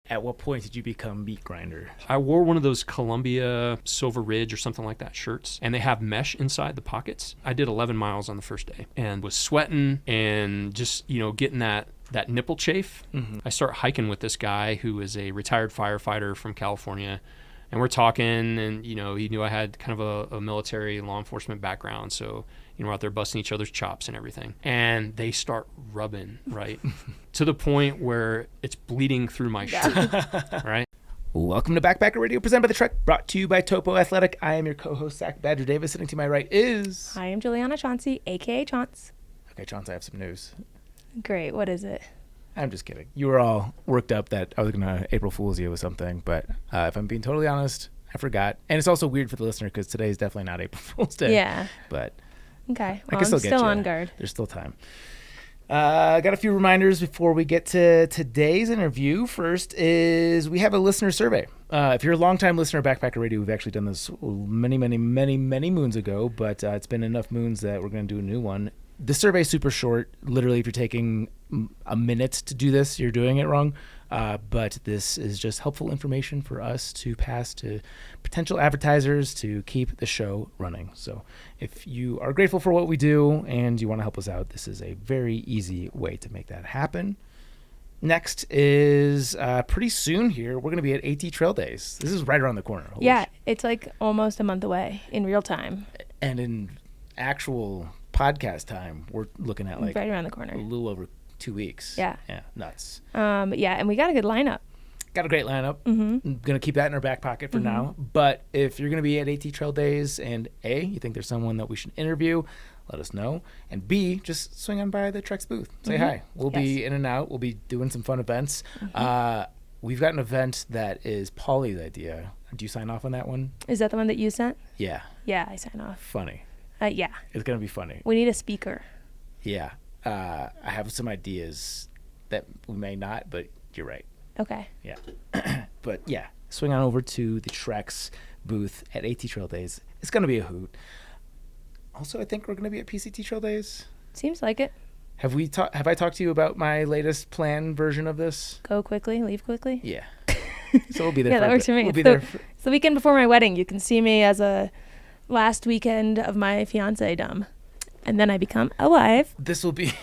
At what point did you become meat grinder? I wore one of those Columbia Silver Ridge or something like that shirts, and they have mesh inside the pockets. I did 11 miles on the first day and was sweating and just, getting that nipple chafe. Mm-hmm. I start hiking with this guy who is a retired firefighter from California, and we're talking, and, he knew I had kind of a military law enforcement background, so we're out there busting each other's chops and everything. And they start rubbing, right? To the point where it's bleeding through my shirt, right? Welcome to Backpacker Radio, presented by The Trek, brought to you by Topo Athletic. I am your co-host, Zach Badger Davis. Sitting to my right is... Hi, I'm Juliana Chauncey, a.k.a. Chaunce. Okay, Chaunce, I have some news. Great. What is it? I'm just kidding. You were all worked up that I was going to April Fool's you with something, but if I'm being totally honest, I forgot. And it's also weird for the listener because today is definitely not April Fool's Day. Yeah. But... Okay. Well, I'm still on guard. There's still time. Got a few reminders before we get to today's interview. First is we have a listener survey. If you're a longtime listener of Backpacker Radio, we've actually done this many moons ago, but it's been enough moons that we're going to do a new one. The survey is super short. Literally, if you're taking a minute to do this, you're doing it wrong. But this is just helpful information for us to pass to potential advertisers to keep the show running. So if you are grateful for what we do and you want to help us out, this is a very easy way to make that happen. Next is pretty soon here, we're going to be at AT Trail Days. This is right around the corner. It's like almost a month away in real time. And in actual podcast time, we're looking at like right around the corner. A little over 2 weeks. Yeah, nuts. And we got a good lineup. Got a great lineup. Mm-hmm. I'm going to keep that in our back pocket for now. But if you're going to be at AT Trail Days and A, you think there's someone that we should interview, let us know. And B, just swing on by the Trek's booth. Say hi. We'll be in and out. We'll be doing some fun events. We've got an event that is Paulie's idea. Do you sign off on that one? Is that the one that you sent? Yeah. Yeah, I sign off. Funny. Yeah. It's going to be funny. We need a speaker. Yeah. I have some ideas that we may not, but you're right. Okay. Yeah. But yeah, swing on over to the Trek's booth at AT Trail Days. It's going to be a hoot. Also, I think we're going to be at PCT Trail Days. Seems like it. Have I talked to you about my latest plan version of this? Go quickly, leave quickly? Yeah. So we'll be there. Yeah, that works for me. It's the weekend before my wedding. You can see me as a last weekend of my fiance dumb. And then I become a wife. This will be like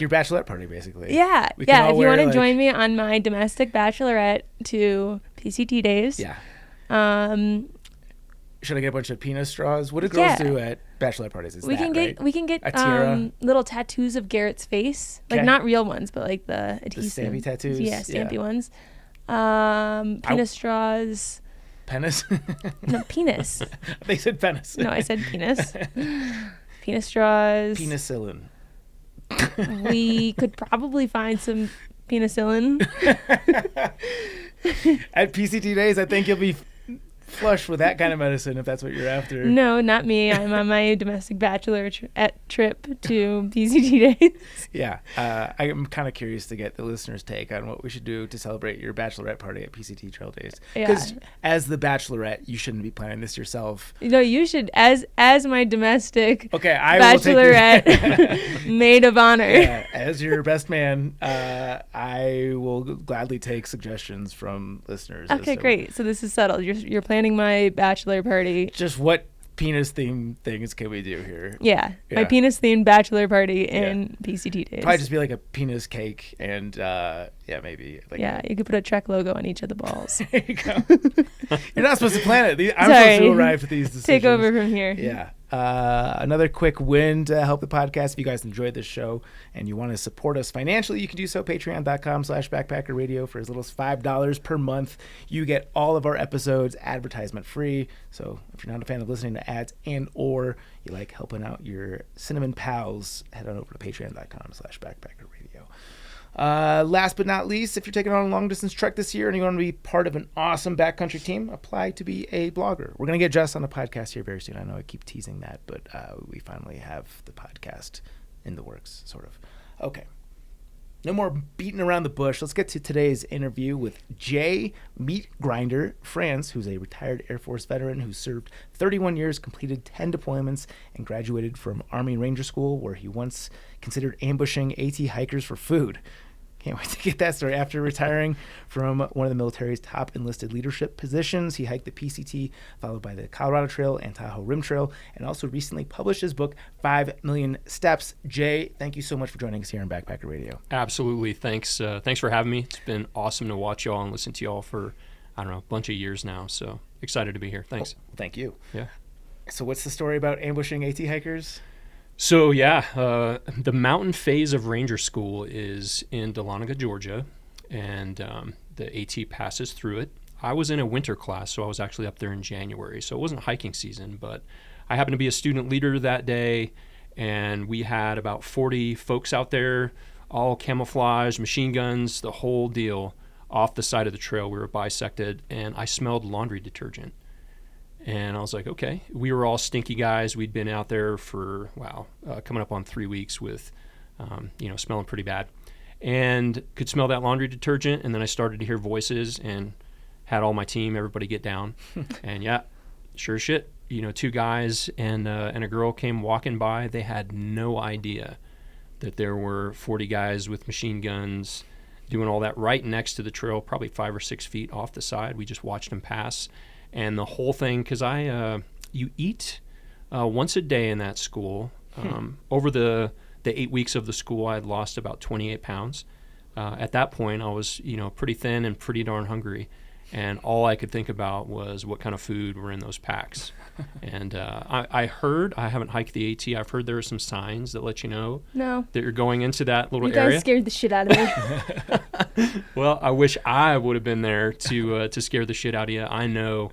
your bachelorette party, basically. Yeah. If you want to join me on my domestic bachelorette to PCT days. Yeah. Should I get a bunch of penis straws? What do girls do at bachelorette parties? We can get little tattoos of Garrett's face, like not real ones, but like the adhesive. The stampy tattoos. Yeah, stampy ones. Penis straws. Penis? No, penis. They said penis. No, I said penis. Penis straws. Penicillin. We could probably find some penicillin. At PCT days, I think you'll be flush with that kind of medicine if that's what you're after. No, not me. I'm on my domestic bachelor trip to PCT days. Yeah. I'm kind of curious to get the listeners' take on what we should do to celebrate your bachelorette party at PCT Trail Days. Because as the bachelorette, you shouldn't be planning this yourself. No, you should, as my domestic bachelorette maid of honor. Yeah, as your best man, I will gladly take suggestions from listeners. Okay, great. So this is settled. You're planning my bachelor party. Just what penis themed things can we do here? Yeah. My penis themed bachelor party in PCT days. Probably just be like a penis cake and maybe like you could put a Trek logo on each of the balls. There you go. You're not supposed to plan it. I'm supposed to arrive at these decisions. Take over from here. Yeah. Another quick win to help the podcast. If you guys enjoyed this show and you want to support us financially, you can do so. Patreon.com/backpackerradio for as little as $5 per month. You get all of our episodes advertisement free. So if you're not a fan of listening to ads and or you like helping out your cinnamon pals, head on over to patreon.com/backpackerradio. Last but not least, if you're taking on a long-distance trek this year and you want to be part of an awesome backcountry team, apply to be a blogger. We're going to get Jess on the podcast here very soon. I know I keep teasing that, but we finally have the podcast in the works, sort of. Okay. No more beating around the bush. Let's get to today's interview with Jay Meat Grinder France, who's a retired Air Force veteran who served 31 years, completed 10 deployments, and graduated from Army Ranger School, where he once considered ambushing AT hikers for food. Can't wait to get that story. After retiring from one of the military's top enlisted leadership positions, he hiked the PCT, followed by the Colorado Trail and Tahoe Rim Trail, and also recently published his book, 5 Million Steps. Jay, thank you so much for joining us here on Backpacker Radio. Absolutely. Thanks for having me. It's been awesome to watch y'all and listen to y'all for, I don't know, a bunch of years now. So excited to be here. Thanks. Oh, thank you. Yeah. So what's the story about ambushing AT hikers? So the mountain phase of Ranger School is in Dahlonega, Georgia, and the AT passes through it. I was in a winter class, so I was actually up there in January. So it wasn't hiking season, but I happened to be a student leader that day, and we had about 40 folks out there, all camouflage, machine guns, the whole deal, off the side of the trail. We were bisected, and I smelled laundry detergent. And I was like, okay. We were all stinky guys. We'd been out there for, coming up on 3 weeks with, smelling pretty bad. And could smell that laundry detergent. And then I started to hear voices and had all my team, everybody get down. And yeah, sure as shit, 2 guys and a girl came walking by. They had no idea that there were 40 guys with machine guns doing all that right next to the trail, probably 5 or 6 feet off the side. We just watched them pass. And the whole thing, because you eat once a day in that school. Over the 8 weeks of the school, I had lost about 28 pounds. At that point, I was, pretty thin and pretty darn hungry. And all I could think about was what kind of food were in those packs. And I heard, I haven't hiked the AT, I've heard there are some signs that let you know that you're going into that little area. You guys scared the shit out of me. Well, I wish I would have been there to scare the shit out of you. I know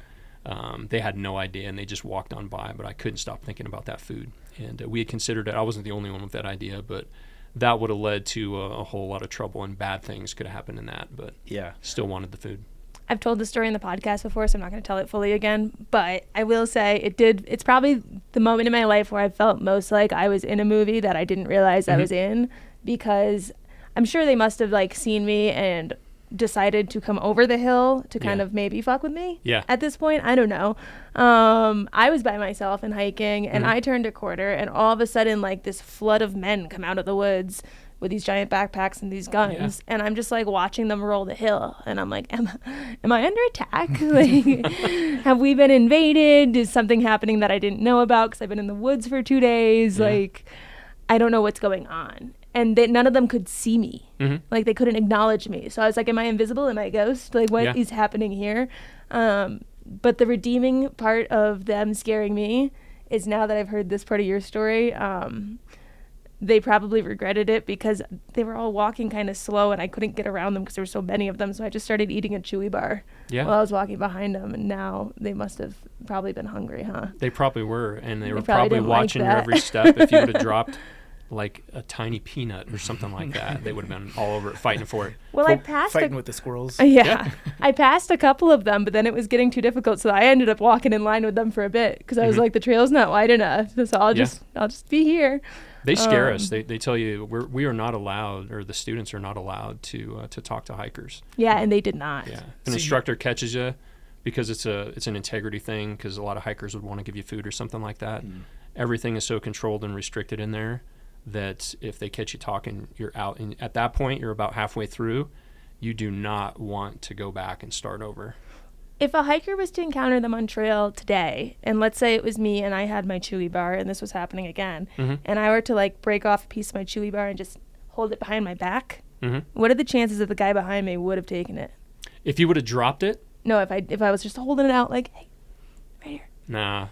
they had no idea, and they just walked on by, but I couldn't stop thinking about that food. And we had considered it. I wasn't the only one with that idea, but that would have led to a whole lot of trouble, and bad things could have happened in that, but still wanted the food. I've told the story in the podcast before, so I'm not going to tell it fully again, but I will say it's probably the moment in my life where I felt most like I was in a movie that I didn't realize I was in, because I'm sure they must have seen me and decided to come over the hill to kind of maybe fuck with me. At this point, I don't know. I was by myself and hiking, and I turned a corner, and all of a sudden this flood of men come out of the woods with these giant backpacks and these guns, and I'm just watching them roll the hill, and I'm like, am I under attack? Have we been invaded? Is something happening that I didn't know about because I've been in the woods for 2 days? I don't know what's going on. And none of them could see me. They couldn't acknowledge me. So I was like, am I invisible? Am I a ghost? What is happening here? But the redeeming part of them scaring me is, now that I've heard this part of your story, they probably regretted it, because they were all walking kind of slow, and I couldn't get around them because there were so many of them. So I just started eating a Chewy bar while I was walking behind them. And now they must have probably been hungry, huh? They probably were. And they were probably watching your every step. If you would have dropped a tiny peanut or something like that, they would have been all over it, fighting for it. Well, I passed fighting with the squirrels. I passed a couple of them, but then it was getting too difficult, so I ended up walking in line with them for a bit, because I was like, the trail's not wide enough, so I'll just be here. They scare us. They tell you we are not allowed, or the students are not allowed to talk to hikers. Yeah, and they did not. Yeah, an instructor catches you, because it's an integrity thing, because a lot of hikers would want to give you food or something like that. Everything is so controlled and restricted in there that if they catch you talking, you're out. And at that point, you're about halfway through. You do not want to go back and start over. If a hiker was to encounter them on trail today, and let's say it was me and I had my Chewy bar and this was happening again, and I were to break off a piece of my Chewy bar and just hold it behind my back, what are the chances that the guy behind me would have taken it? If you would have dropped it? No, if I was just holding it out hey, right here. Nah.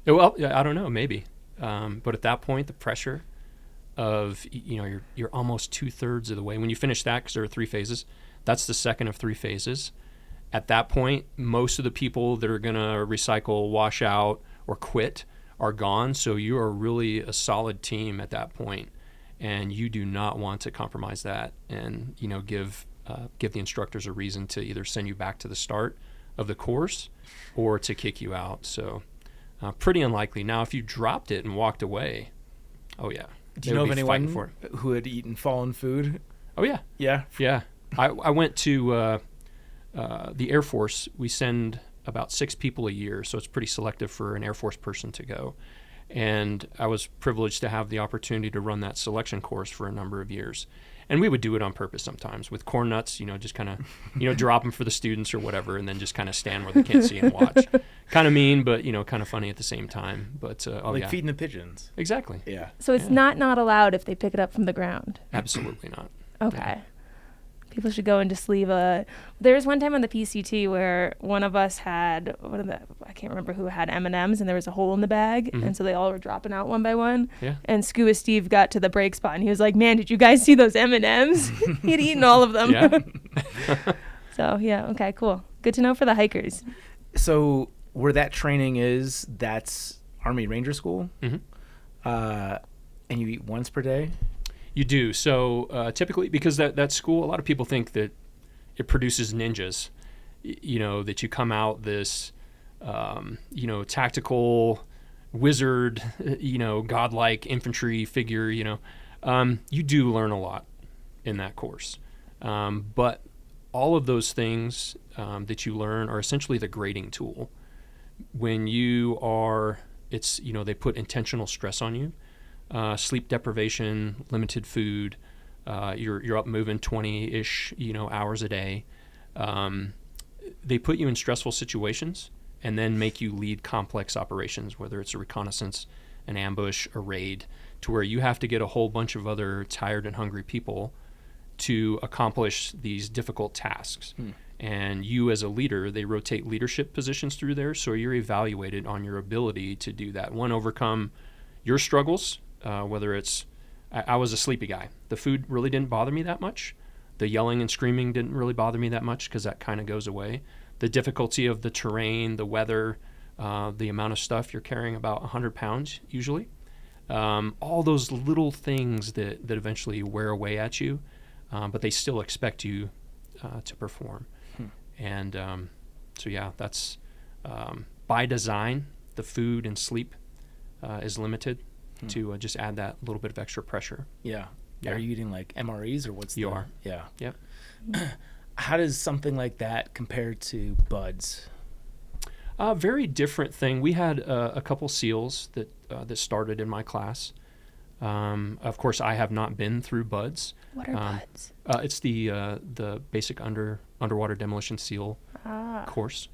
Well, I don't know, maybe. But at that point, the pressure of, you're almost 2/3 of the way. When you finish that, because there are 3 phases, that's the second of 3 phases. At that point, most of the people that are going to recycle, wash out, or quit are gone. So you are really a solid team at that point, and you do not want to compromise that and give the instructors a reason to either send you back to the start of the course or to kick you out. So pretty unlikely. Now, if you dropped it and walked away, oh yeah. Do you know of anyone who had eaten fallen food? Oh yeah. Yeah. I went to the Air Force. We send about 6 people a year, so it's pretty selective for an Air Force person to go. And I was privileged to have the opportunity to run that selection course for a number of years. And we would do it on purpose sometimes with corn nuts, just kind of, drop them for the students or whatever, and then just kind of stand where they can't see and watch. Kind of mean, but, kind of funny at the same time. But like feeding the pigeons. Exactly. Yeah. So it's not allowed if they pick it up from the ground. Absolutely not. Okay. Yeah. People should go and just leave a. There was one time on the PCT where one of us had I can't remember who had M&Ms, and there was a hole in the bag, and so they all were dropping out one by one. Yeah. And Scuba Steve got to the break spot, and he was like, "Man, did you guys see those M&Ms?" He'd eaten all of them. Yeah. So yeah, okay, cool. Good to know for the hikers. So where that training is, that's Army Ranger School, Mm-hmm. And you eat once per day. You do. So typically, because that school, a lot of people think that it produces ninjas, that you come out this, tactical wizard, godlike infantry figure, you do learn a lot in that course. But all of those things that you learn are essentially the grading tool. When you are, they put intentional stress on you. Sleep deprivation, limited food, you're up moving 20-ish, hours a day. They put you in stressful situations and then make you lead complex operations, whether it's a reconnaissance, an ambush, a raid, to where you have to get a whole bunch of other tired and hungry people to accomplish these difficult tasks. And you as a leader, they rotate leadership positions through there, so you're evaluated on your ability to do that. One, overcome your struggles, whether it's, I was a sleepy guy. The food really didn't bother me that much. The yelling and screaming didn't really bother me that much because that kind of goes away. The difficulty of the terrain, the weather, the amount of stuff you're carrying, about 100 pounds usually. All those little things that eventually wear away at you, but they still expect you to perform. And so yeah, that's by design. The food and sleep is limited to just add that little bit of extra pressure. Yeah. Yeah. Are you eating like MREs or what's You are. Yeah. Yep. How does something like that compare to buds? Very different thing. We had a couple SEALs that started in my class. Of course, I have not been through buds. What are buds? It's the basic underwater demolition SEAL course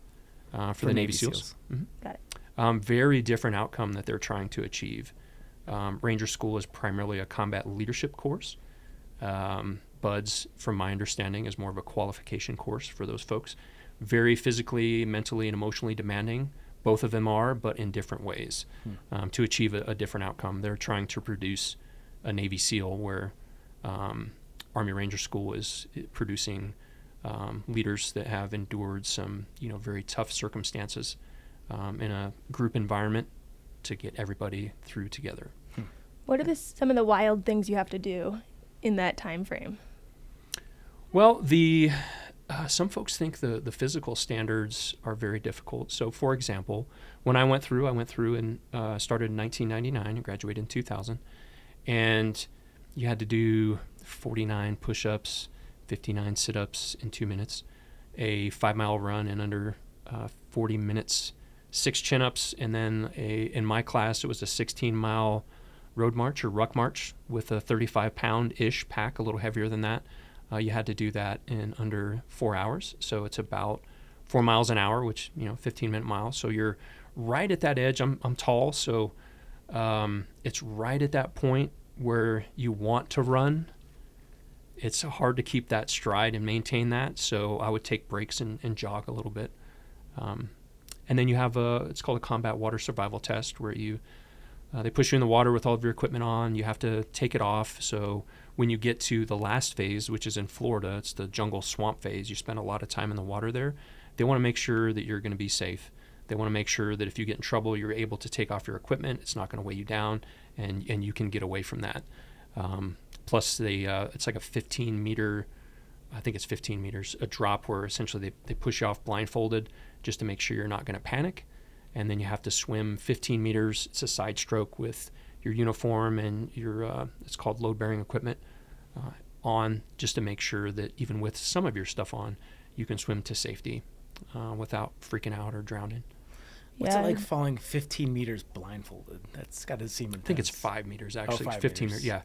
for the Navy SEALs. Mm-hmm. Got it. Very different outcome that they're trying to achieve. Ranger School is primarily a combat leadership course. Buds, from my understanding, is more of a qualification course for those folks. Very physically, mentally, and emotionally demanding. Both of them are, but in different ways to achieve a different outcome. They're trying to produce a Navy SEAL where Army Ranger School is producing leaders that have endured some, very tough circumstances in a group environment to get everybody through together. What are some of the wild things you have to do in that time frame? Well, some folks think the physical standards are very difficult. So, for example, when I went through and started in 1999 and graduated in 2000, and you had to do 49 push-ups, 59 sit-ups in 2 minutes, a 5-mile run in under 40 minutes, 6 chin-ups, and then in my class it was a 16-mile road march or ruck march with a 35-pound-ish pack, a little heavier than that. You had to do that in under 4 hours. So it's about 4 miles an hour, which, 15-minute miles. So you're right at that edge. I'm tall, so it's right at that point where you want to run. It's hard to keep that stride and maintain that. So I would take breaks and jog a little bit. And then you have it's called a combat water survival test where they push you in the water with all of your equipment on. You have to take it off. So when you get to the last phase, which is in Florida, it's the jungle swamp phase. You spend a lot of time in the water there. They want to make sure that you're going to be safe. They want to make sure that if you get in trouble, you're able to take off your equipment. It's not going to weigh you down, and you can get away from that. Plus, it's like a 15-meter, I think it's 15 meters, a drop where essentially they push you off blindfolded just to make sure you're not going to panic. And then you have to swim 15 meters. It's a side stroke with your uniform and your, it's called load-bearing equipment, on, just to make sure that even with some of your stuff on, you can swim to safety without freaking out or drowning. What's it like falling 15 meters blindfolded? That's got to seem intense. I think it's 5 meters, actually. 5 it's 15 meters. Yeah.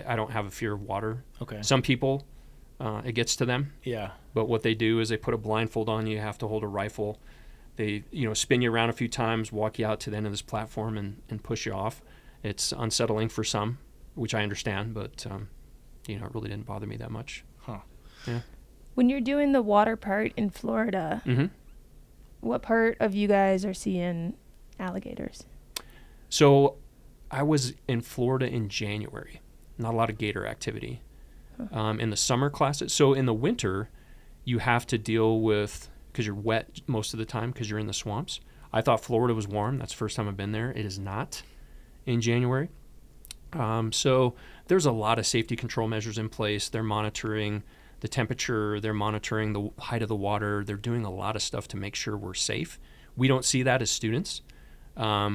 I don't have a fear of water. Okay. Some people, it gets to them. Yeah. But what they do is they put a blindfold on you. You have to hold a rifle. They, spin you around a few times, walk you out to the end of this platform and push you off. It's unsettling for some, which I understand, but, it really didn't bother me that much. Huh. Yeah. When you're doing the water part in Florida, Mm-hmm. what part of you guys are seeing alligators? So I was in Florida in January. Not a lot of gator activity. In the summer classes. So in the winter, you have to deal with, because you're wet most of the time because you're in the swamps. I thought Florida was warm. That's the first time I've been there. It is not in January. So there's a lot of safety control measures in place. They're monitoring the temperature. They're monitoring the height of the water. They're doing a lot of stuff to make sure we're safe. We don't see that as students. I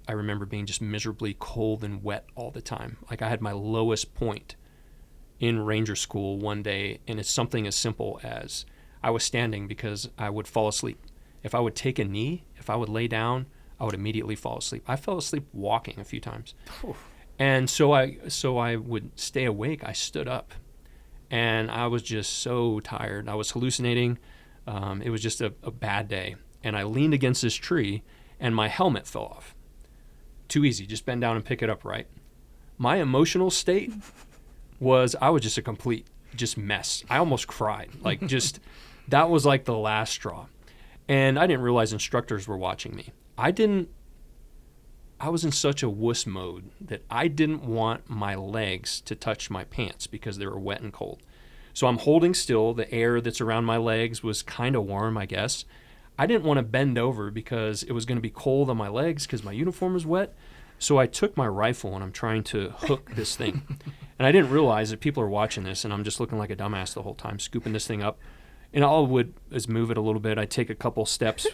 remember being just miserably cold and wet all the time. Like I had my lowest point in ranger school one day, and it's something as simple as I was standing because I would fall asleep. If I would take a knee, if I would lay down, I would immediately fall asleep. I fell asleep walking a few times. And so I would stay awake. I stood up, and I was just so tired. I was hallucinating. It was just a bad day. And I leaned against this tree, and my helmet fell off. Too easy. Just bend down and pick it up, right? My emotional state was I was just a complete mess. I almost cried. Like that was like the last straw. And I didn't realize instructors were watching me. I was in such a wuss mode that I didn't want my legs to touch my pants because they were wet and cold. So I'm holding still. The air that's around my legs was kind of warm, I guess. I didn't want to bend over because it was going to be cold on my legs because my uniform was wet. So I took my rifle and I'm trying to hook this thing. And I didn't realize that people are watching this, and I'm just looking like a dumbass the whole time, scooping this thing up. And all I would is move it a little bit. I'd take a couple steps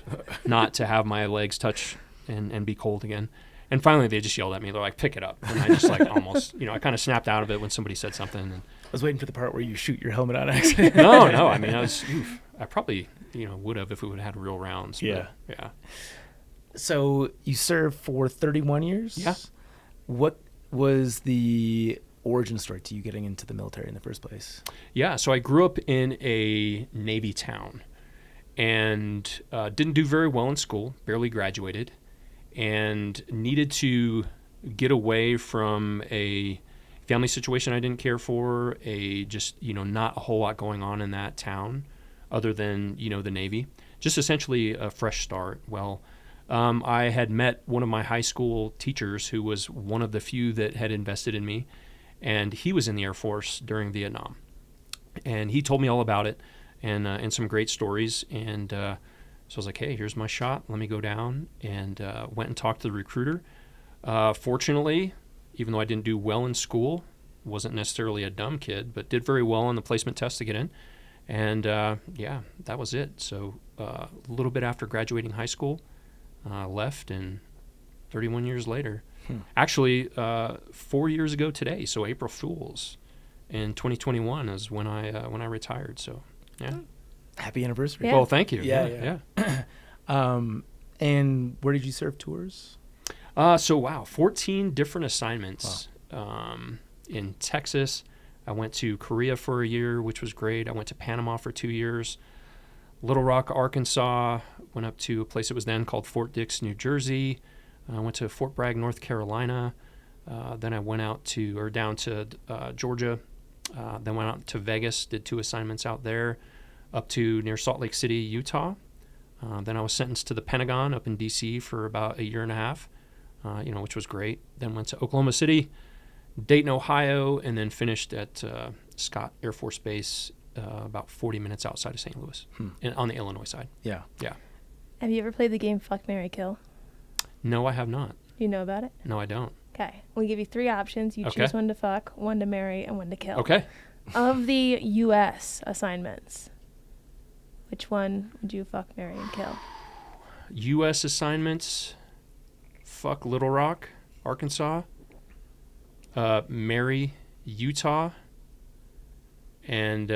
not to have my legs touch and be cold again. And finally, they just yelled at me. They're like, pick it up. And I just almost, I kind of snapped out of it when somebody said something. And I was waiting for the part where you shoot your helmet on accident. No. I mean, I probably, would have if we would have had real rounds. Yeah. But, yeah. So you served for 31 years? Yeah. What was the origin story to you getting into the military in the first place? Yeah, so I grew up in a Navy town and didn't do very well in school, barely graduated, and needed to get away from a family situation I didn't care for, not a whole lot going on in that town other than, the Navy. Just essentially a fresh start. Well, I had met one of my high school teachers who was one of the few that had invested in me, and he was in the Air Force during Vietnam. And he told me all about it and some great stories. And so I was like, hey, here's my shot. Let me go down. And went and talked to the recruiter. Fortunately, even though I didn't do well in school, wasn't necessarily a dumb kid, but did very well on the placement test to get in. And that was it. So a little bit after graduating high school, left, and 31 years later, actually 4 years ago today, so April Fools in 2021 is when I retired. So yeah, happy anniversary. Yeah. Well, thank you. Yeah. And where did you serve tours? 14 different assignments. Wow. In Texas, I went to Korea for a year, which was great. I went to Panama for 2 years. Little Rock, Arkansas, went up to a place that was then called Fort Dix, New Jersey. I went to Fort Bragg, North Carolina. Then I went down to Georgia. Then went out to Vegas, did 2 assignments out there, up to near Salt Lake City, Utah. Then I was sentenced to the Pentagon up in D.C. for about a year and a half, which was great. Then went to Oklahoma City, Dayton, Ohio, and then finished at Scott Air Force Base about 40 minutes outside of St. Louis on the Illinois side. Yeah. Have you ever played the game Fuck, Marry, Kill? No, I have not. Do you know about it? No, I don't. Okay. We'll give you 3 options. You Okay. choose one to fuck, one to marry, and one to kill. Okay. Of the U.S. assignments, which one would you fuck, marry, and kill? U.S. assignments, fuck Little Rock, Arkansas, marry Utah, and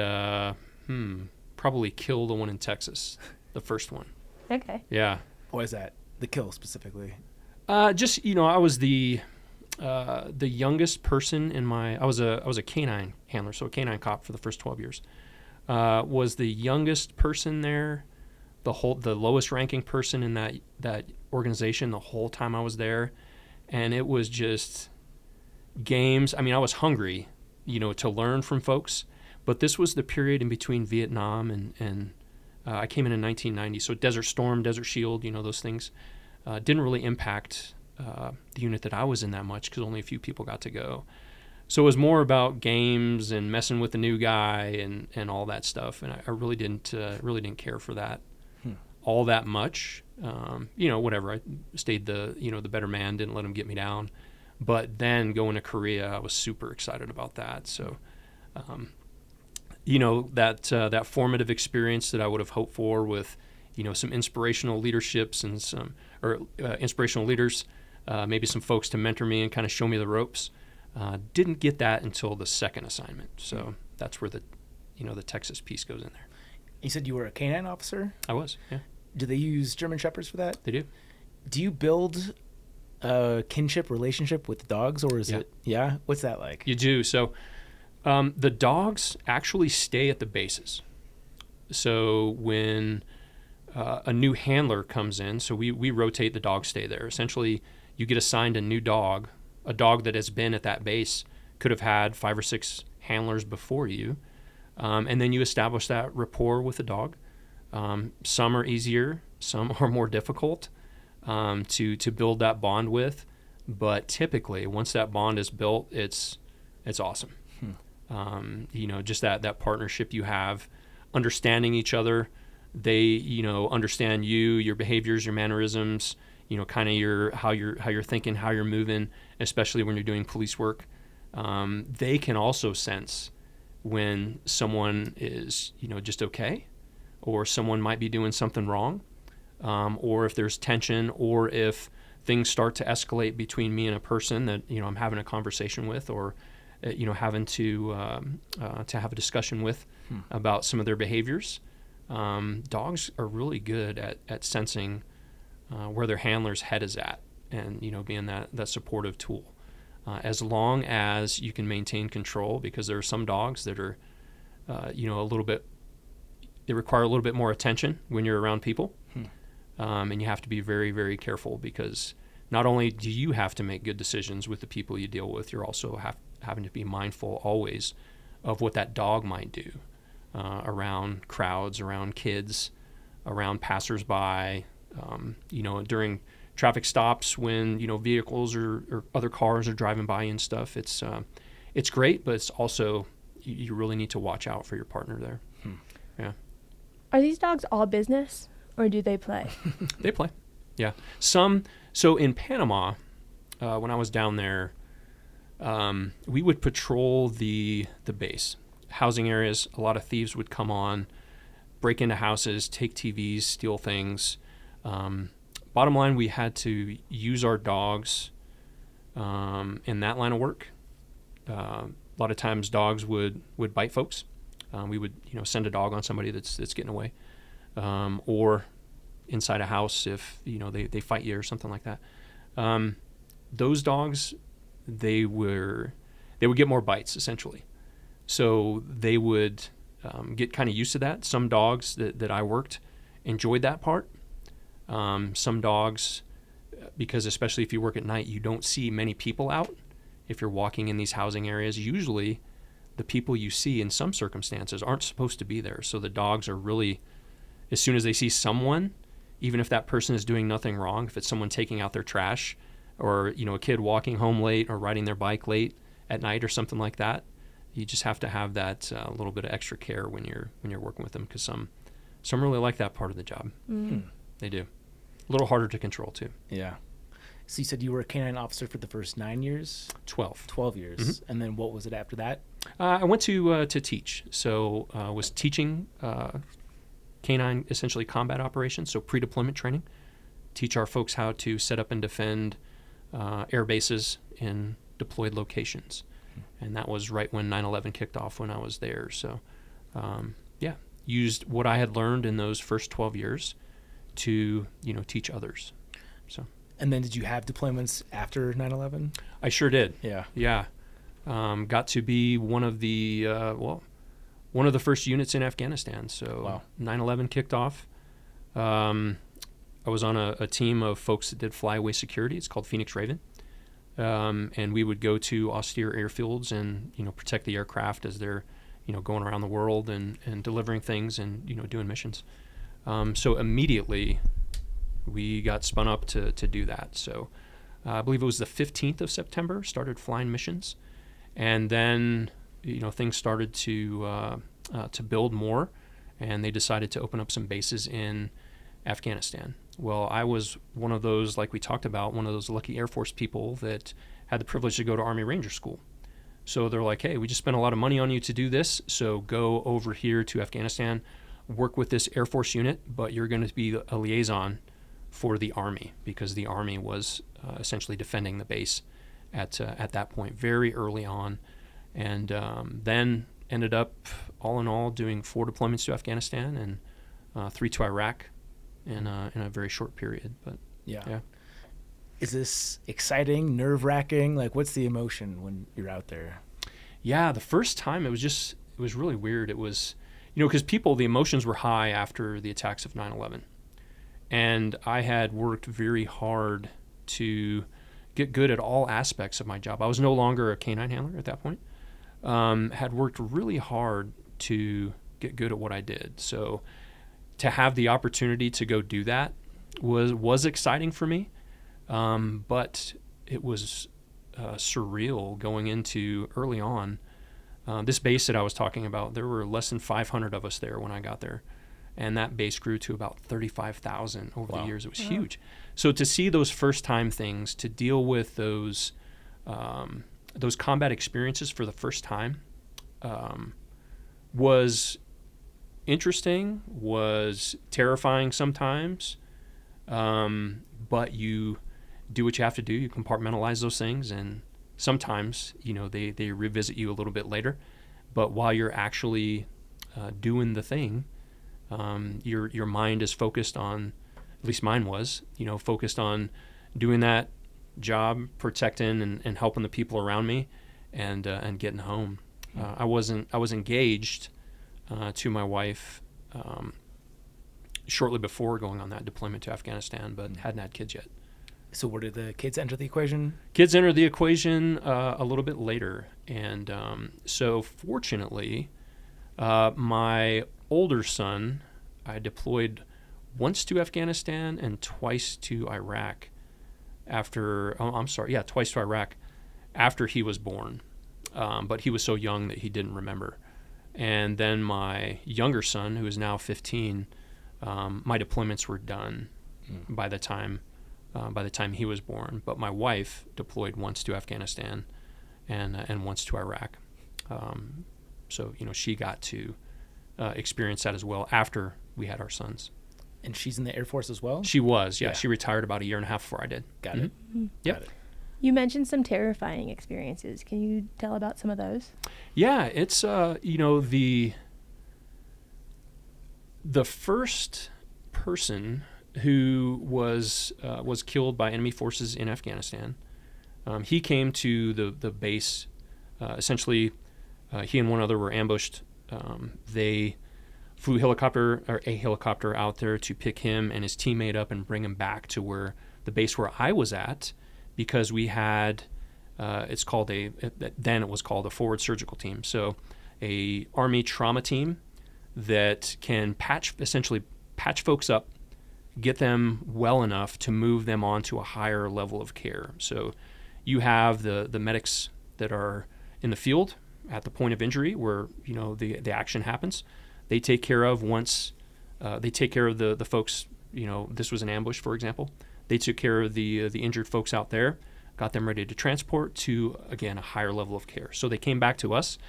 probably kill the one in Texas, the first one. Okay. Yeah. Why is that? The kill specifically. I was the youngest person in I was a canine handler, so a canine cop for the first 12 years. Was the youngest person there, the lowest ranking person in that organization the whole time I was there, and it was just games. I mean, I was hungry, to learn from folks, but this was the period in between Vietnam and I came in 1990, so Desert Storm, Desert Shield, those things didn't really impact the unit that I was in that much because only a few people got to go. So it was more about games and messing with the new guy and all that stuff, and I really didn't care for that all that much. Whatever. I stayed the better man, didn't let him get me down. But then going to Korea, I was super excited about that. So, that formative experience that I would have hoped for with, some inspirational leaderships and inspirational leaders, maybe some folks to mentor me and kind of show me the ropes. Didn't get that until the second assignment. So that's where the Texas piece goes in there. You said you were a canine officer? I was, yeah. Do they use German Shepherds for that? They do. Do you build a kinship relationship with dogs, or is it? Yeah. What's that like? You do. So the dogs actually stay at the bases. So when a new handler comes in, so we rotate, the dogs stay there. Essentially, you get assigned a new dog, a dog that has been at that base, could have had 5 or 6 handlers before you, and then you establish that rapport with the dog. Some are easier, some are more difficult to build that bond with, but typically once that bond is built, it's awesome. Just that partnership you have, understanding each other. They understand you, your behaviors, your mannerisms, kind of how you're thinking, how you're moving, especially when you're doing police work. They can also sense when someone is just okay, or someone might be doing something wrong, or if there's tension, or if things start to escalate between me and a person that I'm having a conversation with, or having to have a discussion with about some of their behaviors. Dogs are really good at sensing where their handler's head is at, and being that supportive tool. As long as you can maintain control, because there are some dogs that are they require a little bit more attention when you're around people, and you have to be very, very careful, because not only do you have to make good decisions with the people you deal with, you're also having to be mindful always of what that dog might do around crowds, around kids, around passersby, during traffic stops when vehicles or other cars are driving by and stuff. It's great, but it's also you really need to watch out for your partner there. Yeah. Are these dogs all business, or do they play? They play, yeah. Some. So in Panama, when I was down there, we would patrol the base, housing areas. A lot of thieves would come on, break into houses, take TVs, steal things. Bottom line, we had to use our dogs in that line of work. A lot of times dogs would bite folks. We would send a dog on somebody that's getting away, or inside a house if they fight you or something like that. Those dogs, they would get more bites essentially, so they would get kind of used to that. Some dogs that I worked enjoyed that part. Some dogs, because especially if you work at night, you don't see many people out. If you're walking in these housing areas, usually the people you see in some circumstances aren't supposed to be there. So the dogs are really, as soon as they see someone, even if that person is doing nothing wrong, if it's someone taking out their trash, or a kid walking home late or riding their bike late at night or something like that, you just have to have that little bit of extra care when you're working with them, because some really like that part of the job. They do. A little harder to control too. Yeah. So you said you were a canine officer for the first 9 years? 12 years. Mm-hmm. And then what was it after that? I went to teach. So I was teaching canine, essentially combat operations, so pre-deployment training. Teach our folks how to set up and defend air bases in deployed locations. And that was right when 9/11 kicked off, when I was there. So, used what I had learned in those first 12 years to, teach others. So. And then did you have deployments after 9/11? I sure did. Yeah. Yeah. Got to be one of the first units in Afghanistan. So Wow. 9/11 kicked off. I was on a team of folks that did flyaway security. It's called Phoenix Raven. And we would go to austere airfields and, protect the aircraft as they're, going around the world and delivering things and, doing missions. So immediately we got spun up to do that. So I believe it was the 15th of September, started flying missions. And then, things started to build more, and they decided to open up some bases in Afghanistan. Well, I was one of those, like we talked about, one of those lucky Air Force people that had the privilege to go to Army Ranger School. So they're like, hey, we just spent a lot of money on you to do this, so go over here to Afghanistan, work with this Air Force unit, but you're going to be a liaison for the Army, because the Army was essentially defending the base at that point very early on. And then ended up, all in all, doing 4 deployments to Afghanistan and 3 to Iraq in a very short period. But yeah. Is this exciting, nerve-wracking? Like, what's the emotion when you're out there? Yeah, the first time it was really weird. It was, because the emotions were high after the attacks of 9/11. And I had worked very hard to get good at all aspects of my job. I was no longer a canine handler at that point. Had worked really hard to get good at what I did. So to have the opportunity to go do that was exciting for me. But it was surreal going into early on. This base that I was talking about, there were less than 500 of us there when I got there. And that base grew to about 35,000 over the years. It was huge. So to see those first-time things, to deal with those combat experiences for the first time, was interesting, was terrifying sometimes, but you do what you have to do. You compartmentalize those things, and sometimes, they revisit you a little bit later. But while you're actually doing the thing, your mind is focused on, at least mine was, focused on doing that job, protecting and helping the people around me, and getting home. I was engaged to my wife shortly before going on that deployment to Afghanistan, but hadn't had kids yet. So where did the kids enter the equation? Kids entered the equation a little bit later, and so fortunately, my older son, I deployed once to Afghanistan and twice to Iraq twice to Iraq after he was born. But he was so young that he didn't remember. And then my younger son, who is now 15, my deployments were done by the time he was born. But my wife deployed once to Afghanistan and once to Iraq. So she got to experience that as well after we had our sons. And she's in the Air Force as well? She was, yeah. She retired about 1.5 years before I did. Got it. Yep. Got it. You mentioned some terrifying experiences. Can you tell about some of those? Yeah, it's the first person who was killed by enemy forces in Afghanistan. He came to the base. Essentially, he and one other were ambushed. They flew a helicopter out there to pick him and his teammate up and bring him back to the base where I was at, because we had then it was called a forward surgical team. So a Army trauma team that can patch folks up, get them well enough to move them on to a higher level of care. So you have the medics that are in the field at the point of injury where the action happens. They take care of the folks. This was an ambush, for example. They took care of the injured folks out there, got them ready to transport to, again, a higher level of care. So they came back to us.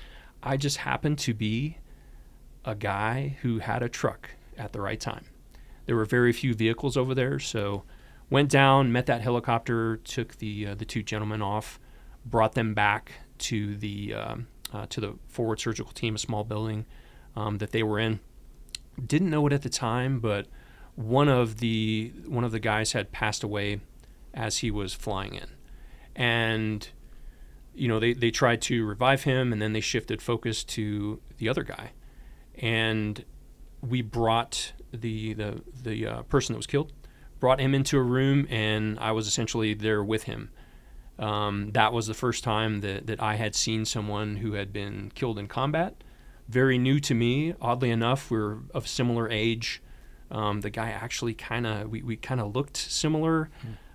I just happened to be a guy who had a truck at the right time. There were very few vehicles over there, so went down, met that helicopter, took the 2 gentlemen off, brought them back to the forward surgical team, a small building that they were in. Didn't know it at the time, but one of the guys had passed away as he was flying in. And, they tried to revive him, and then they shifted focus to the other guy. And we brought the person that was killed, brought him into a room, and I was essentially there with him. That was the first time that I had seen someone who had been killed in combat. Very new to me. Oddly enough, we're of similar age. The guy actually we kind of looked similar.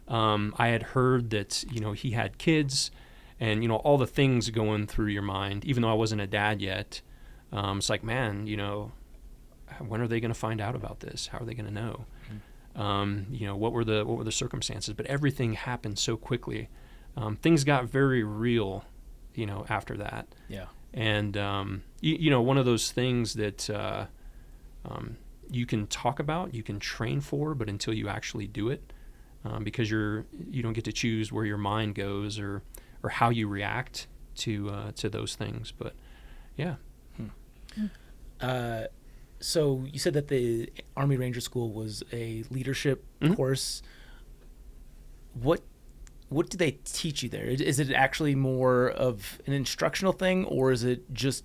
I had heard that, he had kids and, all the things going through your mind, even though I wasn't a dad yet. It's like, man, when are they going to find out about this? How are they going to know? What were the circumstances? But everything happened so quickly. Things got very real, after that. Yeah. And, one of those things that you can talk about, you can train for, but until you actually do it, because you don't get to choose where your mind goes or how you react to those things. But, yeah. So you said that the Army Ranger School was a leadership course. What do they teach you there? Is it actually more of an instructional thing, or is it just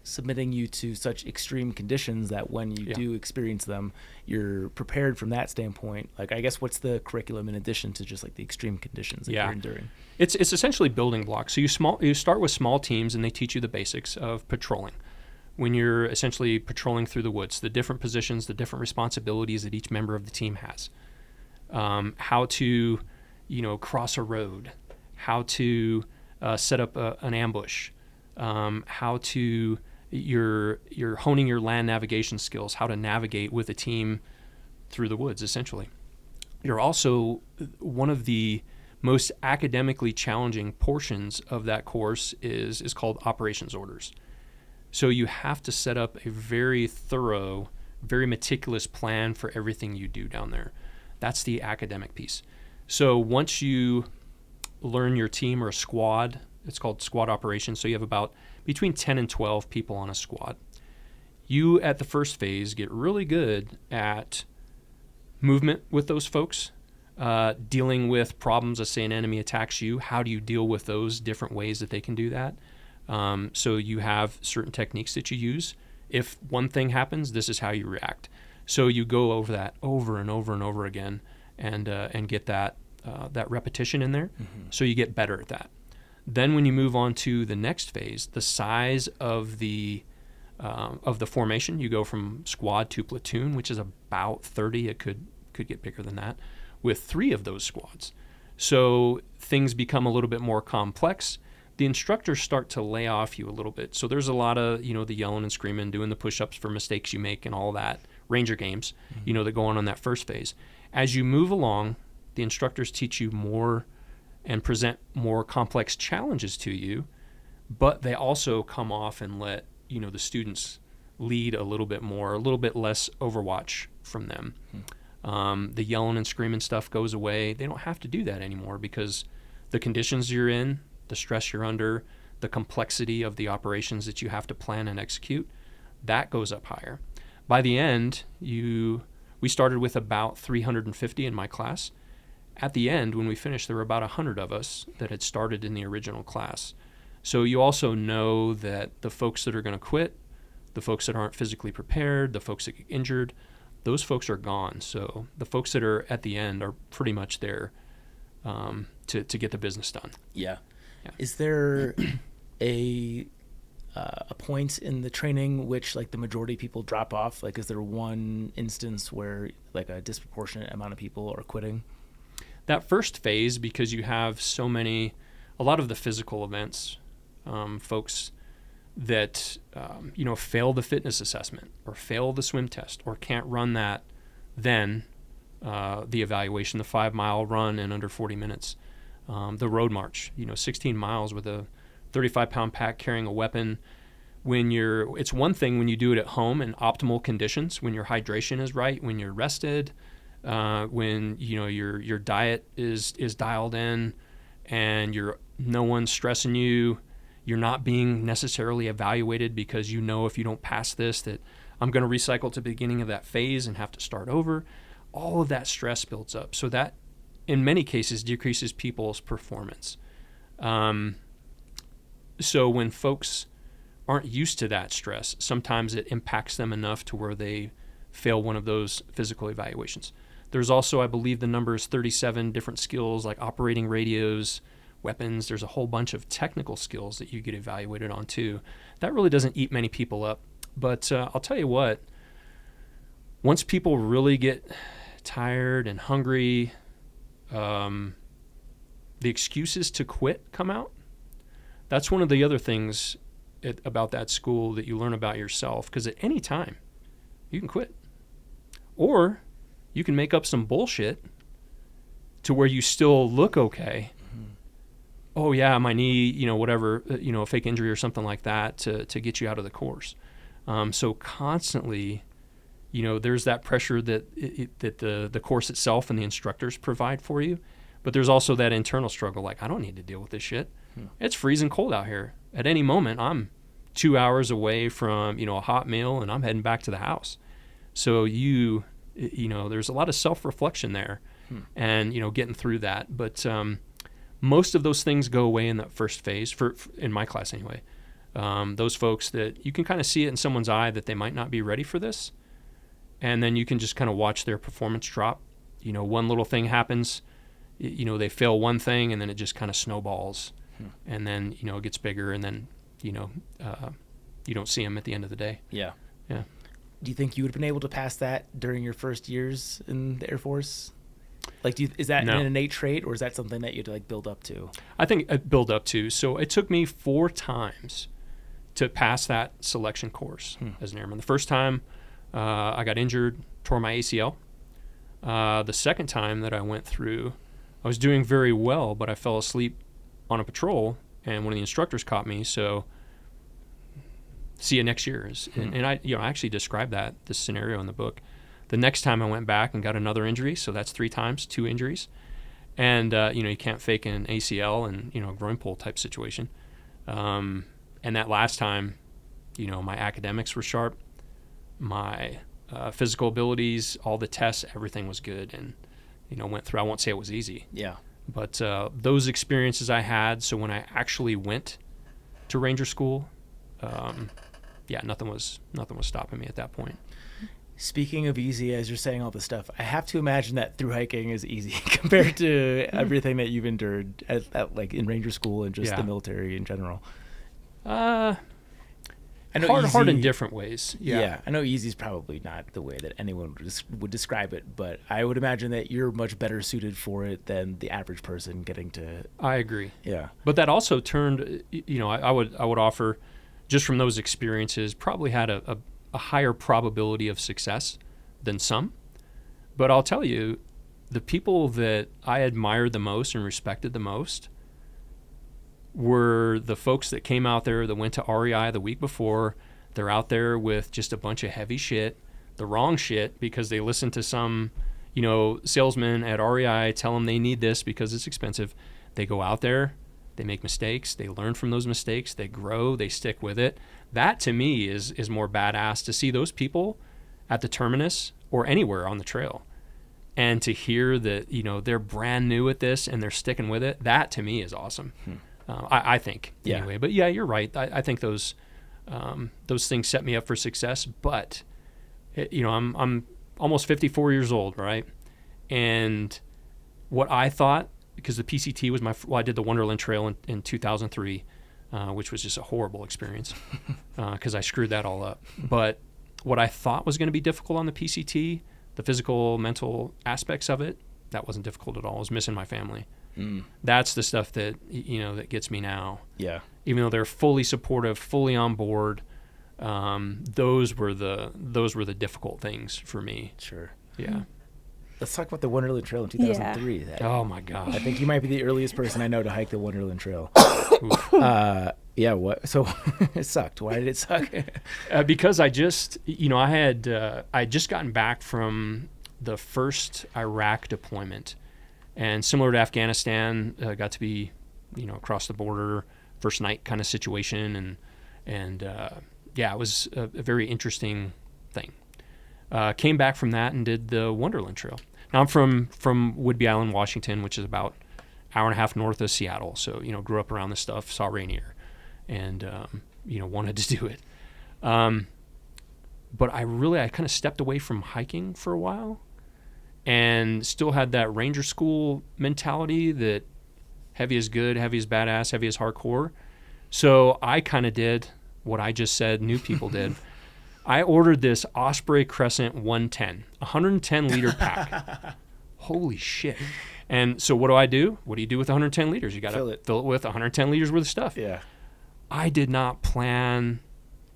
submitting you to such extreme conditions that when you do experience them, you're prepared from that standpoint? Like, I guess, what's the curriculum in addition to just like the extreme conditions that you're enduring? It's essentially building blocks. So you start with small teams, and they teach you the basics of patrolling. When you're essentially patrolling through the woods, the different positions, the different responsibilities that each member of the team has, how to, cross a road, how to set up an ambush, how to you're honing your land navigation skills, how to navigate with a team through the woods. Essentially, you're also one of the most academically challenging portions of that course is called operations orders. So you have to set up a very thorough, very meticulous plan for everything you do down there. That's the academic piece. So once you learn your team or a squad, it's called squad operations. So you have about between 10 and 12 people on a squad. You, at the first phase, get really good at movement with those folks, dealing with problems. Let's say an enemy attacks you. How do you deal with those different ways that they can do that? So you have certain techniques that you use. If one thing happens, this is how you react. So you go over that over and over and over again, and get that repetition in there. So you get better at that. Then when you move on to the next phase, the size of the formation, you go from squad to platoon, which is about 30. It could get bigger than that, with 3 of those squads. So things become a little bit more complex. The instructors start to lay off you a little bit. So there's a lot of, the yelling and screaming, doing the push-ups for mistakes you make and all that, Ranger games, that go on that first phase. As you move along, the instructors teach you more and present more complex challenges to you, but they also come off and let, the students lead a little bit more, a little bit less overwatch from them. The yelling and screaming stuff goes away. They don't have to do that anymore because the conditions you're in, the stress you're under, the complexity of the operations that you have to plan and execute, that goes up higher. By the end, we started with about 350 in my class. At the end, when we finished, there were about 100 of us that had started in the original class. So you also know that the folks that are going to quit, the folks that aren't physically prepared, the folks that get injured, those folks are gone. So the folks that are at the end are pretty much there to get the business done. Yeah. Is there a point in the training which like the majority of people drop off? Like, is there one instance where like a disproportionate amount of people are quitting? That first phase, because you have a lot of the physical events, folks that, fail the fitness assessment or fail the swim test or can't run that, then the evaluation, the 5-mile run in under 40 minutes, the road march, 16 miles with a 35-pound pack carrying a weapon. It's one thing when you do it at home in optimal conditions, when your hydration is right, when you're rested, when your diet is dialed in, and no one's stressing you. You're not being necessarily evaluated because if you don't pass this, that I'm going to recycle to the beginning of that phase and have to start over. All of that stress builds up. So that in many cases decreases people's performance. So when folks aren't used to that stress, sometimes it impacts them enough to where they fail one of those physical evaluations. There's also, I believe the number is 37 different skills like operating radios, weapons. There's a whole bunch of technical skills that you get evaluated on too. That really doesn't eat many people up. But I'll tell you what, once people really get tired and hungry, the excuses to quit come out. That's one of the other things about that school that you learn about yourself, because at any time you can quit. Or you can make up some bullshit to where you still look okay. Mm-hmm. Oh yeah, my knee, whatever, a fake injury or something like that to get you out of the course. So constantly, there's that pressure that the course itself and the instructors provide for you. But there's also that internal struggle, like, I don't need to deal with this shit. It's freezing cold out here. At any moment, I'm 2 hours away from, a hot meal, and I'm heading back to the house. So there's a lot of self-reflection there and, getting through that. But most of those things go away in that first phase, in my class anyway. Those folks that you can kind of see it in someone's eye that they might not be ready for this. And then you can just kind of watch their performance drop. One little thing happens, they fail one thing, and then it just kind of snowballs. And then, it gets bigger, and then, you don't see them at the end of the day. Yeah. Yeah. Do you think you would have been able to pass that during your first years in the Air Force? Like, is that an innate trait, or is that something that you had to, like, build up to? I think build up to. So it took me 4 times to pass that selection course as an airman. The first time I got injured, tore my ACL. The second time that I went through, I was doing very well, but I fell asleep on a patrol, and one of the instructors caught me. So see you next year. And I actually described this scenario in the book. The next time I went back and got another injury, so that's 3 times, 2 injuries. And, you can't fake an ACL and, groin pull type situation. And that last time, my academics were sharp. My physical abilities, all the tests, everything was good. And, went through. I won't say it was easy. Yeah. But those experiences I had, so when I actually went to Ranger School, nothing was stopping me at that point. Speaking of easy, as you're saying all this stuff, I have to imagine that thru-hiking is easy compared to everything that you've endured at like in Ranger School and just the military in general. I know hard in different ways. Yeah. I know easy is probably not the way that anyone would describe it, but I would imagine that you're much better suited for it than the average person getting to. I agree. Yeah. But that also turned, I would offer, just from those experiences, probably had a higher probability of success than some. But I'll tell you, the people that I admired the most and respected the most were the folks that came out there that went to REI the week before. They're out there with just a bunch of heavy shit, the wrong shit, because they listened to some, salesman at REI tell them they need this because it's expensive. They go out there, they make mistakes, they learn from those mistakes, they grow, they stick with it. That to me is more badass, to see those people at the terminus or anywhere on the trail. And to hear that, they're brand new at this and they're sticking with it, that to me is awesome. I think anyway. But yeah, you're right. I think those things set me up for success. But I'm almost 54 years old, right? And what I thought, because the PCT was I did the Wonderland Trail in 2003, which was just a horrible experience because I screwed that all up. But what I thought was going to be difficult on the PCT, the physical, mental aspects of it, that wasn't difficult at all. I was missing my family. That's the stuff that that gets me now. Yeah. Even though they're fully supportive, fully on board, those were the difficult things for me. Sure. Yeah. Let's talk about the Wonderland Trail in 2003. Yeah. Oh my gosh. I think you might be the earliest person I know to hike the Wonderland Trail. Yeah. What? So it sucked. Why did it suck? Because I just, I had just gotten back from the first Iraq deployment. And similar to Afghanistan, got to be, across the border, first night kind of situation, and it was a very interesting thing. Came back from that and did the Wonderland Trail. Now I'm from Whidbey Island, Washington, which is about hour and a half north of Seattle. So, grew up around this stuff, saw Rainier, and, wanted to do it. But I kind of stepped away from hiking for a while and still had that ranger school mentality that heavy is good, heavy is badass, heavy is hardcore. So I kind of did what I just said new people did. I ordered this Osprey Crescent 110, 110-liter pack. Holy shit. And so what do? What do you do with 110 liters? You got to fill it with 110 liters worth of stuff. Yeah. I did not plan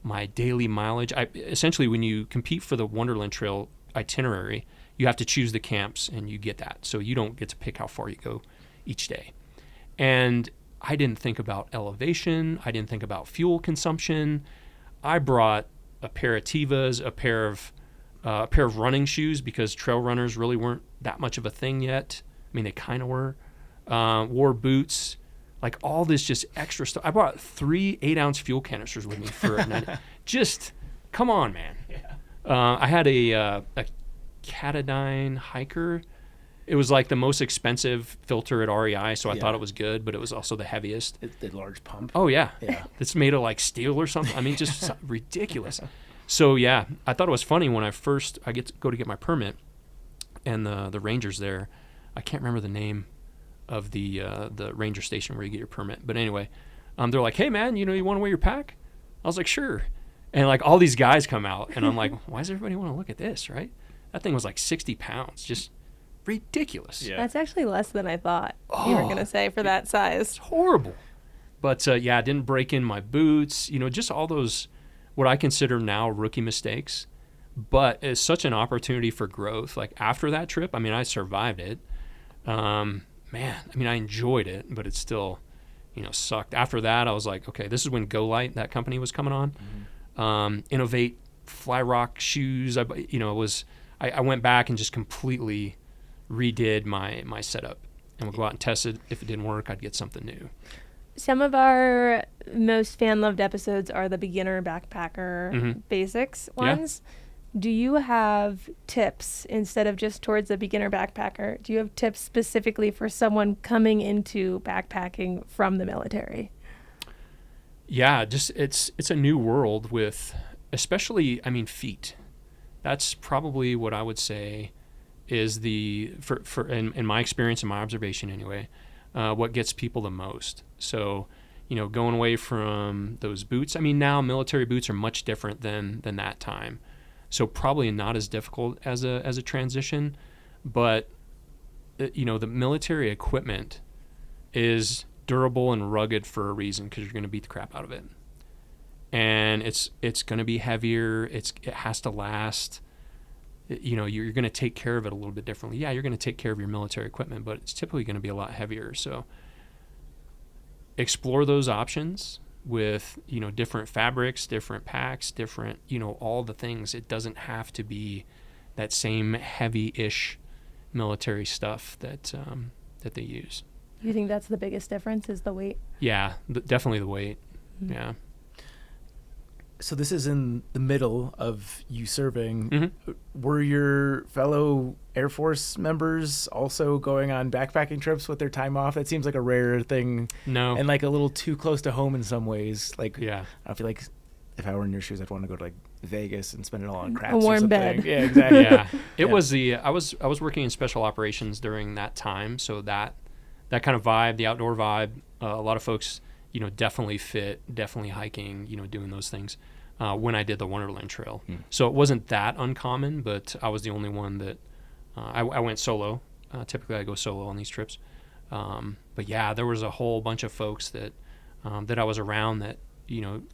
my daily mileage. Essentially, when you compete for the Wonderland Trail itinerary, you have to choose the camps, and you get that. So you don't get to pick how far you go each day. And I didn't think about elevation. I didn't think about fuel consumption. I brought a pair of Tevas, a pair of running shoes, because trail runners really weren't that much of a thing yet. I mean, they kind of were. Wore boots. Like all this just extra stuff. I brought 3 8-ounce fuel canisters with me for a night. Just, come on, man. Yeah. I had a Catadine hiker. It was like the most expensive filter at REI, so I thought it was good, but it was also the heaviest. The large pump. Oh, yeah. It's made of like steel or something. I mean, just ridiculous. So, yeah, I thought it was funny when I go to get my permit, and the rangers there, I can't remember the name of the ranger station where you get your permit. But anyway, they're like, hey, man, you want to wear your pack? I was like, sure. And like all these guys come out, and I'm like, why does everybody want to look at this, right? That thing was like 60 pounds, just ridiculous. Yeah. That's actually less than I thought you were going to say for that size. It's horrible. But I didn't break in my boots, just all those, what I consider now rookie mistakes. But it's such an opportunity for growth. Like after that trip, I mean, I survived it. Man, I mean, I enjoyed it, but it still, sucked. After that, I was like, okay, this is when Go Light, that company, was coming on. Mm-hmm. Innovate Fly Rock shoes. I went back and just completely redid my setup, and would go out and test it. If it didn't work, I'd get something new. Some of our most fan-loved episodes are the beginner backpacker basics ones. Yeah. Do you have tips instead of just towards the beginner backpacker? Do you have tips specifically for someone coming into backpacking from the military? Yeah, just it's a new world with, especially, feet. That's probably what I would say is for in my experience and my observation anyway, what gets people the most. So, going away from those boots. I mean, now military boots are much different than that time. So probably not as difficult as a transition, but the military equipment is durable and rugged for a reason, because you're going to beat the crap out of it, and it's going to be heavier. It has to last. You're going to take care of it a little bit differently. Yeah, you're going to take care of your military equipment, but it's typically going to be a lot heavier. So explore those options with different fabrics, different packs, different all the things. It doesn't have to be that same heavy-ish military stuff that they use. You think that's the biggest difference, is the weight? Yeah, definitely the weight. Mm-hmm. Yeah. So this is in the middle of you serving. Mm-hmm. Were your fellow Air Force members also going on backpacking trips with their time off? That seems like a rare thing. No. And like a little too close to home in some ways. Like, yeah. I feel like if I were in your shoes, I'd want to go to like Vegas and spend it all on craps. A warm or something. bed. Yeah, exactly. Yeah. It was I was working in special operations during that time, so that kind of vibe, the outdoor vibe, a lot of folks, definitely hiking, doing those things. When I did the Wonderland Trail. So it wasn't that uncommon, but I was the only one that I went solo. Typically I go solo on these trips. But yeah, there was a whole bunch of folks that I was around that,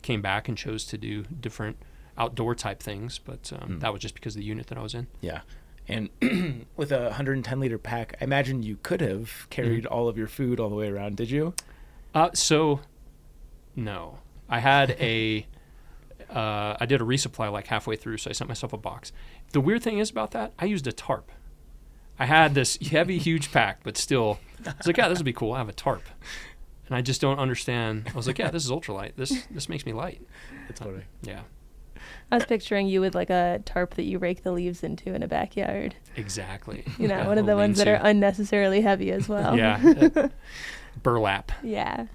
came back and chose to do different outdoor type things. But that was just because of the unit that I was in. Yeah. And with a 110-liter pack, I imagine you could have carried all of your food all the way around. Did you? So, no. I had I did a resupply like halfway through, so I sent myself a box. The weird thing is about that, I used a tarp. I had this heavy, huge pack, but still, I was like, yeah, this would be cool. I have a tarp. And I just don't understand. I was like, yeah, this is ultralight. This makes me light. It's funny. Yeah. I was picturing you with like a tarp that you rake the leaves into in a backyard. Exactly. You know, Yeah, one of the ones that are unnecessarily heavy as well. Yeah. Burlap. Yeah.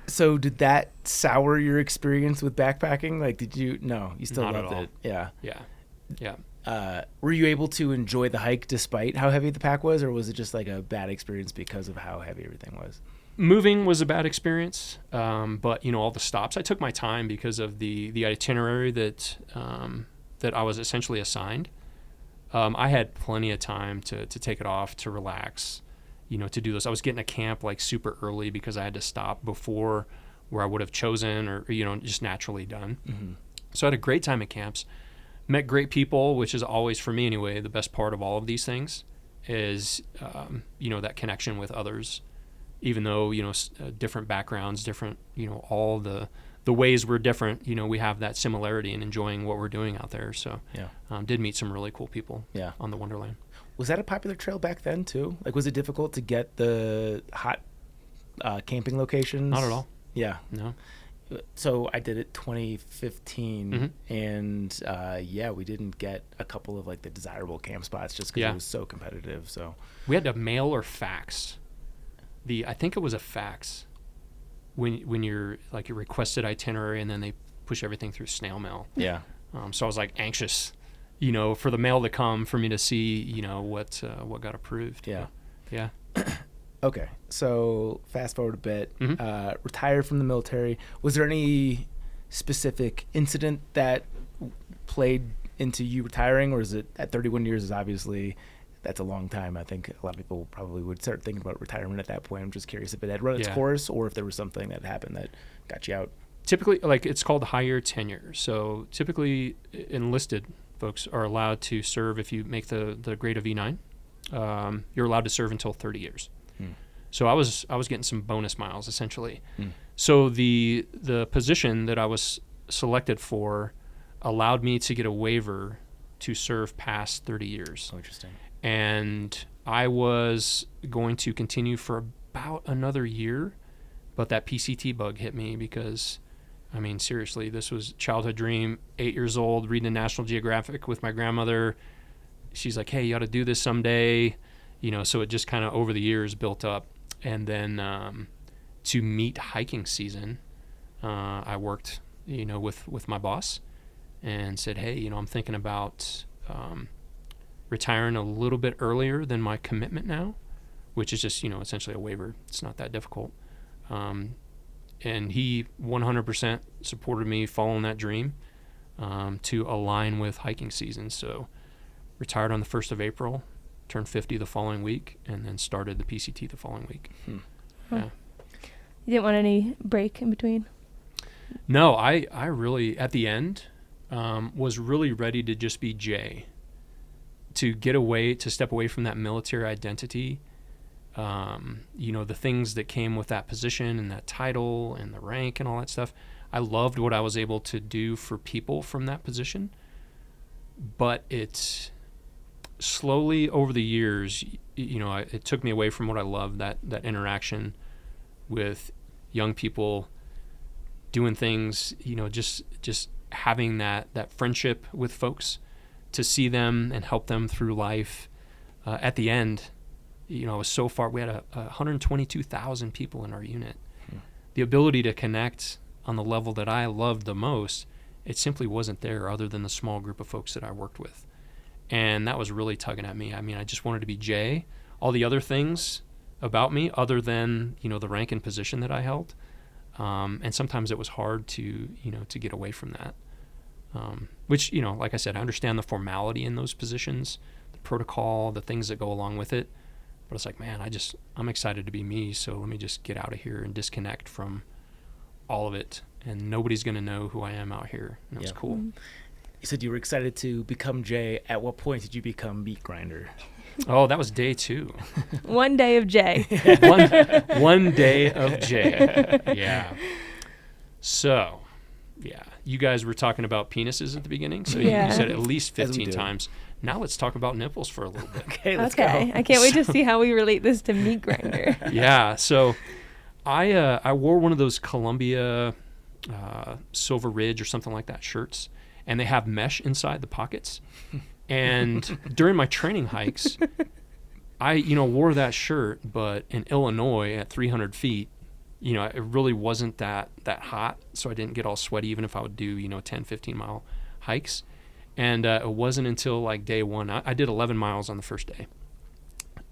So did that sour your experience with backpacking? Like, no, you still Not at loved all. it. Yeah. Yeah. Were you able to enjoy the hike despite how heavy the pack was, or was it just like a bad experience because of how heavy everything was? Moving was a bad experience, but all the stops, I took my time because of the itinerary that I was essentially assigned. I had plenty of time to take it off, to relax, to do this. I was getting to camp like super early because I had to stop before where I would have chosen or just naturally done. Mm-hmm. So I had a great time at camps, met great people, which is always, for me anyway, the best part of all of these things is that connection with others. Even though, different backgrounds, different, all the ways we're different, we have that similarity in enjoying what we're doing out there. So, did meet some really cool people on the Wonderland. Was that a popular trail back then, too? Like, was it difficult to get the hot camping locations? Not at all. Yeah. No. So I did it 2015, and we didn't get a couple of, like, the desirable camp spots just because it was so competitive. So we had to mail or fax. I think it was a fax when you're like your requested itinerary, and then they push everything through snail mail. Yeah. So I was like anxious, for the mail to come for me to see, what got approved. Yeah. Yeah. Okay. So fast forward a bit, retired from the military. Was there any specific incident that played into you retiring, or is it at 31 years is obviously... That's a long time. I think a lot of people probably would start thinking about retirement at that point. I'm just curious if it had run its course or if there was something that happened that got you out. Typically, like it's called higher tenure. So typically enlisted folks are allowed to serve if you make the grade of E9. You're allowed to serve until 30 years. So I was getting some bonus miles essentially. So the position that I was selected for allowed me to get a waiver to serve past 30 years. Oh, interesting. And I was going to continue for about another year, but that PCT bug hit me because, seriously, this was childhood dream, 8 years old, reading the National Geographic with my grandmother. She's like, hey, you ought to do this someday. So it just kind of over the years built up. And then to meet hiking season, I worked, with my boss and said, hey, I'm thinking about... retiring a little bit earlier than my commitment now, which is just, essentially a waiver. It's not that difficult. And he 100% supported me following that dream to align with hiking season. So retired on the 1st of April, turned 50 the following week, and then started the PCT the following week. Yeah. You didn't want any break in between? No, I really, at the end, was really ready to just be Jay. To step away from that military identity, the things that came with that position and that title and the rank and all that stuff. I loved what I was able to do for people from that position, but it's slowly over the years, it took me away from what I loved, that interaction with young people, doing things, just having that friendship with folks. To see them and help them through life. At the end, it was so far. We had 122,000 people in our unit. The ability to connect on the level that I loved the most, it simply wasn't there other than the small group of folks that I worked with. And that was really tugging at me. I just wanted to be Jay. All the other things about me other than, the rank and position that I held. And sometimes it was hard to get away from that. Which, like I said, I understand the formality in those positions, the protocol, the things that go along with it. But it's like, man, I'm excited to be me. So let me just get out of here and disconnect from all of it. And nobody's going to know who I am out here. And it was cool. You said you were excited to become Jay. At what point did you become meat grinder? Oh, that was day 2. One day of Jay. one day of Jay. Yeah. So, yeah. You guys were talking about penises at the beginning, so you said at least 15 times. Now let's talk about nipples for a little bit. Okay, let's go. I can't wait to see how we relate this to meat grinder. Yeah, so I wore one of those Columbia Silver Ridge or something like that shirts, and they have mesh inside the pockets. And during my training hikes, I, wore that shirt, but in Illinois at 300 feet, it really wasn't that hot, so I didn't get all sweaty even if I would do, 10, 15-mile hikes. And it wasn't until like day one. I did 11 miles on the first day,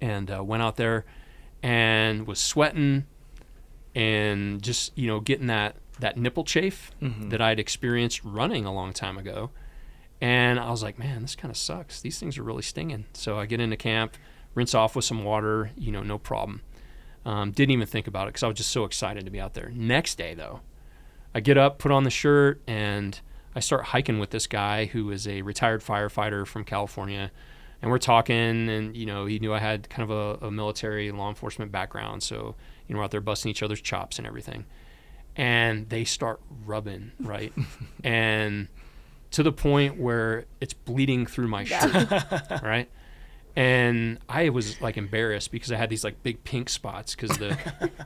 and went out there and was sweating and just, getting that nipple chafe that I'd experienced running a long time ago. And I was like, man, this kind of sucks. These things are really stinging. So I get into camp, rinse off with some water, no problem. Didn't even think about it because I was just so excited to be out there. Next day, though, I get up, put on the shirt, and I start hiking with this guy who is a retired firefighter from California. And we're talking, and, he knew I had kind of a military law enforcement background. So, we're out there busting each other's chops and everything. And they start rubbing, right? And to the point where it's bleeding through my shirt, right? And I was like embarrassed because I had these like big pink spots because it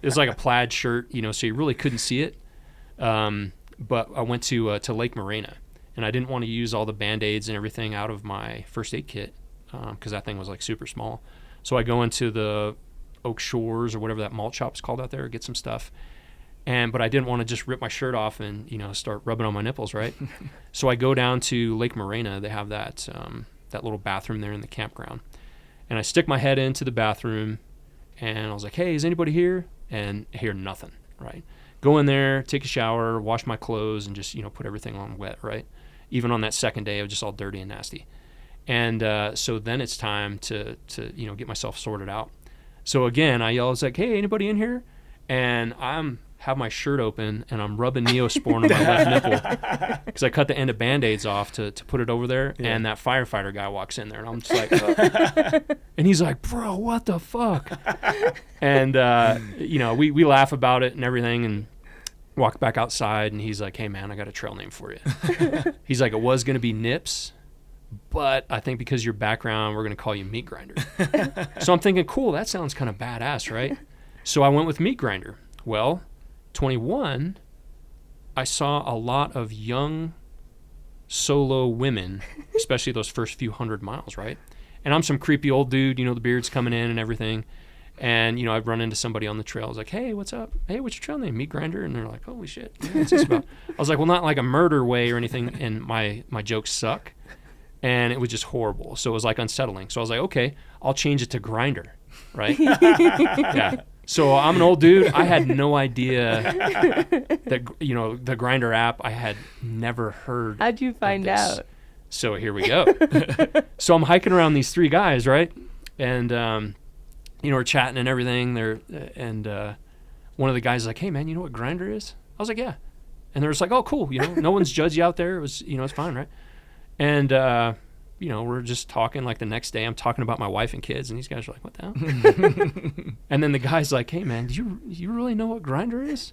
was like a plaid shirt, so you really couldn't see it. But I went to Lake Morena, and I didn't want to use all the Band-Aids and everything out of my first aid kit because that thing was like super small. So I go into the Oak Shores or whatever that malt shop's called out there, get some stuff. But I didn't want to just rip my shirt off and, start rubbing on my nipples, right? So I go down to Lake Morena. They have that little bathroom there in the campground. And I stick my head into the bathroom, and I was like, hey, is anybody here? And I hear nothing, right? Go in there, take a shower, wash my clothes, and just, put everything on wet, right? Even on that second day, I was just all dirty and nasty. And so then it's time to get myself sorted out. So again, I yell, I was like, hey, anybody in here? And have my shirt open, and I'm rubbing Neosporin on my left nipple because I cut the end of Band-Aids off to put it over there. Yeah. And that firefighter guy walks in there, and I'm just like, and he's like, bro, what the fuck? And, we laugh about it and everything and walk back outside, and he's like, hey, man, I got a trail name for you. He's like, it was going to be Nips, but I think because of your background, we're going to call you Meat Grinder. So I'm thinking, cool, that sounds kind of badass, right? So I went with Meat Grinder. Well, 21, I saw a lot of young solo women, especially those first few 100 miles, right? And I'm some creepy old dude, the beard's coming in and everything. And, I'd run into somebody on the trail. I was like, hey, what's up? Hey, what's your trail name? Meat Grinder? And they're like, holy shit, what's this about? I was like, well, not like a murder way or anything, and my jokes suck. And it was just horrible. So it was like unsettling. So I was like, okay, I'll change it to Grinder, right? Yeah. So I'm an old dude. I had no idea that, the Grinder app, I had never heard. How'd you find out? So here we go. So I'm hiking around these three guys, right? And, we're chatting and everything. One of the guys is like, hey, man, you know what Grinder is? I was like, yeah. And they're just like, oh, cool. No one's judged you out there. It was, it's fine, right? And, we're just talking. Like the next day, I'm talking about my wife and kids, and these guys are like, what the hell? And then the guy's like, hey, man, do you really know what Grinder is?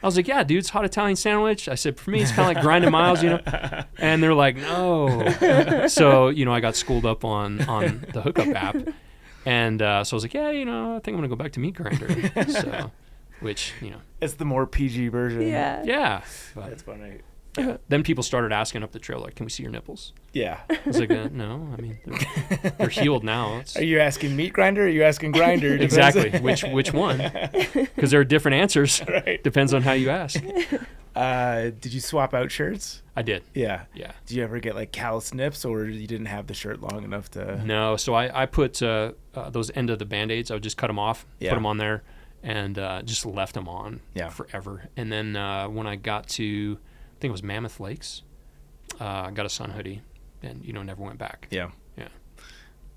I was like, yeah, dude, it's hot Italian sandwich. I said, for me, it's kind of like grinding miles, And they're like, no. So, I got schooled up on the hookup app. And so I was like, yeah, I think I'm going to go back to Meat Grinder. So, which, It's the more PG version. Yeah. Yeah. That's funny. Yeah. Then people started asking up the trail, like, can we see your nipples? Yeah. I was like, no, I mean, they're healed now. Are you asking Meat Grinder or are you asking Grinder? Exactly. Which one? Because there are different answers. Right. Depends on how you ask. Did you swap out shirts? I did. Yeah. Yeah. Did you ever get like callus nips, or you didn't have the shirt long enough to? No. So I put those end of the Band-Aids. I would just cut them off, put them on there, and just left them on forever. And then when I got to, I think it was Mammoth Lakes, I got a sun hoodie, and never went back. Yeah. Yeah.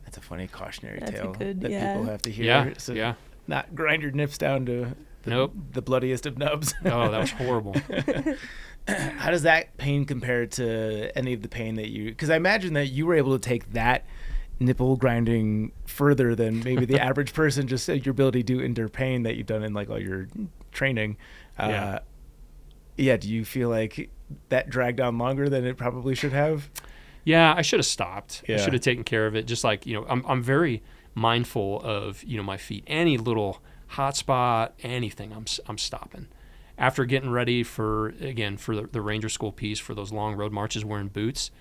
That's a funny cautionary That's tale good, that people have to hear. Yeah. So Yeah. Not grind your nips down to the bloodiest of nubs. Oh, that was horrible. How does that pain compare to any of the pain that you? Because I imagine that you were able to take that nipple grinding further than maybe the average person. Just your ability to endure pain that you've done in like all your training. Do you feel like that dragged on longer than it probably should have? Yeah, I should have stopped. Yeah. I should have taken care of it. Just like, I'm very mindful of, my feet. Any little hot spot, anything, I'm stopping. after getting ready for the Ranger School piece for those long road marches wearing boots,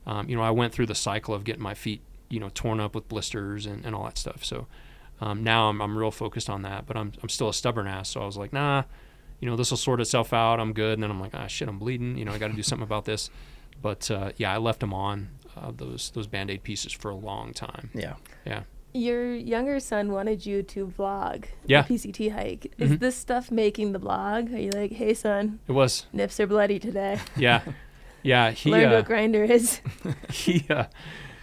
I went through the cycle of getting my feet, torn up with blisters and all that stuff. So now I'm real focused on that, but I'm still a stubborn ass. So I was like, nah, this will sort itself out. I'm good. And then I'm like, shit, I'm bleeding. I got to do something about this. But I left them on those Band-Aid pieces for a long time. Yeah. Yeah. Your younger son wanted you to vlog the PCT hike. Mm-hmm. Is this stuff making the vlog? Are you like, hey son, it was nips are bloody today? Yeah. Yeah. He learned what grinder is.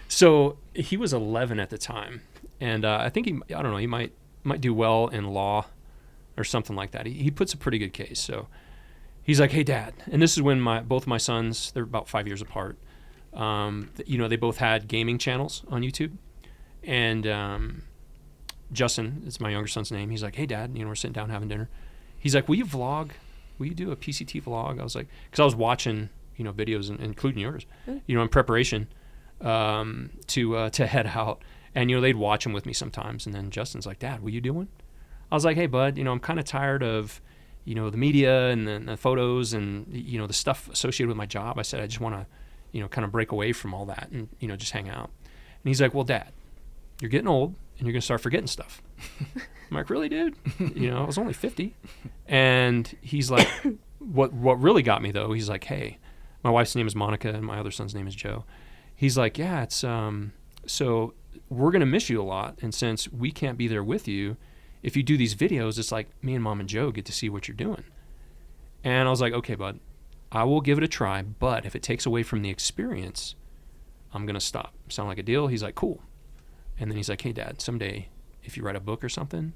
So he was 11 at the time, and I think he might do well in law or something like that. He puts a pretty good case. So he's like, hey Dad, and this is when both my sons, they're about 5 years apart. They both had gaming channels on YouTube. And Justin, it's my younger son's name. He's like, hey, Dad, we're sitting down having dinner. He's like, will you vlog? Will you do a PCT vlog? I was like, because I was watching, videos, including yours, in preparation to head out. And, they'd watch them with me sometimes. And then Justin's like, Dad, will you do one? I was like, hey, bud, I'm kind of tired of, the media and the photos and, the stuff associated with my job. I said, I just want to, kind of break away from all that and, just hang out. And he's like, well, Dad, you're getting old and you're going to start forgetting stuff. I'm like, really, dude? I was only 50. And he's like, what really got me though, he's like, hey, my wife's name is Monica and my other son's name is Joe. He's like, yeah, it's, so we're going to miss you a lot. And since we can't be there with you, if you do these videos, it's like me and Mom and Joe get to see what you're doing. And I was like, okay, bud, I will give it a try. But if it takes away from the experience, I'm going to stop. Sound like a deal? He's like, cool. And then he's like, hey, Dad, someday if you write a book or something,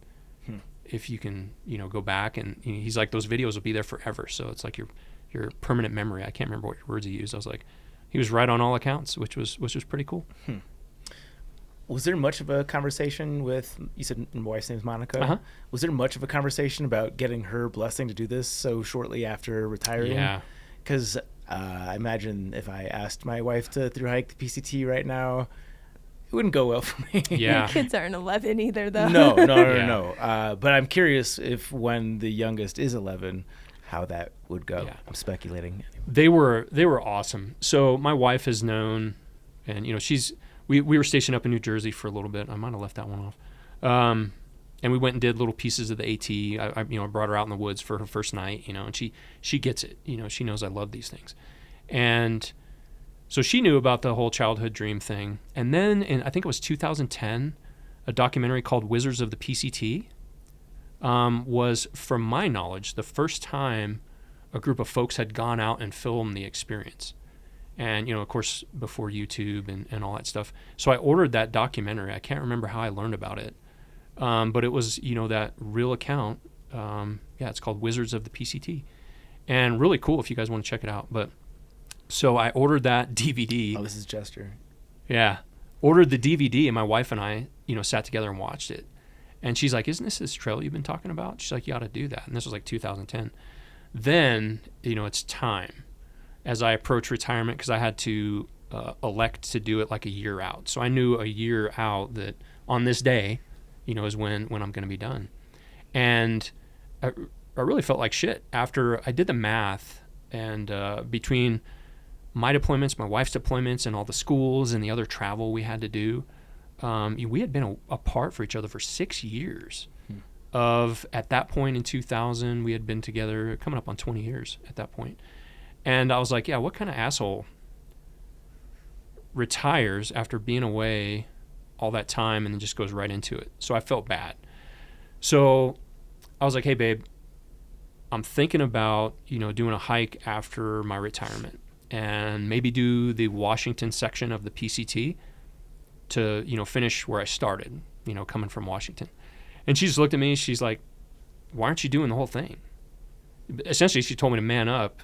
if you can, go back and he's like, those videos will be there forever. So it's like your permanent memory. I can't remember what words he used. I was like, he was right on all accounts, which was pretty cool. Was there much of a conversation with, you said my wife's name is Monica. Uh-huh. Was there much of a conversation about getting her blessing to do this so shortly after retiring? Yeah. Because I imagine if I asked my wife to thru-hike the PCT right now, it wouldn't go well for me. Yeah. Your kids aren't 11 either, though. No. But I'm curious if when the youngest is 11, how that would go. Yeah. I'm speculating. They were awesome. So my wife has known, and we were stationed up in New Jersey for a little bit. I might have left that one off. And we went and did little pieces of the AT. I brought her out in the woods for her first night, and she gets it. She knows I love these things. And so she knew about the whole childhood dream thing. And then I think it was 2010, a documentary called Wizards of the PCT was, from my knowledge, the first time a group of folks had gone out and filmed the experience. And, of course, before YouTube and all that stuff. So I ordered that documentary. I can't remember how I learned about it. But it was, that real account. It's called Wizards of the PCT. And really cool if you guys want to check it out. But so I ordered that DVD. Oh, this is Jester. Yeah. Ordered the DVD, and my wife and I, sat together and watched it. And she's like, isn't this trail you've been talking about? She's like, you ought to do that. And this was like 2010. Then, it's time. As I approach retirement, because I had to elect to do it like a year out. So I knew a year out that on this day, is when I'm going to be done. And I really felt like shit after I did the math, and between my deployments, my wife's deployments, and all the schools and the other travel we had to do, we had been apart for each other for 6 years. At that point in 2000, we had been together coming up on 20 years at that point. And I was like, yeah, what kind of asshole retires after being away all that time and then just goes right into it? So I felt bad. So I was like, hey, babe, I'm thinking about, doing a hike after my retirement and maybe do the Washington section of the PCT to, finish where I started, coming from Washington. And she just looked at me. She's like, why aren't you doing the whole thing? Essentially, she told me to man up.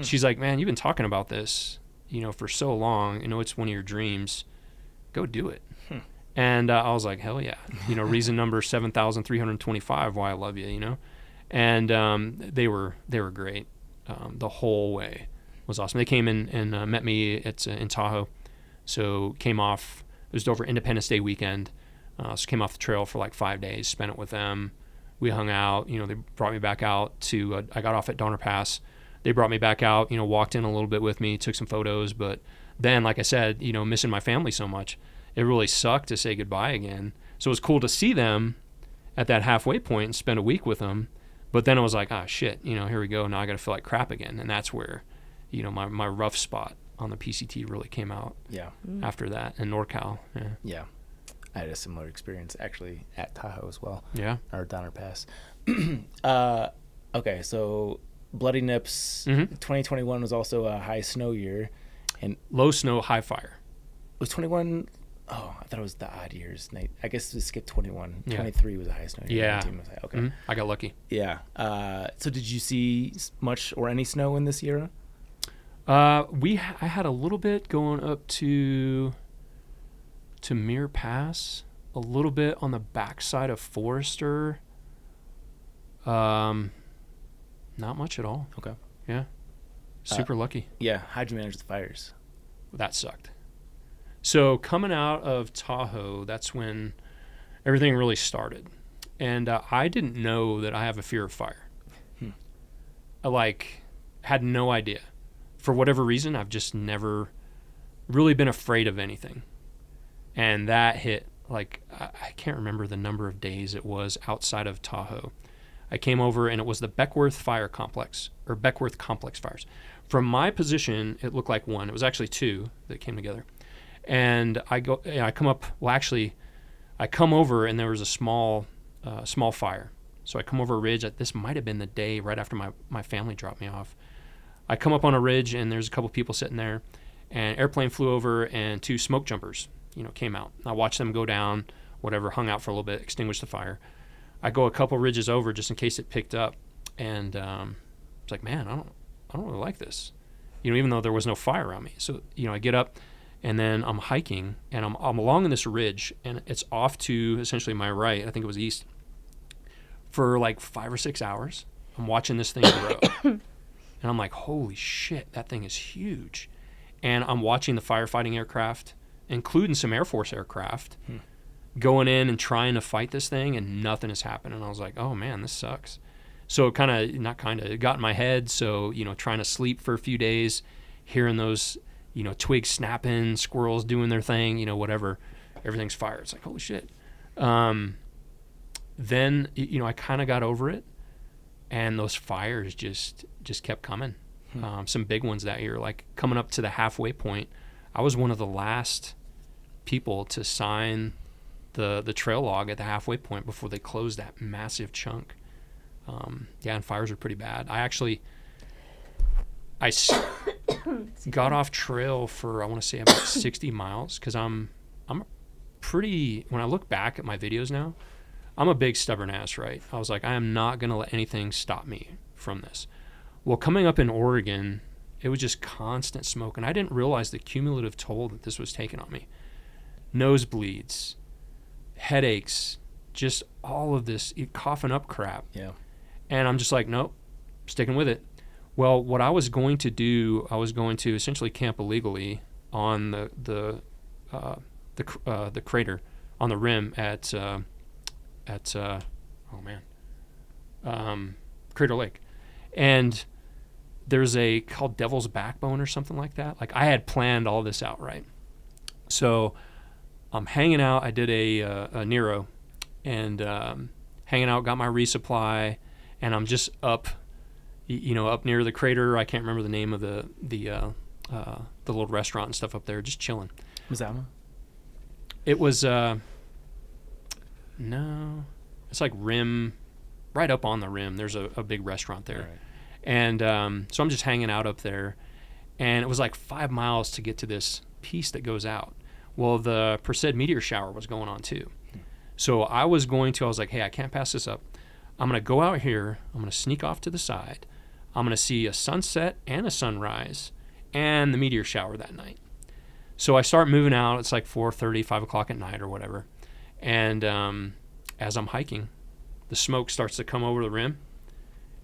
She's like, man, you've been talking about this, for so long. It's one of your dreams. Go do it. And I was like, hell yeah. Reason number 7,325 why I love you, And they were great the whole way. It was awesome. They came in and met me in Tahoe. So came off, it was over Independence Day weekend. So came off the trail for like 5 days, spent it with them. We hung out. They brought me back out to. I got off at Donner Pass. They brought me back out. Walked in a little bit with me, took some photos. But then, like I said, missing my family so much, it really sucked to say goodbye again. So it was cool to see them at that halfway point and spend a week with them. But then I was like, shit, here we go. Now I got to feel like crap again. And that's where, my rough spot on the PCT really came out. Yeah. After that in NorCal. Yeah. Yeah. I had a similar experience actually at Tahoe as well. Yeah. Or Donner Pass. Okay, so Bloody Nips, 2021 was also a high snow year. And low snow, high fire. Was 21... Oh, I thought it was the odd years. I guess we skipped 21. Yeah. 23 was the high snow year. Yeah. 19 was high. Okay. I got lucky. Yeah. So did you see much or any snow in this year? I had a little bit going up to Muir Pass, a little bit on the backside of Forester. Not much at all. Okay. Yeah. Super lucky. Yeah. How'd you manage the fires? That sucked. So coming out of Tahoe, that's when everything really started. And I didn't know that I have a fear of fire. I had no idea. For whatever reason, I've just never really been afraid of anything. And that hit, I can't remember the number of days it was outside of Tahoe. I came over and it was the Beckworth Fire Complex, or Beckworth Complex fires. From my position, it looked like one. It was actually two that came together. And I come over and there was a small fire. So I come over a ridge. This might have been the day right after my family dropped me off. I come up on a ridge and there's a couple people sitting there, and an airplane flew over and two smoke jumpers, came out. I watched them go down, whatever, hung out for a little bit, extinguished the fire. I go a couple ridges over just in case it picked up, and it's like, man, I don't really like this, even though there was no fire around me. So I get up. And then I'm hiking, and I'm along this ridge, and it's off to essentially my right. I think it was east. For 5 or 6 hours, I'm watching this thing grow. And I'm like, holy shit, that thing is huge. And I'm watching the firefighting aircraft, including some Air Force aircraft, going in and trying to fight this thing, and nothing is happening. And I was like, oh, man, this sucks. So it got in my head. So, trying to sleep for a few days, hearing those... twigs snapping, squirrels doing their thing, whatever. Everything's fire. It's like, holy shit. Then, I kind of got over it, and those fires just kept coming. Some big ones that year, coming up to the halfway point. I was one of the last people to sign the trail log at the halfway point before they closed that massive chunk. And fires are pretty bad. I got off trail for, I want to say, about 60 miles because I'm pretty, when I look back at my videos now, I'm a big stubborn ass, right? I was like, I am not going to let anything stop me from this. Well, coming up in Oregon, it was just constant smoke, and I didn't realize the cumulative toll that this was taking on me. Nosebleeds, headaches, just all of this coughing up crap. Yeah. And I'm just like, nope, sticking with it. Well, what I was going to do, I was going to essentially camp illegally on the crater, on the rim at Crater Lake, and there's a called Devil's Backbone or something like that. I had planned all this out, right? So I'm hanging out. I did a Nero, and hanging out, got my resupply, and I'm just up near the crater. I can't remember the name of the little restaurant and stuff up there, just chilling. Mazama? It was, no, it's rim, right up on the rim. There's a big restaurant there. Right. And so I'm just hanging out up there, and it was 5 miles to get to this piece that goes out. Well, the Perseid meteor shower was going on too. So I was like, hey, I can't pass this up. I'm going to go out here. I'm going to sneak off to the side. I'm going to see a sunset and a sunrise and the meteor shower that night. So I start moving out. It's 4:30, 5 o'clock at night or whatever. And as I'm hiking, the smoke starts to come over the rim.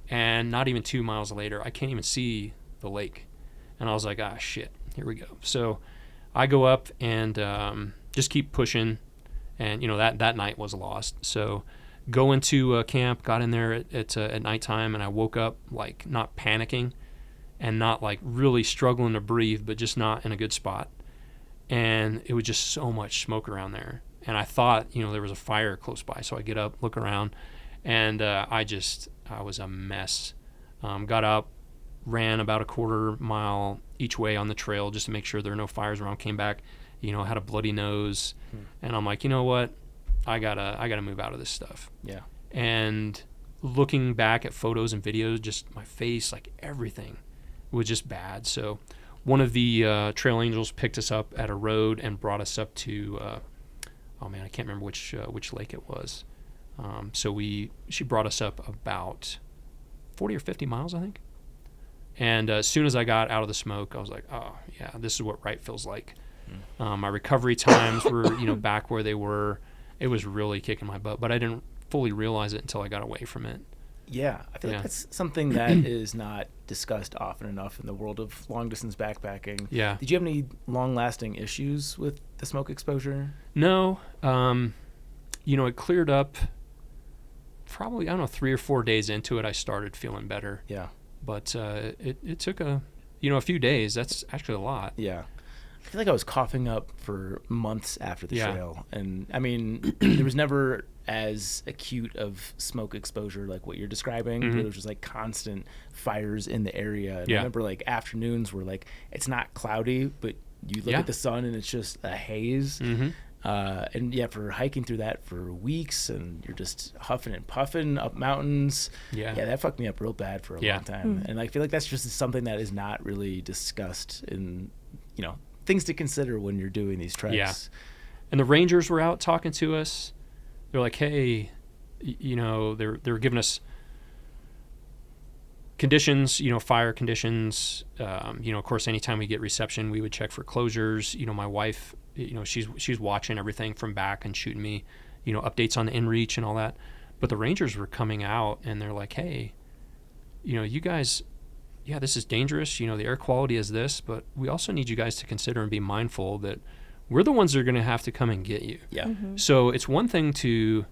And not even 2 miles later, I can't even see the lake. And I was like, shit, here we go. So I go up and just keep pushing. And, that night was lost. So go into camp, got in there at nighttime, and I woke up like not panicking and not like really struggling to breathe, but just not in a good spot. And it was just so much smoke around there. And I thought, there was a fire close by. So I get up, look around, and I was a mess. Got up, ran about a quarter mile each way on the trail just to make sure there were no fires around, came back, had a bloody nose. And I'm like, you know what? I gotta move out of this stuff. Yeah. And looking back at photos and videos, just my face, like everything was just bad. So one of the trail angels picked us up at a road and brought us up to, I can't remember which lake it was. So she brought us up about 40 or 50 miles, I think. And as soon as I got out of the smoke, I was like, oh yeah, this is what right feels like. My recovery times were, back where they were. It was really kicking my butt, but I didn't fully realize it until I got away from it. Yeah, I feel like that's something that is not discussed often enough in the world of long-distance backpacking. Yeah. Did you have any long-lasting issues with the smoke exposure? No. It cleared up probably, 3 or 4 days into it, I started feeling better. Yeah. But it took a few days. That's actually a lot. Yeah. I feel like I was coughing up for months after the trail. And there was never as acute of smoke exposure like what you're describing. But it was just like constant fires in the area. And I remember like afternoons were like, it's not cloudy, but you look at the sun and it's just a haze. And for hiking through that for weeks and you're just huffing and puffing up mountains. Yeah, that fucked me up real bad for a long time. And I feel like that's just something that is not really discussed in, things to consider when you're doing these treks. Yeah. And the rangers were out talking to us. They're like, hey, they're giving us conditions, fire conditions. Of course, anytime we get reception, we would check for closures. My wife, she's watching everything from back and shooting me, updates on the inReach and all that. But the rangers were coming out and they're like, hey, you guys, this is dangerous. The air quality is this, but we also need you guys to consider and be mindful that we're the ones that are going to have to come and get you. Yeah. So it's one thing to,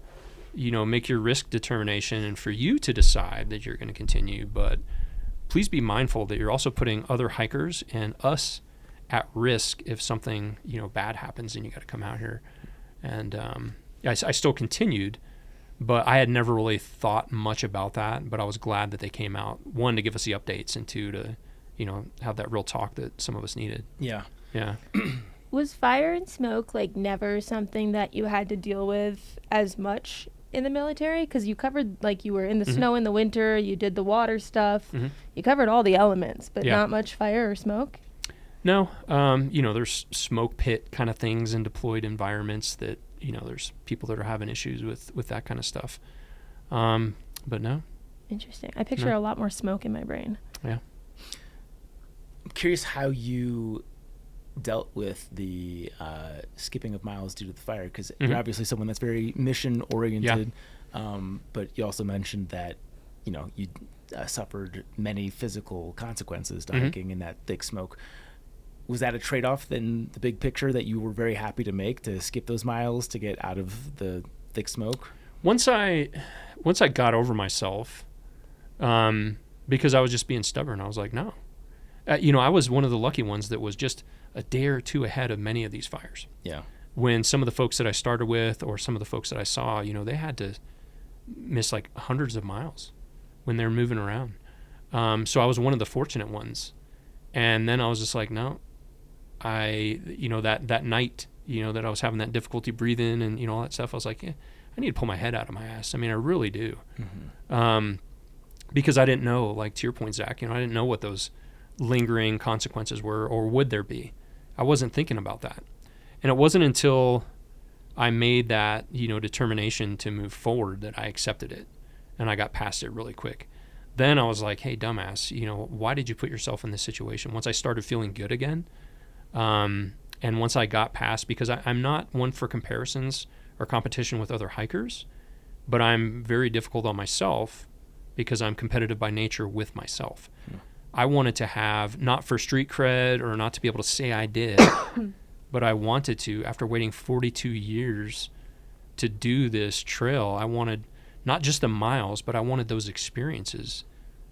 make your risk determination and for you to decide that you're going to continue, but please be mindful that you're also putting other hikers and us at risk if something, bad happens and you got to come out here. And I still continued, but I had never really thought much about that, but I was glad that they came out, one, to give us the updates, and two, to, have that real talk that some of us needed. Yeah. Yeah. Was fire and smoke like never something that you had to deal with as much in the military? Because you covered, like, you were in the snow in the winter, you did the water stuff, you covered all the elements, but not much fire or smoke? No. There's smoke pit kind of things in deployed environments that, there's people that are having issues with that kind of stuff. But no. Interesting. I picture a lot more smoke in my brain. Yeah. I'm curious how you dealt with the skipping of miles due to the fire, because you're obviously someone that's very mission oriented. But you also mentioned that, you suffered many physical consequences to hiking in that thick smoke. Was that a trade-off in the big picture that you were very happy to make, to skip those miles to get out of the thick smoke? Once I got over myself, because I was just being stubborn, I was like, no. I was one of the lucky ones that was just a day or two ahead of many of these fires. Yeah. When some of the folks that I started with or some of the folks that I saw, they had to miss like hundreds of miles when they're moving around. So I was one of the fortunate ones. And then I was just like, no, that night, that I was having that difficulty breathing and, all that stuff, I was like, I need to pull my head out of my ass. I mean, I really do. Because I didn't know, like to your point, Zach, I didn't know what those lingering consequences were, or would there be. I wasn't thinking about that. And it wasn't until I made that, determination to move forward that I accepted it. And I got past it really quick. Then I was like, hey, dumbass, why did you put yourself in this situation? Once I started feeling good again, and once I got past, because I'm not one for comparisons or competition with other hikers, but I'm very difficult on myself because I'm competitive by nature with myself. I wanted to have, not for street cred or not to be able to say I did, but I wanted to, after waiting 42 years to do this trail, I wanted not just the miles, but I wanted those experiences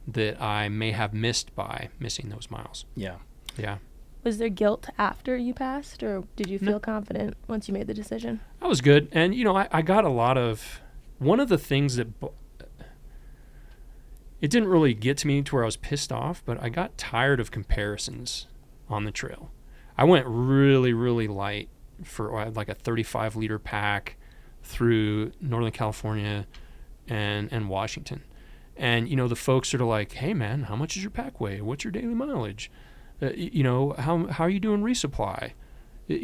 that I may have missed by missing those miles. Yeah. Yeah. Was there guilt after you passed, or did you feel confident once you made the decision? I was good. And, I got a lot of, one of the things that, it didn't really get to me to where I was pissed off, but I got tired of comparisons on the trail. I went really, really light for like a 35-liter pack through Northern California and Washington. And, the folks are like, hey, man, how much is your pack weigh? What's your daily mileage? How are you doing resupply?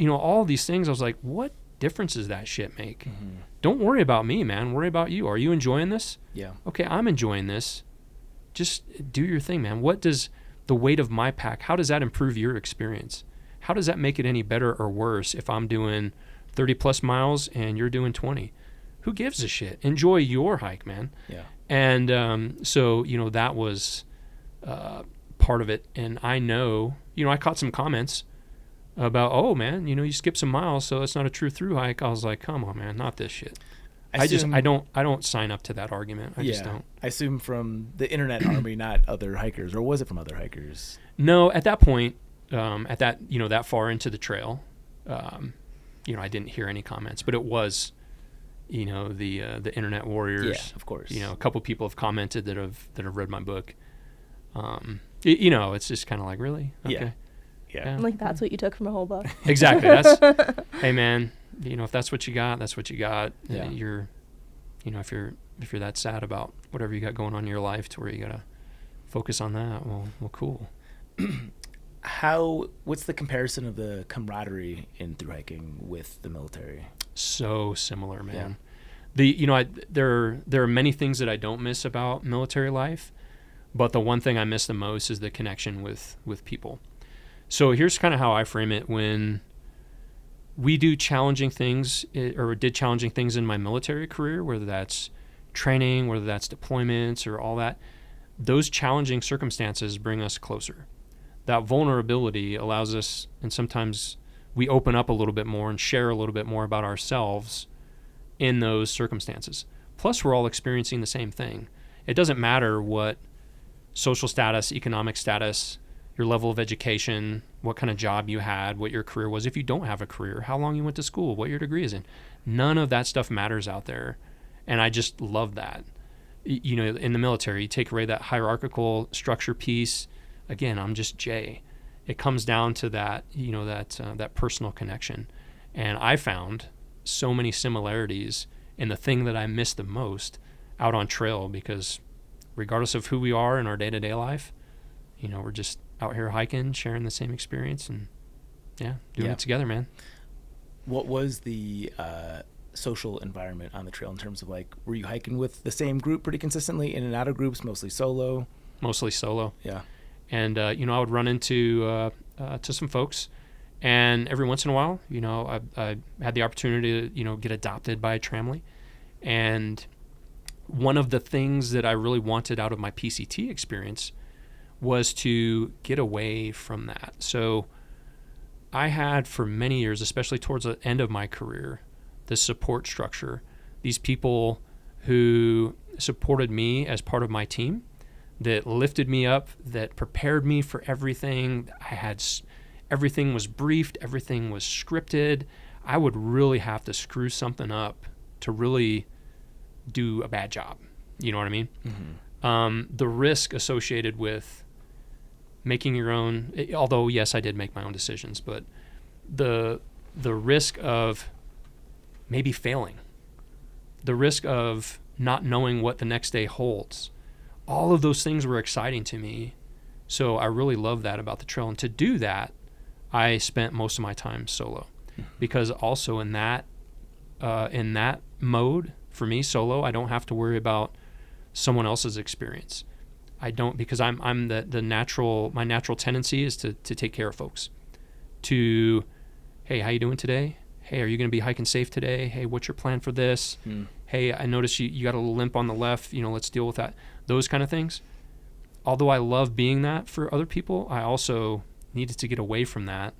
All these things. I was like, what difference does that shit make? Mm-hmm. Don't worry about me, man. Worry about you. Are you enjoying this? Yeah. Okay, I'm enjoying this. Just do your thing, man. What does the weight of my pack, how does that improve your experience? How does that make it any better or worse if I'm doing 30 plus miles and you're doing 20? Who gives a shit? Enjoy your hike, man. Yeah. And so, that was part of it. And I know, I caught some comments about, oh, man, you skipped some miles, so it's not a true through hike. I was like, come on, man, not this shit. I don't sign up to that argument. I just don't. I assume from the internet army, not other hikers, or was it from other hikers? No, at that point, at that, that far into the trail, I didn't hear any comments, but it was, the internet warriors. Yeah, of course. A couple people have commented that have read my book. It's just kind of like, really? Okay. Yeah. Like, that's what you took from a whole book. Exactly. That's, hey, man, if that's what you got, that's what you got. Yeah. You're, if you're that sad about whatever you got going on in your life to where you got to focus on that, well, cool. What's the comparison of the camaraderie in through hiking with the military? So similar, man. Yeah. There are many things that I don't miss about military life, but the one thing I miss the most is the connection with people. So here's kind of how I frame it. When we do challenging things, or did challenging things in my military career, whether that's training, whether that's deployments or all that, those challenging circumstances bring us closer. That vulnerability allows us, and sometimes we open up a little bit more and share a little bit more about ourselves in those circumstances. Plus, we're all experiencing the same thing. It doesn't matter what social status, economic status, your level of education, what kind of job you had, what your career was. If you don't have a career, how long you went to school, what your degree is in. None of that stuff matters out there. And I just love that. In the military, you take away that hierarchical structure piece. Again, I'm just Jay. It comes down to that, that personal connection. And I found so many similarities in the thing that I miss the most out on trail, because regardless of who we are in our day-to-day life, we're just out here hiking, sharing the same experience, and doing it together, man. What was the social environment on the trail in terms of, like, were you hiking with the same group pretty consistently, in and out of groups, mostly solo? Mostly solo. Yeah. And, I would run into to some folks, and every once in a while, I had the opportunity to, get adopted by a tramily. And one of the things that I really wanted out of my PCT experience was to get away from that. So I had, for many years, especially towards the end of my career, this support structure, these people who supported me as part of my team, that lifted me up, that prepared me for everything. Everything was briefed, everything was scripted. I would really have to screw something up to really do a bad job. You know what I mean? Mm-hmm. The risk associated with making your own, although yes, I did make my own decisions, but the risk of maybe failing, the risk of not knowing what the next day holds, all of those things were exciting to me. So I really love that about the trail. And to do that, I spent most of my time solo, because also in that mode, for me, solo, I don't have to worry about someone else's experience. I don't, because I'm my natural tendency is to take care of folks. To, hey, how you doing today? Hey, are you going to be hiking safe today? Hey, what's your plan for this? Hey, I noticed you got a little limp on the left, let's deal with that. Those kind of things. Although I love being that for other people, I also needed to get away from that,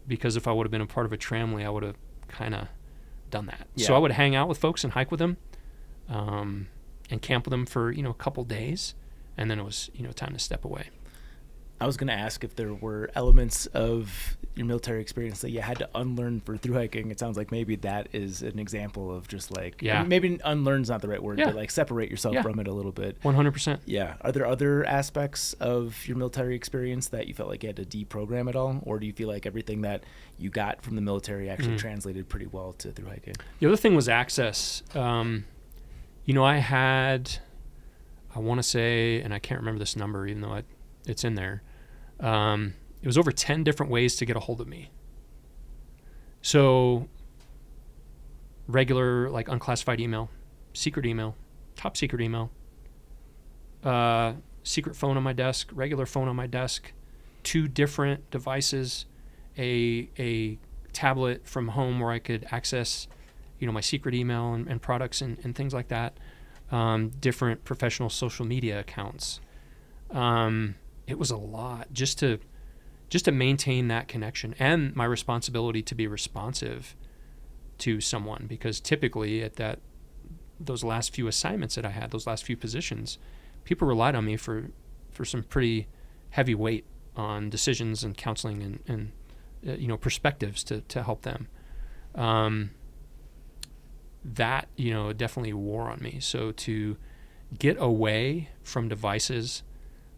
because if I would have been a part of a tramily, I would have kind of done that. Yeah. So I would hang out with folks and hike with them, and camp with them for, a couple days. And then it was, time to step away. I was going to ask if there were elements of your military experience that you had to unlearn for through hiking. It sounds like maybe that is an example of just like, maybe unlearn's not the right word, but like separate yourself from it a little bit. 100%. Yeah. Are there other aspects of your military experience that you felt like you had to deprogram at all? Or do you feel like everything that you got from the military actually translated pretty well to through hiking? The other thing was access. I had, I want to say, and I can't remember this number, even though it's in there. It was over 10 different ways to get a hold of me. So regular, like unclassified email, secret email, top secret email, secret phone on my desk, regular phone on my desk, 2 different devices, a tablet from home where I could access, my secret email and products and things like that, different professional social media accounts. It was a lot just to maintain that connection and my responsibility to be responsive to someone, because typically at those last few assignments that I had, those last few positions, people relied on me for some pretty heavy weight on decisions and counseling and perspectives to help them. That definitely wore on me. So to get away from devices,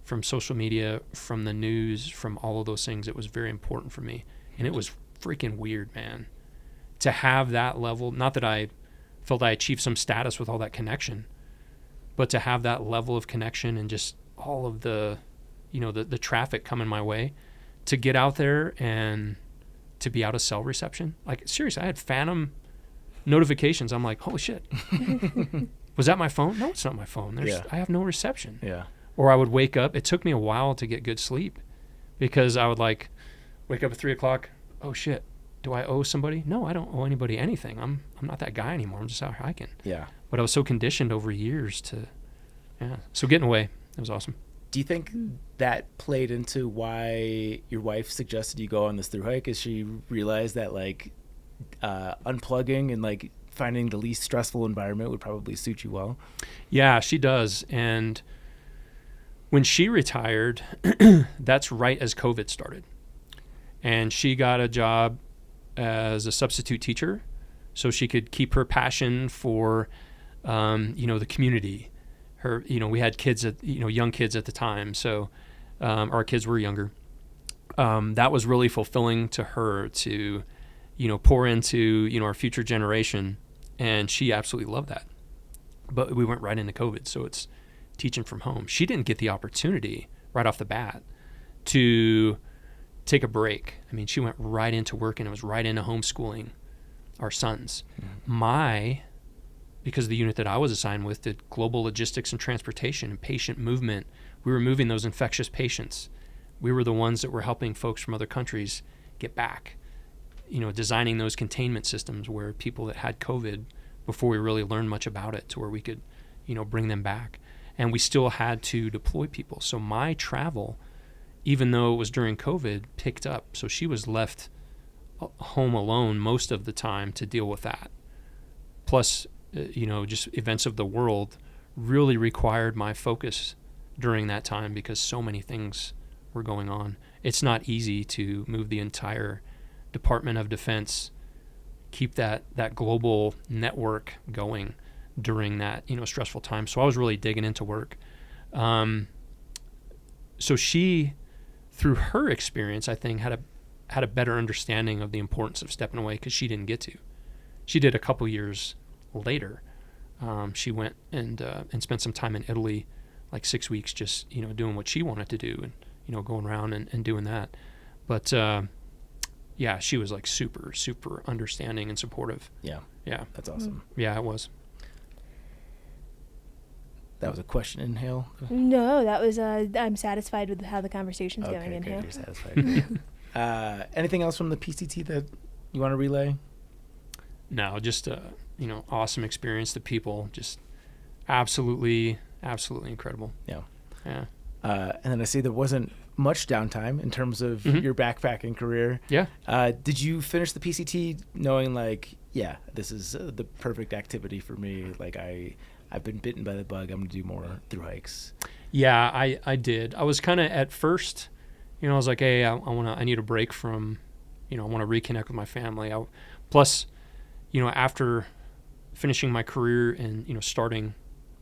from social media, from the news, from all of those things, it was very important for me. And it was freaking weird, man, to have that level. Not that I felt I achieved some status with all that connection, but to have that level of connection and just all of the traffic coming my way, to get out there and to be out of cell reception. Like, seriously, I had phantom notifications. I'm like, holy shit. Was that my phone? No, it's not my phone. I have no reception. Yeah. Or I would wake up. It took me a while to get good sleep, because I would wake up at 3:00. Oh shit, do I owe somebody? No, I don't owe anybody anything. I'm not that guy anymore. I'm just out hiking. Yeah. But I was so conditioned over years to, So getting away, it was awesome. Do you think that played into why your wife suggested you go on this through hike? Is she realized that like unplugging and like finding the least stressful environment would probably suit you well? Yeah, she does. And when she retired, that's right as COVID started. And she got a job as a substitute teacher so she could keep her passion for, the community. We had kids, young kids at the time. So our kids were younger. That was really fulfilling to her to, pour into, our future generation. And she absolutely loved that. But we went right into COVID. So it's teaching from home. She didn't get the opportunity right off the bat to take a break. I mean, she went right into work, and it was right into homeschooling our sons. Because the unit that I was assigned with did global logistics and transportation and patient movement. We were moving those infectious patients. We were the ones that were helping folks from other countries get back, designing those containment systems where people that had COVID, before we really learned much about it, to where we could, bring them back. And we still had to deploy people. So my travel, even though it was during COVID, picked up. So she was left home alone most of the time to deal with that. Plus, just events of the world really required my focus during that time, because so many things were going on. It's not easy to move the entire Department of Defense, keep that global network going during that, stressful time. So I was really digging into work. So she, through her experience, I think had a better understanding of the importance of stepping away, because she didn't get to. She did a couple years later. She went and spent some time in Italy, like 6 weeks, just, doing what she wanted to do and, going around and doing that. But, she was like super, super understanding and supportive. Yeah. Yeah. That's awesome. Yeah, it was. That was a question, Inhale? No, that was, I'm satisfied with how the conversation's going, Okay, Inhale. good, you're satisfied. Anything else from the PCT that you want to relay? No, just, awesome experience. The people, just absolutely incredible. Yeah. Yeah. And then I see there wasn't much downtime in terms of your backpacking career. Yeah. Did you finish the PCT knowing like, yeah, this is the perfect activity for me? Like I I've been bitten by the bug. I'm going to do more through hikes. Yeah, I did. I was kind of at first, I was like, hey, I need a break from, I want to reconnect with my family. Plus, after finishing my career and, starting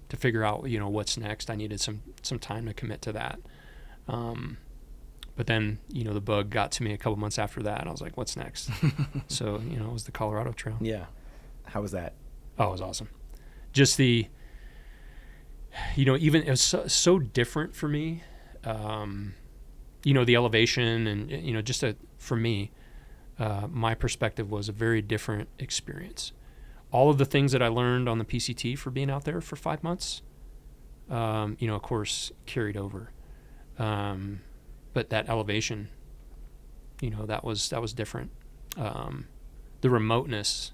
to figure out, what's next, I needed some time to commit to that. But then, the bug got to me a couple months after that. I was like, what's next? So, it was the Colorado Trail. Yeah. How was that? Oh, it was awesome. Just the, even it was so different for me. The elevation and, for me, my perspective was a very different experience. All of the things that I learned on the PCT for being out there for 5 months, of course, carried over. But that elevation, that was different. The remoteness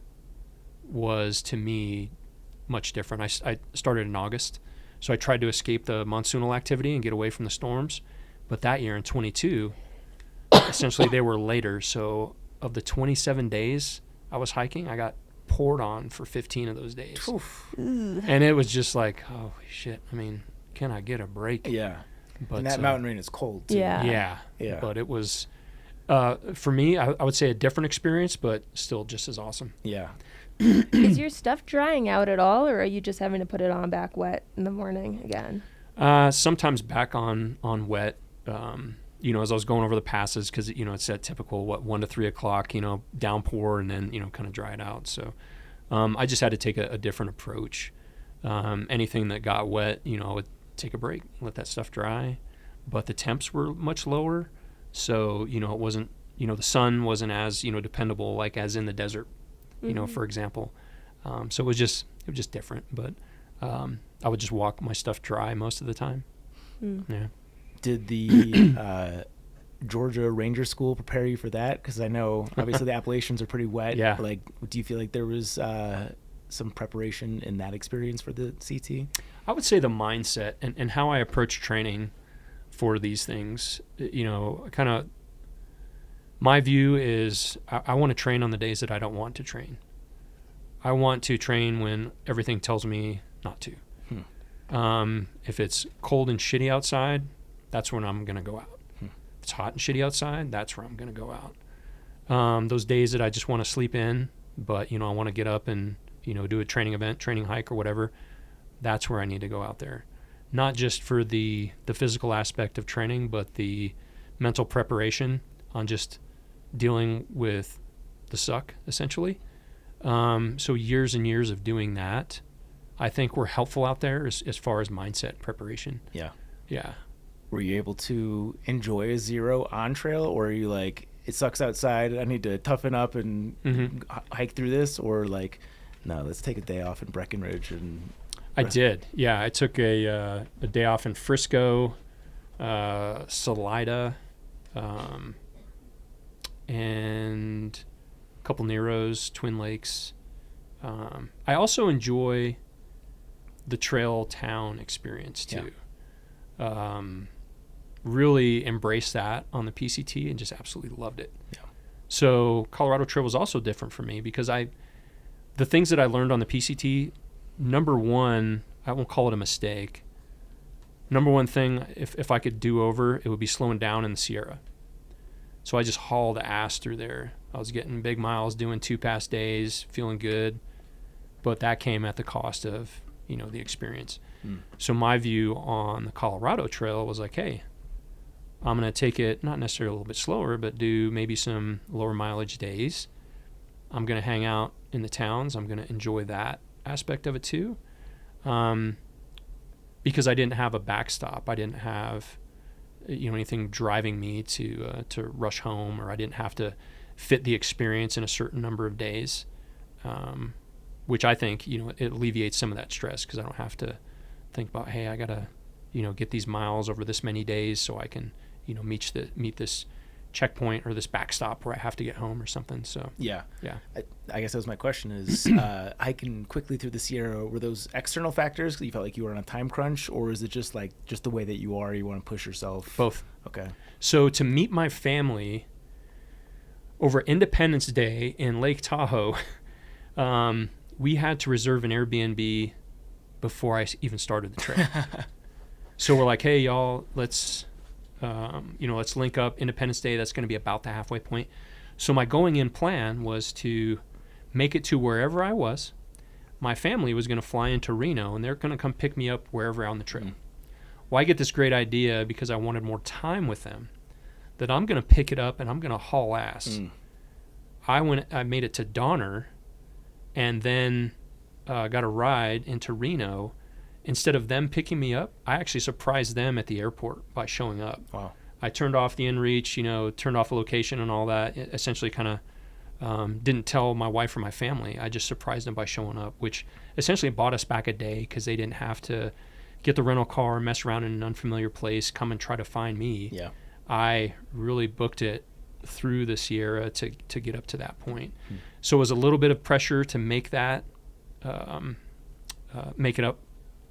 was, to me, much different. I started in August, so I tried to escape the monsoonal activity and get away from the storms. But that year in 22, essentially they were later. So of the 27 days I was hiking, I got poured on for 15 of those days. And it was just like, oh shit, can I get a break? Yeah. But, and that mountain rain is cold too. Yeah. But it was, for me, I would say a different experience, but still just as awesome. Yeah. Is your stuff drying out at all, or are you just having to put it on back wet in the morning again? Sometimes back on wet, as I was going over the passes, because, it's that typical, 1 to 3 o'clock, downpour, and then, kind of dry it out. So I just had to take a different approach. Anything that got wet, I would take a break, let that stuff dry. But the temps were much lower. So, it wasn't, the sun wasn't as, dependable like as in the desert, for example. So it was just different. But I would just walk my stuff dry most of the time. Yeah. Did the Georgia Ranger School prepare you for that? Because I know obviously the Appalachians are pretty wet. Yeah. Like, do you feel like there was some preparation in that experience for the CT? I would say the mindset and how I approach training for these things, kind of my view is I want to train on the days that I don't want to train. I want to train when everything tells me not to. If it's cold and shitty outside, that's when I'm going to go out. If it's hot and shitty outside, that's where I'm going to go out. Those days that I just want to sleep in, but, I want to get up and, do a training event, training hike or whatever, that's where I need to go out there. Not just for the physical aspect of training, but the mental preparation on just dealing with the suck, essentially. So years and years of doing that, I think were helpful out there as far as mindset preparation. Yeah. Yeah. Were you able to enjoy a zero on trail, or are you like, it sucks outside, I need to toughen up and hike through this? Or like, no, let's take a day off in Breckenridge and... I did. Yeah. I took a day off in Frisco, Salida, and a couple Neros, Twin Lakes. I also enjoy the trail town experience too. Yeah. Really embraced that on the PCT and just absolutely loved it. Yeah. So Colorado Trail was also different for me because the things that I learned on the PCT, number one, I won't call it a mistake. Number one thing, if I could do over, it would be slowing down in the Sierra. So I just hauled ass through there. I was getting big miles, doing 2 pass days, feeling good. But that came at the cost of, the experience. So my view on the Colorado Trail was like, hey, I'm going to take it not necessarily a little bit slower, but do maybe some lower mileage days. I'm going to hang out in the towns. I'm going to enjoy that aspect of it too. Because I didn't have a backstop. I didn't have, anything driving me to rush home, or I didn't have to fit the experience in a certain number of days. Which I think, it alleviates some of that stress because I don't have to think about, hey, I got to, get these miles over this many days so I can, meet this checkpoint or this backstop where I have to get home or something. So yeah. I guess that was my question is, hiking quickly through the Sierra, were those external factors? You felt like you were on a time crunch, or is it just the way that you want to push yourself? Both. Okay. So to meet my family over Independence Day in Lake Tahoe, we had to reserve an Airbnb before I even started the trail. So we're like, hey, y'all, let's link up Independence Day. That's going to be about the halfway point. So my going in plan was to make it to wherever I was. My family was going to fly into Reno, and they're going to come pick me up wherever on the trip. Well, I get this great idea because I wanted more time with them, that I'm going to pick it up and I'm going to haul ass. I made it to Donner, and then got a ride into Reno. Instead of them picking me up, I actually surprised them at the airport by showing up. Wow. I turned off the inReach, turned off the location and all that. It essentially kind of didn't tell my wife or my family. I just surprised them by showing up, which essentially bought us back a day because they didn't have to get the rental car, mess around in an unfamiliar place, come and try to find me. Yeah. I really booked it through the Sierra to get up to that point. So it was a little bit of pressure to make that, make it up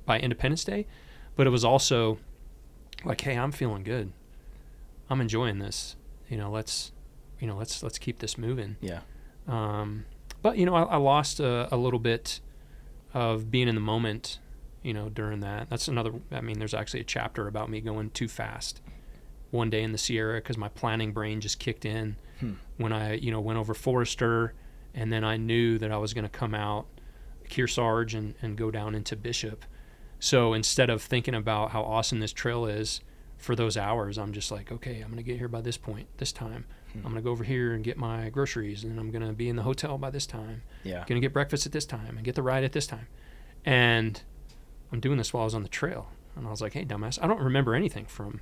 by Independence Day, but it was also like, hey, I'm feeling good. I'm enjoying this. Let's keep this moving. Yeah. But I lost a little bit of being in the moment, during that. That's another. There's actually a chapter about me going too fast one day in the Sierra because my planning brain just kicked in when I, went over Forester, and then I knew that I was going to come out Kearsarge and go down into Bishop. So instead of thinking about how awesome this trail is for those hours, I'm just like, okay, I'm going to get here by this point, this time. I'm going to go over here and get my groceries, and I'm going to be in the hotel by this time. Yeah. Going to get breakfast at this time and get the ride at this time. And I'm doing this while I was on the trail. And I was like, hey, dumbass, I don't remember anything from,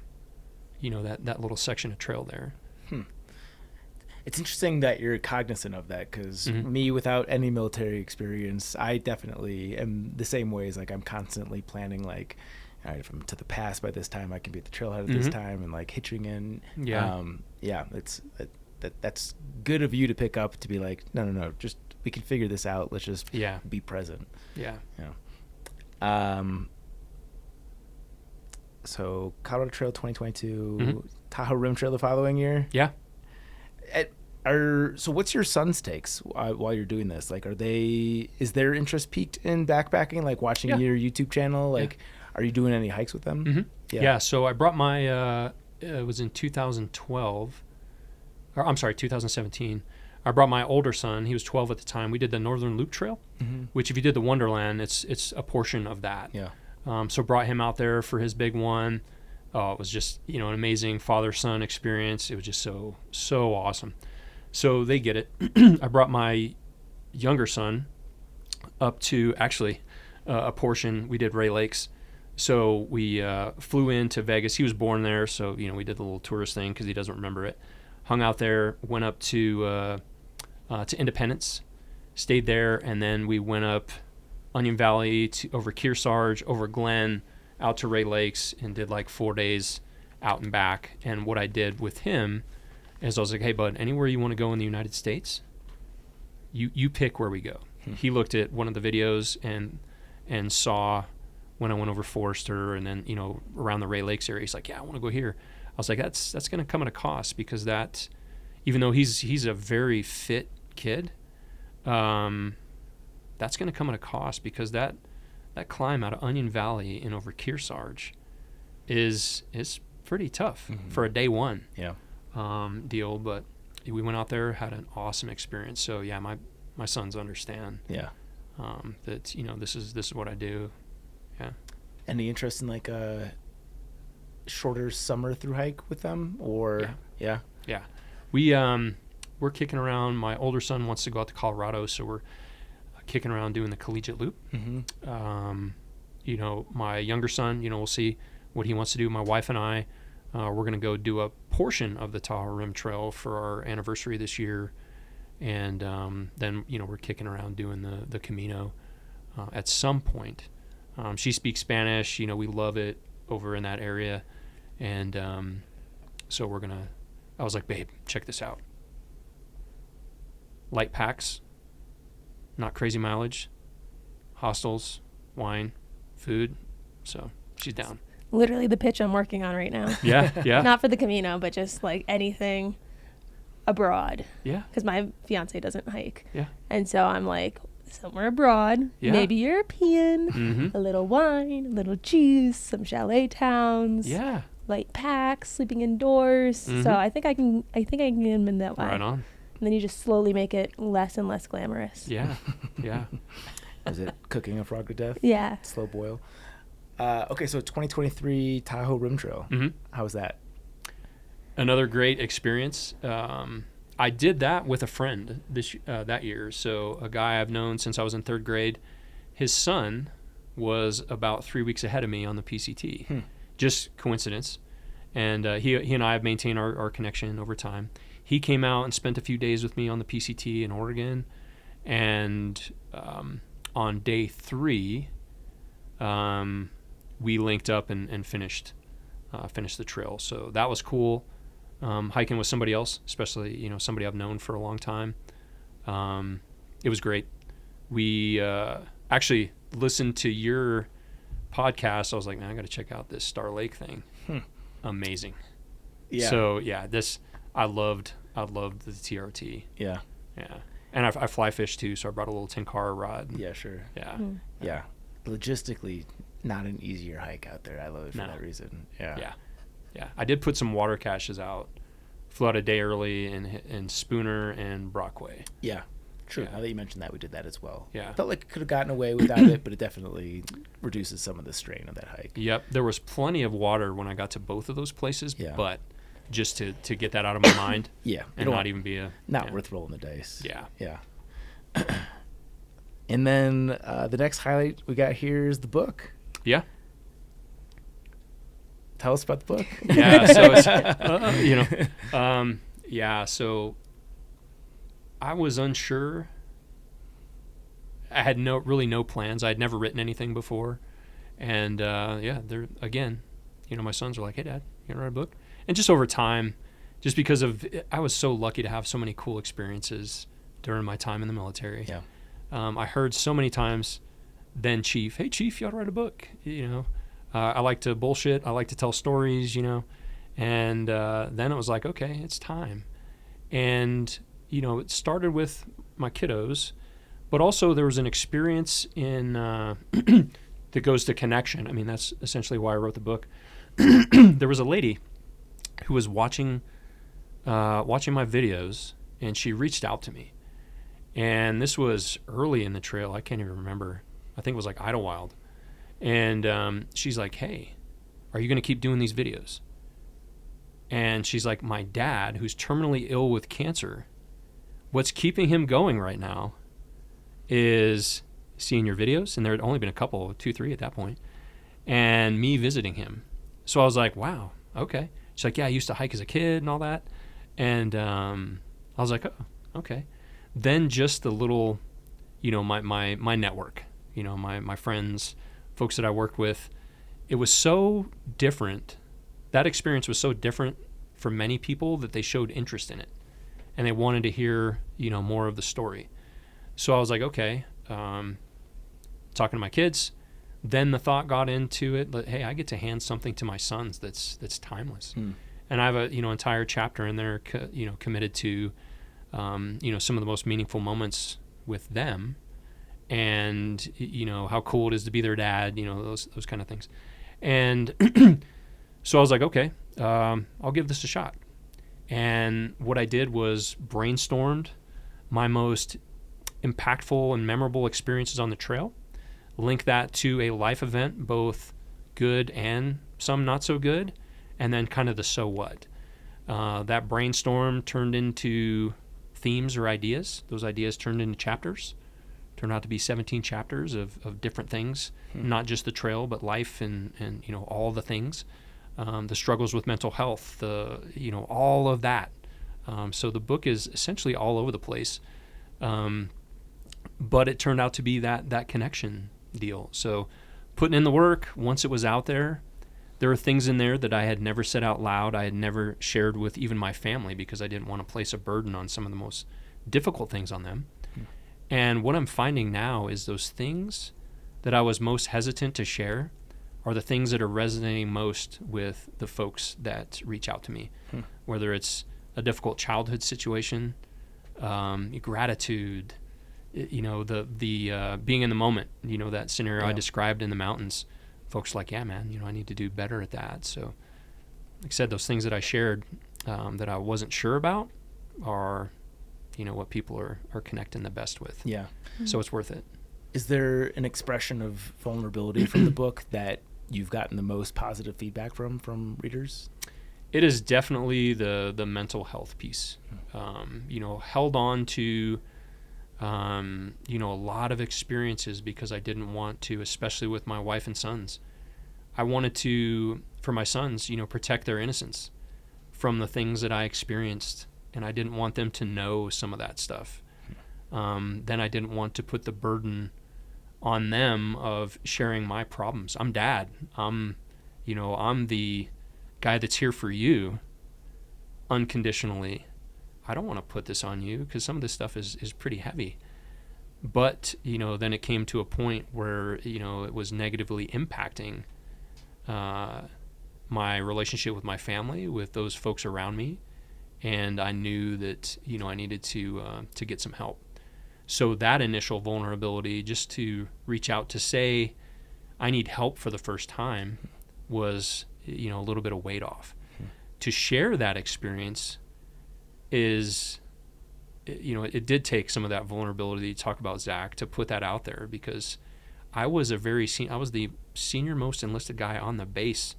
that little section of trail there. It's interesting that you're cognizant of that because me, without any military experience, I definitely am the same way. As like I'm constantly planning, like, all right, if I'm to the pass by this time, I can be at the trailhead at this time, and like hitching in. Yeah. That's good of you to pick up, to be like, no, just we can figure this out. Let's just be present. Yeah. So Colorado Trail 2022, Tahoe Rim Trail the following year. Yeah. So what's your son's takes while you're doing this? Like, is their interest peaked in backpacking? Like watching your YouTube channel? Like, are you doing any hikes with them? Yeah. So I brought my, it was in 2012, or I'm sorry, 2017. I brought my older son. He was 12 at the time. We did the Northern Loop Trail, which if you did the Wonderland, it's a portion of that. Yeah. So brought him out there for his big one. Oh, it was just, an amazing father-son experience. It was just so awesome. So they get it. I brought my younger son up to actually a portion. We did Ray Lakes. So we flew into Vegas. He was born there, so we did the little tourist thing because he doesn't remember it. Hung out there, went up to Independence, stayed there, and then we went up Onion Valley over Kearsarge, over Glen, out to Ray Lakes, and did like 4 days out and back. And what I did with him is I was like, hey, bud, anywhere you want to go in the United States, you pick where we go. He looked at one of the videos and saw when I went over Forester and then, around the Ray Lakes area. He's like, yeah, I want to go here. I was like, that's going to come at a cost, because that, even though he's a very fit kid, that's going to come at a cost, because that climb out of Onion Valley and over Kearsarge is pretty tough for a day one deal. But we went out there, had an awesome experience. So yeah, my sons understand that this is what I do. Yeah. Any interest in like a shorter summer through hike with them, or yeah. We're kicking around. My older son wants to go out to Colorado, so we're kicking around doing the collegiate loop. My younger son, we'll see what he wants to do. My wife and I, we're going to go do a portion of the Tahoe Rim Trail for our anniversary this year. And then, we're kicking around doing the Camino at some point. She speaks Spanish. We love it over in that area. And so I was like, babe, check this out. Light packs, not crazy mileage, hostels, wine, food. So she's down. Literally the pitch I'm working on right now. Yeah. Not for the Camino, but just like anything abroad. Yeah. Because my fiance doesn't hike. Yeah. And so I'm like, somewhere abroad, Yeah. maybe European, Mm-hmm. a little wine, a little juice, some chalet towns, Yeah. light packs, sleeping indoors. Mhm. So I think I can get him in that way. Right on. And then you just slowly make it less and less glamorous. Yeah. Yeah. Is it cooking a frog to death? Yeah. Slow boil. Okay, so 2023 Tahoe Rim Trail. Mm-hmm. How was that? Another great experience. I did that with a friend that year. So a guy I've known since I was in 3rd grade. His son was about 3 weeks ahead of me on the PCT. Just coincidence. And he and I have maintained our connection over time. He came out and spent a few days with me on the PCT in Oregon. And on day 3, we linked up and finished the trail. So that was cool. Hiking with somebody else, especially somebody I've known for a long time. It was great. We actually listened to your podcast. I was like, man, I got to check out this Star Lake thing. Amazing. Yeah. So yeah, I loved the TRT. Yeah. Yeah. And I fly fish too, so I brought a little 10-car rod. Yeah, sure. Yeah. Yeah. Logistically, not an easier hike out there. I love it for that reason. Yeah. Yeah. Yeah. I did put some water caches out. Flew out a day early in Spooner and Brockway. Yeah. True. Yeah. Now that you mentioned that, we did that as well. Yeah. Felt like it could have gotten away without it, but it definitely reduces some of the strain of that hike. Yep. There was plenty of water when I got to both of those places, Yeah. but just to get that out of my mind Yeah. and not even be not worth rolling the dice. Yeah. Yeah. And then the next highlight we got here is the book. Yeah. Tell us about the book. Yeah. So it's, yeah. So I was unsure. I had no plans. I'd never written anything before. And there again, my sons were like, "Hey Dad, you gonna write a book?" And just over time, just because I was so lucky to have so many cool experiences during my time in the military. Yeah. I heard so many times, then Chief, "Hey Chief, you ought to write a book." I like to bullshit. I like to tell stories, and then it was like, okay, it's time. And, it started with my kiddos, but also there was an experience in that goes to connection. I mean, that's essentially why I wrote the book. There was a lady who was watching my videos, and she reached out to me. And this was early in the trail. I can't even remember. I think it was like Idlewild. And she's like, "Hey, are you going to keep doing these videos?" And she's like, "My dad, who's terminally ill with cancer, what's keeping him going right now is seeing your videos." And there had only been a couple, 2, 3 at that point, and me visiting him. So I was like, wow, okay. She's like, "Yeah, I used to hike as a kid and all that." And I was like, oh, okay. Then just the little, my network, my friends, folks that I worked with, it was so different. That experience was so different for many people that they showed interest in it, and they wanted to hear, more of the story. So I was like, okay, talking to my kids. Then the thought got into it that, hey, I get to hand something to my sons that's timeless. And I have a entire chapter in there, committed to, some of the most meaningful moments with them. And how cool it is to be their dad, those kind of things. And so I was like, okay, I'll give this a shot. And what I did was brainstormed my most impactful and memorable experiences on the trail, link that to a life event, both good and some not so good, and then kind of the so what. That brainstorm turned into themes or ideas. Those ideas turned into chapters. Turned out to be 17 chapters of different things, not just the trail, but life and all the things, the struggles with mental health, all of that. So the book is essentially all over the place, but it turned out to be that connection deal. So putting in the work, once it was out there are things in there that I had never said out loud. I had never shared with even my family because I didn't want to place a burden on some of the most difficult things on them. And what I'm finding now is those things that I was most hesitant to share are the things that are resonating most with the folks that reach out to me, whether it's a difficult childhood situation, gratitude, the being in the moment, that scenario I Yeah. described in the mountains, folks are like, yeah, man, I need to do better at that. So like I said, those things that I shared that I wasn't sure about are, what people are connecting the best with. Yeah. So it's worth it. Is there an expression of vulnerability from the book that you've gotten the most positive feedback from readers? It is definitely the mental health piece. Held on to, a lot of experiences because I didn't want to, especially with my wife and sons. I wanted to, for my sons, protect their innocence from the things that I experienced, and I didn't want them to know some of that stuff. Then I didn't want to put the burden on them of sharing my problems. I'm dad. I'm the guy that's here for you unconditionally. I don't want to put this on you because some of this stuff is pretty heavy. But, then it came to a point where, it was negatively impacting my relationship with my family, with those folks around me. And I knew that, I needed to get some help. So that initial vulnerability, just to reach out to say, I need help for the first time, was, a little bit of weight off. To share that experience is, it did take some of that vulnerability you talk about, Zach, to put that out there, because I was I was the senior most enlisted guy on the base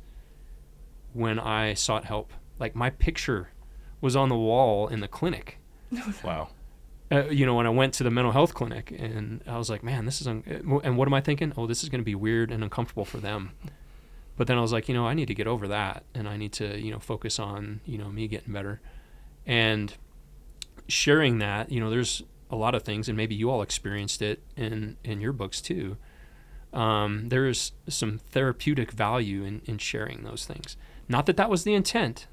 when I sought help. Like, my picture was on the wall in the clinic. Wow. When I went to the mental health clinic, and I was like, man, this is, and what am I thinking? Oh, this is going to be weird and uncomfortable for them. But then I was like, I need to get over that, and I need to, focus on, me getting better. And sharing that, there's a lot of things, and maybe you all experienced it in your books too. There's some therapeutic value in sharing those things. Not that was the intent,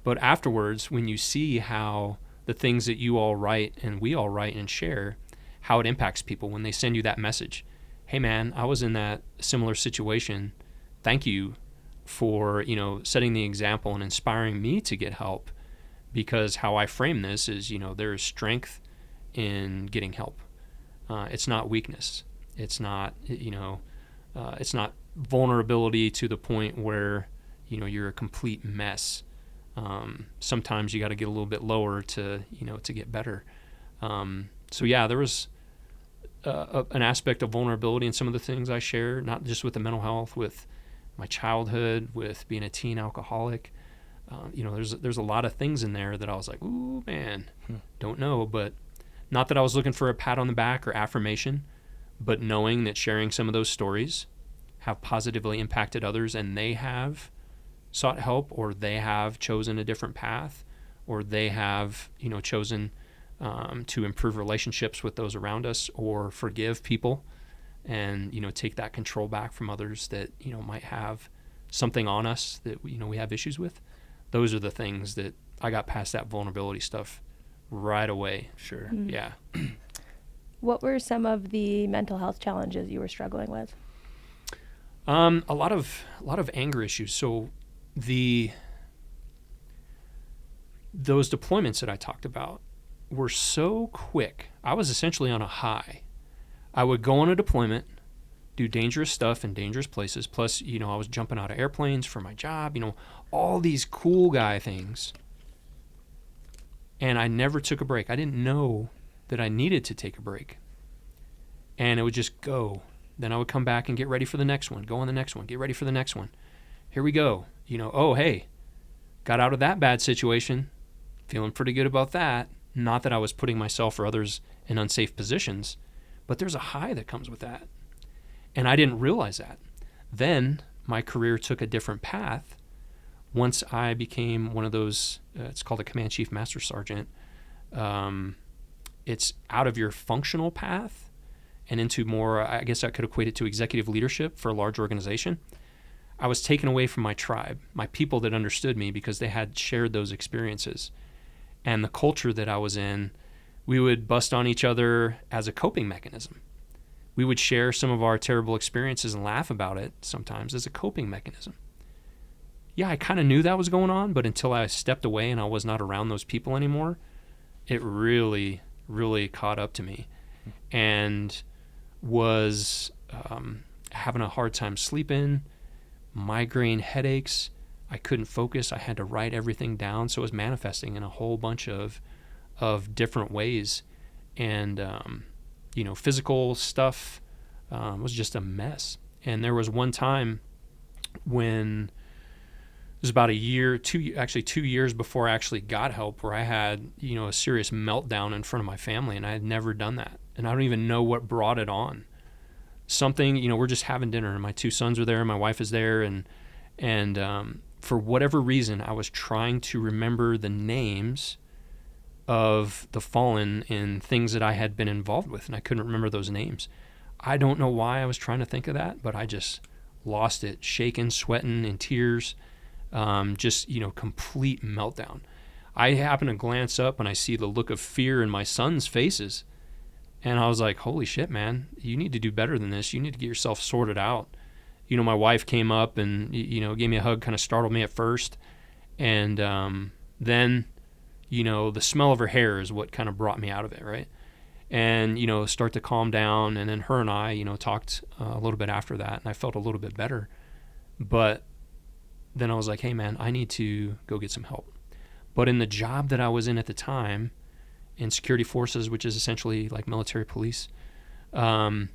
but afterwards, when you see how the things that you all write and we all write and share, how it impacts people when they send you that message. Hey man, I was in that similar situation. Thank you for, setting the example and inspiring me to get help, because how I frame this is, there is strength in getting help. It's not weakness. It's not, it's not vulnerability to the point where, you're a complete mess. Sometimes you got to get a little bit lower to get better. So yeah, there was an aspect of vulnerability in some of the things I share, not just with the mental health, with my childhood, with being a teen alcoholic. There's a lot of things in there that I was like, ooh, man, don't know. But not that I was looking for a pat on the back or affirmation, but knowing that sharing some of those stories have positively impacted others, and they have sought help, or they have chosen a different path, or they have, chosen to improve relationships with those around us, or forgive people and, take that control back from others that, might have something on us that, we have issues with. Those are the things that I got past that vulnerability stuff right away. Sure. Mm-hmm. Yeah. What were some of the mental health challenges you were struggling with? A lot of anger issues. So those deployments that I talked about were so quick. I was essentially on a high. I would go on a deployment, do dangerous stuff in dangerous places. Plus, I was jumping out of airplanes for my job, all these cool guy things. And I never took a break. I didn't know that I needed to take a break. And it would just go. Then I would come back and get ready for the next one, go on the next one, get ready for the next one. Here we go. Oh, hey, got out of that bad situation, feeling pretty good about that. Not that I was putting myself or others in unsafe positions, but there's a high that comes with that. And I didn't realize that. Then my career took a different path once I became one of those, it's called a Command Chief Master Sergeant. It's out of your functional path and into more, I guess I could equate it to executive leadership for a large organization. I was taken away from my tribe, my people that understood me, because they had shared those experiences. And the culture that I was in, we would bust on each other as a coping mechanism. We would share some of our terrible experiences and laugh about it sometimes as a coping mechanism. Yeah, I kind of knew that was going on, but until I stepped away and I was not around those people anymore, it really, really caught up to me. and was having a hard time sleeping, migraine headaches. I couldn't focus. I had to write everything down. So it was manifesting in a whole bunch of different ways. And, physical stuff was just a mess. And there was one time when it was about 2 years before I actually got help, where I had, a serious meltdown in front of my family, and I had never done that. And I don't even know what brought it on. Something, we're just having dinner, and my 2 sons are there, and my wife is there, and for whatever reason, I was trying to remember the names of the fallen in things that I had been involved with, and I couldn't remember those names. I don't know why I was trying to think of that, but I just lost it, shaking, sweating, in tears, complete meltdown. I happen to glance up and I see the look of fear in my sons' faces, and I was like, holy shit, man, you need to do better than this. You need to get yourself sorted out. My wife came up and, gave me a hug, kind of startled me at first, and then the smell of her hair is what kind of brought me out of it, right? And, start to calm down. And then her and I, talked a little bit after that, and I felt a little bit better. But then I was like, hey, man, I need to go get some help. But in the job that I was in at the time, in security forces, which is essentially like military police, I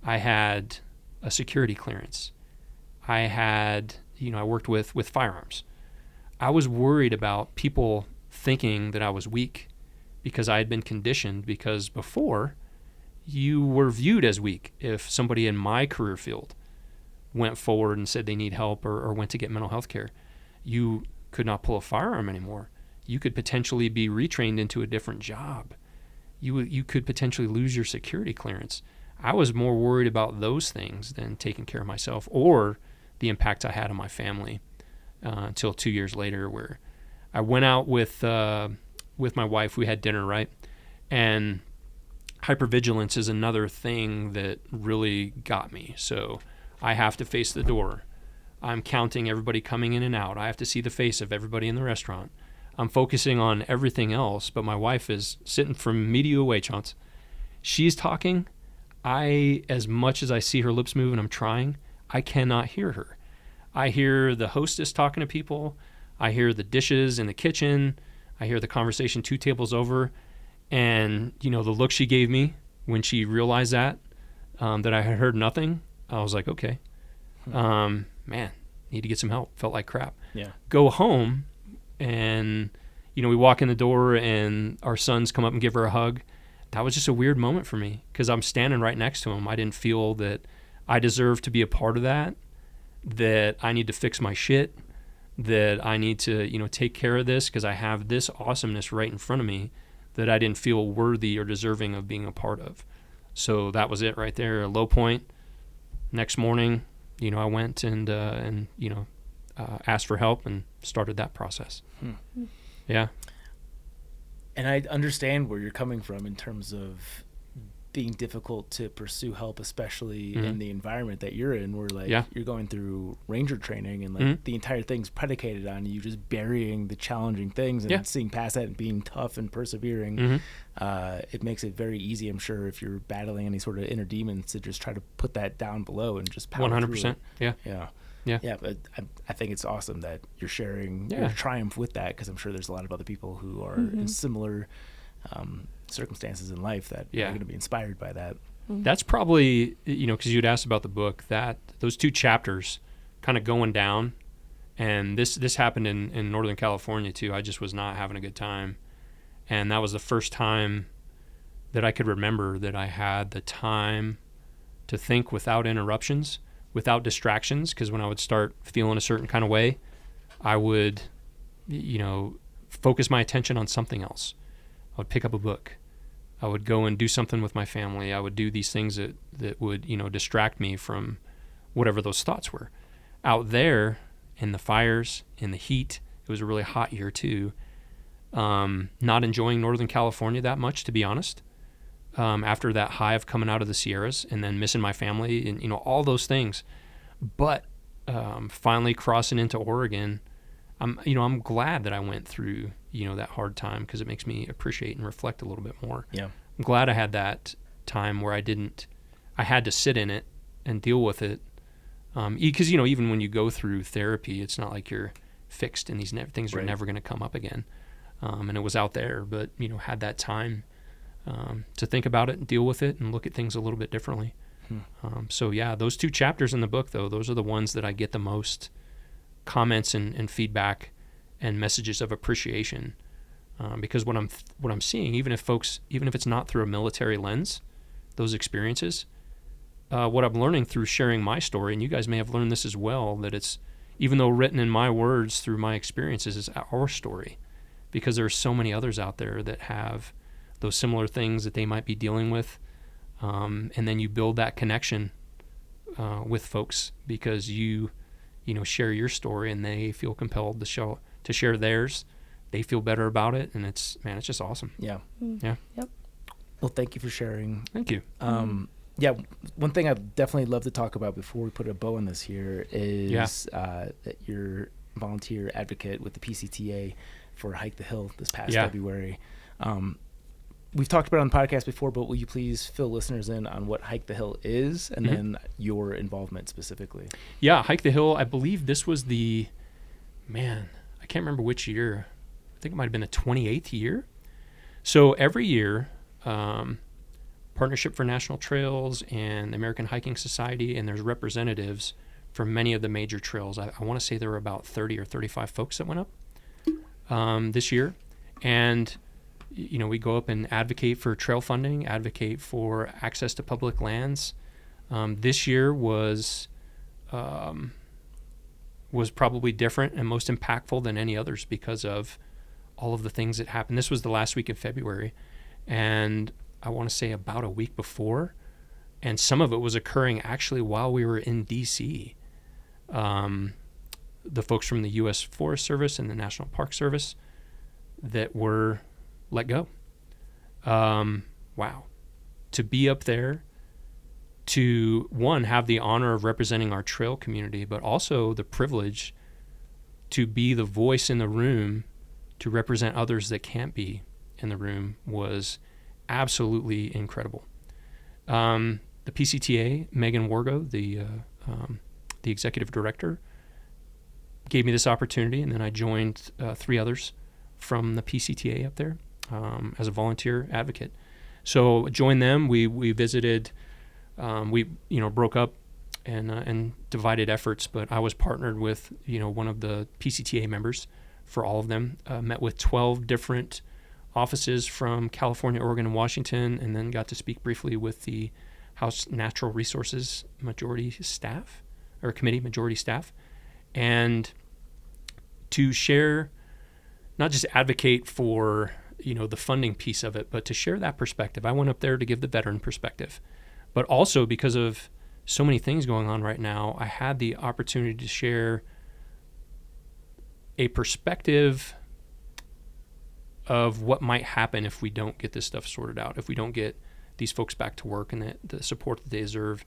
had a security clearance. I had, I worked with firearms. I was worried about people thinking that I was weak because I had been conditioned, because before you were viewed as weak if somebody in my career field went forward and said they need help or went to get mental health care. You could not pull a firearm anymore. You could potentially be retrained into a different job. You could potentially lose your security clearance. I was more worried about those things than taking care of myself or the impact I had on my family until 2 years later, where I went out with my wife. We had dinner, right? And hypervigilance is another thing that really got me. So I have to face the door. I'm counting everybody coming in and out. I have to see the face of everybody in the restaurant. I'm focusing on everything else, but my wife is sitting from me to you away, Chance. She's talking. As much as I see her lips move and I'm trying, I cannot hear her. I hear the hostess talking to people. I hear the dishes in the kitchen. I hear the conversation 2 tables over. And, the look she gave me when she realized that I had heard nothing, I was like, okay, man, need to get some help. Felt like crap. Yeah. Go home and, we walk in the door and our sons come up and give her a hug. That was just a weird moment for me because I'm standing right next to him. I didn't feel that I deserved to be a part of that I need to fix my shit, that I need to, take care of this because I have this awesomeness right in front of me that I didn't feel worthy or deserving of being a part of. So that was it right there, a low point. Next morning, I went and asked for help and started that process. Yeah. And I understand where you're coming from in terms of being difficult to pursue help, especially in the environment that you're in, where you're going through ranger training and the entire thing's predicated on you just burying the challenging things and seeing past that and being tough and persevering. It makes it very easy, I'm sure, if you're battling any sort of inner demons, to just try to put that down below and just power 100%. through it. Yeah. Yeah, but I think it's awesome that you're sharing your triumph with that, because I'm sure there's a lot of other people who are in similar circumstances in life that are going to be inspired by that. That's probably, because you'd asked about the book, that those 2 chapters kind of going down, and this happened in Northern California too. I just was not having a good time, and that was the first time that I could remember that I had the time to think without interruptions, without distractions, because when I would start feeling a certain kind of way, I would, focus my attention on something else. I would pick up a book. I would go and do something with my family. I would do these things that would, distract me from whatever those thoughts were. Out there in the fires, in the heat, it was a really hot year too. Not enjoying Northern California that much, to be honest. After that high of coming out of the Sierras and then missing my family and, all those things. But finally crossing into Oregon, I'm glad that I went through, that hard time, because it makes me appreciate and reflect a little bit more. Yeah. I'm glad I had that time where I had to sit in it and deal with it. Because, even when you go through therapy, it's not like you're fixed and these things are never going to come up again. And it was out there, but, had that time to think about it and deal with it and look at things a little bit differently. So, yeah, those 2 chapters in the book, though, those are the ones that I get the most comments and feedback and messages of appreciation. Because what I'm seeing, even if it's not through a military lens, those experiences, what I'm learning through sharing my story, and you guys may have learned this as well, that it's, even though written in my words through my experiences, is our story, because there are so many others out there that have those similar things that they might be dealing with, and then you build that connection with folks because you share your story and they feel compelled to share theirs. They feel better about it, and it's just awesome. Yeah. Yeah. Yep. Well, thank you for sharing. Thank you. Yeah, one thing I'd definitely love to talk about before we put a bow on this here is that you're a volunteer advocate with the PCTA for Hike the Hill this past February. We've talked about it on the podcast before, but will you please fill listeners in on what Hike the Hill is and then your involvement specifically? Yeah, Hike the Hill, I believe this was I can't remember which year. I think it might have been the 28th year. So every year, Partnership for National Trails and the American Hiking Society, and there's representatives from many of the major trails. I want to say there were about 30 or 35 folks that went up this year. And, we go up and advocate for trail funding, advocate for access to public lands. This year was probably different and most impactful than any others because of all of the things that happened. This was the last week of February, and I want to say about a week before, and some of it was occurring actually while we were in D.C. The folks from the U.S. Forest Service and the National Park Service that were let go. Wow. To be up there, to, one, have the honor of representing our trail community, but also the privilege to be the voice in the room to represent others that can't be in the room was absolutely incredible. The PCTA, Megan Wargo, the executive director, gave me this opportunity, and then I joined 3 others from the PCTA up there as a volunteer advocate. So joined them. We visited. We broke up and divided efforts, but I was partnered with one of the PCTA members for all of them. Met with 12 different offices from California, Oregon, and Washington, and then got to speak briefly with the House Natural Resources Majority Staff, or Committee Majority Staff, and to share, not just advocate for the funding piece of it, but to share that perspective. I went up there to give the veteran perspective, but also because of so many things going on right now, I had the opportunity to share a perspective of what might happen if we don't get this stuff sorted out, if we don't get these folks back to work and the support that they deserve,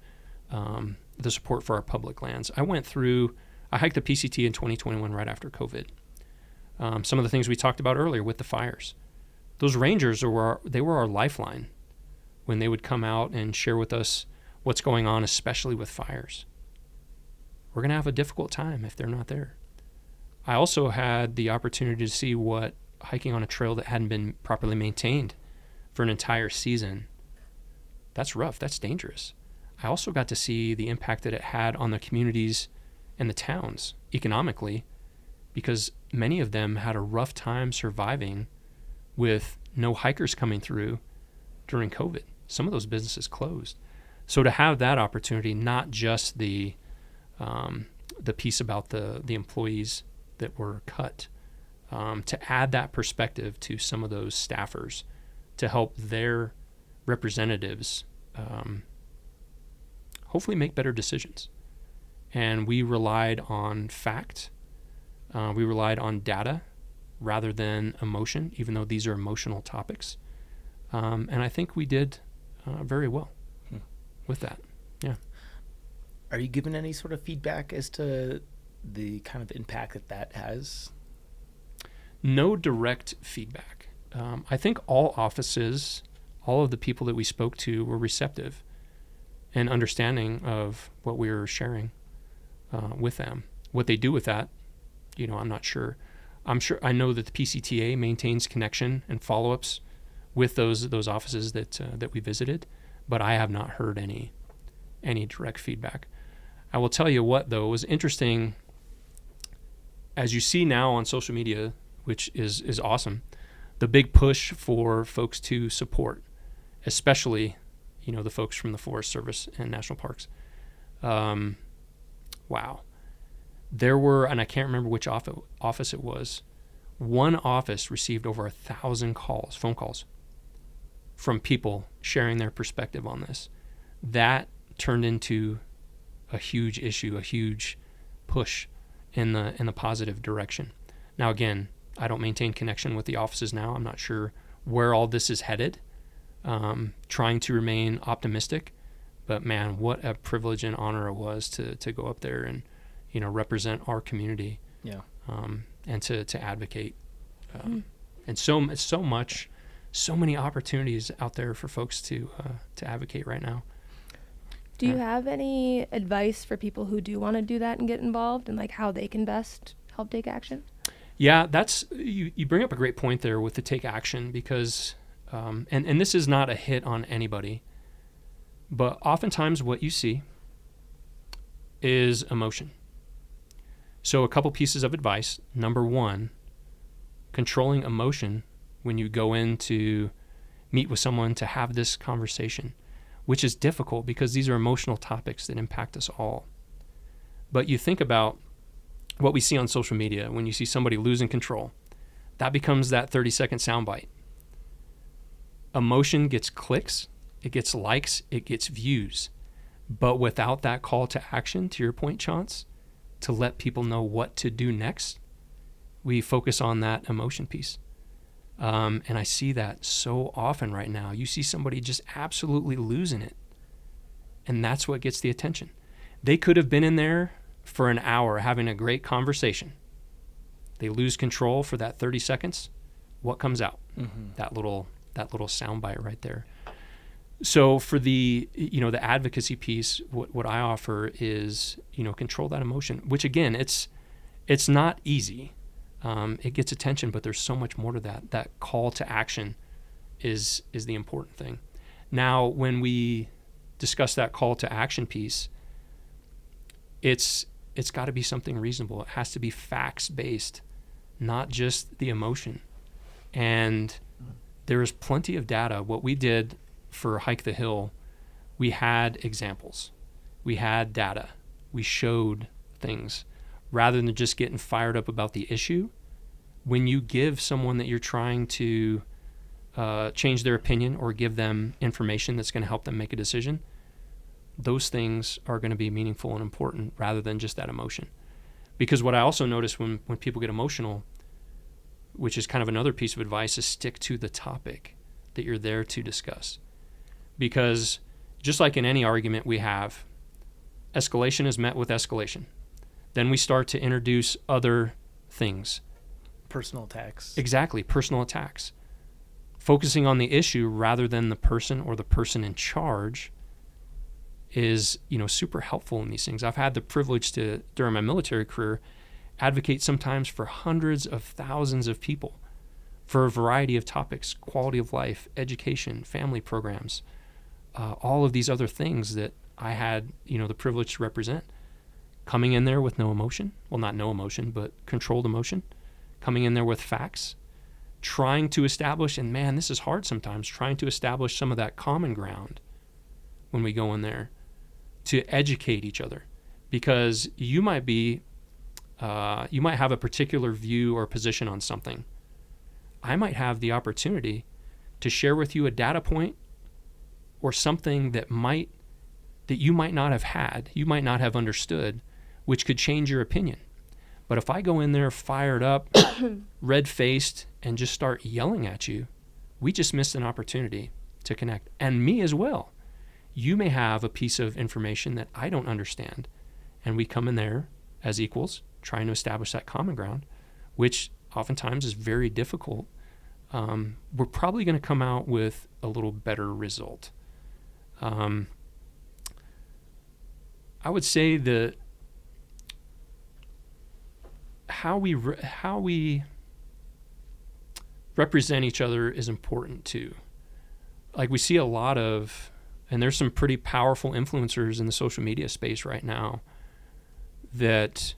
the support for our public lands. I hiked the PCT in 2021 right after COVID. Some of the things we talked about earlier with the fires. Those rangers were our lifeline when they would come out and share with us what's going on, especially with fires. We're going to have a difficult time if they're not there. I also had the opportunity to see what hiking on a trail that hadn't been properly maintained for an entire season. That's rough. That's dangerous. I also got to see the impact that it had on the communities and the towns economically, because many of them had a rough time surviving with no hikers coming through during COVID. Some of those businesses closed. So to have that opportunity, not just the piece about the employees that were cut, to add that perspective to some of those staffers to help their representatives hopefully make better decisions. And we relied on fact. We relied on data rather than emotion, even though these are emotional topics. And I think we did very well with that. Yeah. Are you given any sort of feedback as to the kind of impact that has? No direct feedback. I think all offices, all of the people that we spoke to were receptive and understanding of what we were sharing with them. What they do with that, I'm not sure. I know that the PCTA maintains connection and follow-ups with those offices that we visited, but I have not heard any direct feedback. I will tell you what, though, was interesting, as you see now on social media, which is awesome, the big push for folks to support, especially, the folks from the Forest Service and national parks. Wow. There were, and I can't remember which office it was, one office received over 1,000 phone calls from people sharing their perspective on this. That turned into a huge issue, a huge push in the positive direction. Now, again, I don't maintain connection with the offices now. I'm not sure where all this is headed. Trying to remain optimistic, but man, what a privilege and honor it was to go up there and represent our community. Yeah. And to advocate. And so many opportunities out there for folks to advocate right now. Do you have any advice for people who do want to do that and get involved, and like how they can best help take action? Yeah, that's you bring up a great point there with the take action, because and this is not a hit on anybody, but oftentimes what you see is emotion. So a couple pieces of advice. Number one, controlling emotion when you go in to meet with someone to have this conversation, which is difficult because these are emotional topics that impact us all. But you think about what we see on social media when you see somebody losing control. That becomes that 30-second soundbite. Emotion gets clicks, it gets likes, it gets views. But without that call to action, to your point, Chance, to let people know what to do next, we focus on that emotion piece. And I see that so often right now. You see somebody just absolutely losing it. And that's what gets the attention. They could have been in there for an hour having a great conversation. They lose control for that 30 seconds. What comes out? Mm-hmm. That little soundbite right there. So for the advocacy piece, what I offer is, control that emotion, which again, it's not easy. It gets attention, but there's so much more to that. That call to action is the important thing. Now, when we discuss that call to action piece, it's got to be something reasonable. It has to be facts based, not just the emotion. And there is plenty of data. What we did for Hike the Hill, we had examples, we had data, we showed things. Rather than just getting fired up about the issue, when you give someone that you're trying to change their opinion or give them information that's going to help them make a decision, those things are going to be meaningful and important rather than just that emotion. Because what I also notice when people get emotional, which is kind of another piece of advice, is stick to the topic that you're there to discuss. Because just like in any argument we have, escalation is met with escalation. Then we start to introduce other things. Personal attacks. Exactly, personal attacks. Focusing on the issue rather than the person or the person in charge is, super helpful in these things. I've had the privilege to, during my military career, advocate sometimes for hundreds of thousands of people for a variety of topics: quality of life, education, family programs, all of these other things that I had, the privilege to represent. Coming in there with no emotion, well, not no emotion, but controlled emotion, coming in there with facts, trying to establish, and man, this is hard sometimes, trying to establish some of that common ground when we go in there to educate each other. Because you might have a particular view or position on something. I might have the opportunity to share with you a data point or something that you might not have had, you might not have understood, which could change your opinion. But if I go in there fired up, red-faced, and just start yelling at you, we just missed an opportunity to connect. And me as well. You may have a piece of information that I don't understand, and we come in there as equals, trying to establish that common ground, which oftentimes is very difficult we're probably going to come out with a little better result. I would say that how we represent each other is important too. Like we see a lot of, and there's some pretty powerful influencers in the social media space right now that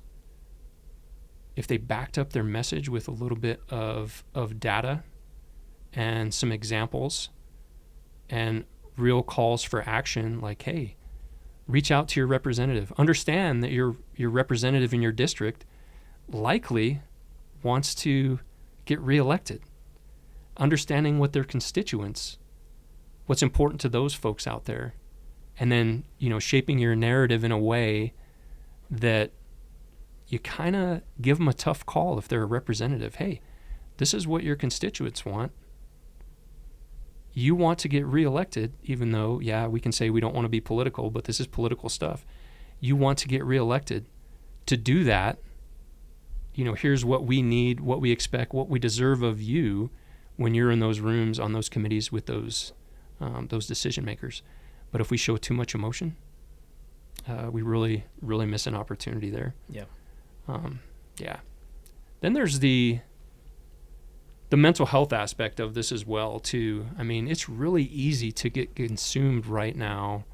if they backed up their message with a little bit of data and some examples and real calls for action, like, hey, reach out to your representative. Understand that your representative in your district likely wants to get reelected. Understanding what their constituents, what's important to those folks out there, and then, shaping your narrative in a way that you kind of give them a tough call if they're a representative. Hey, this is what your constituents want. You want to get reelected, even though, we can say we don't want to be political, but this is political stuff. You want to get reelected. To do that, here's what we need, what we expect, what we deserve of you when you're in those rooms, on those committees with those decision makers. But if we show too much emotion, we really, really miss an opportunity there. Yeah. Then there's the mental health aspect of this as well too. I mean, it's really easy to get consumed right now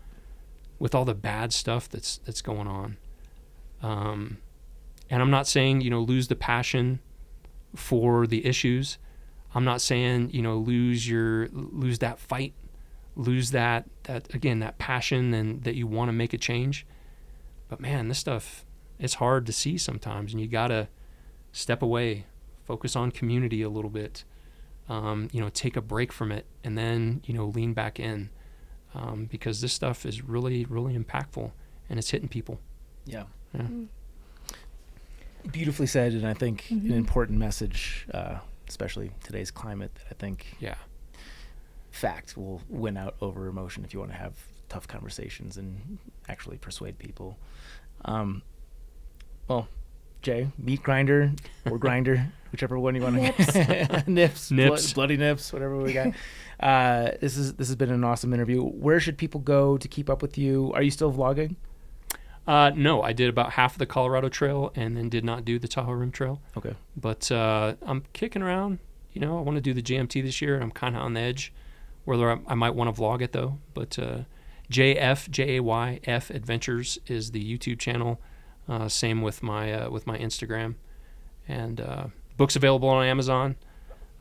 with all the bad stuff that's going on. And I'm not saying, lose the passion for the issues. I'm not saying, lose that fight, lose that passion and that you want to make a change. But man, this stuff, it's hard to see sometimes, and you got to step away, focus on community a little bit, take a break from it, and then, lean back in, because this stuff is really, really impactful, and it's hitting people. Yeah. Mm-hmm. Beautifully said, and I think an important message, especially today's climate, that I think fact will win out over emotion if you want to have tough conversations and actually persuade people. Well, Jay, meat grinder or grinder, whichever one you want to nips, bloody nips, whatever we got. This has been an awesome interview. Where should people go to keep up with you? Are you still vlogging? No, I did about half of the Colorado Trail and then did not do the Tahoe Rim Trail. Okay. But I'm kicking around. I want to do the JMT this year, and I'm kind of on the edge whether I might want to vlog it though. But JayF Adventures is the YouTube channel. Same with my Instagram, and books available on Amazon,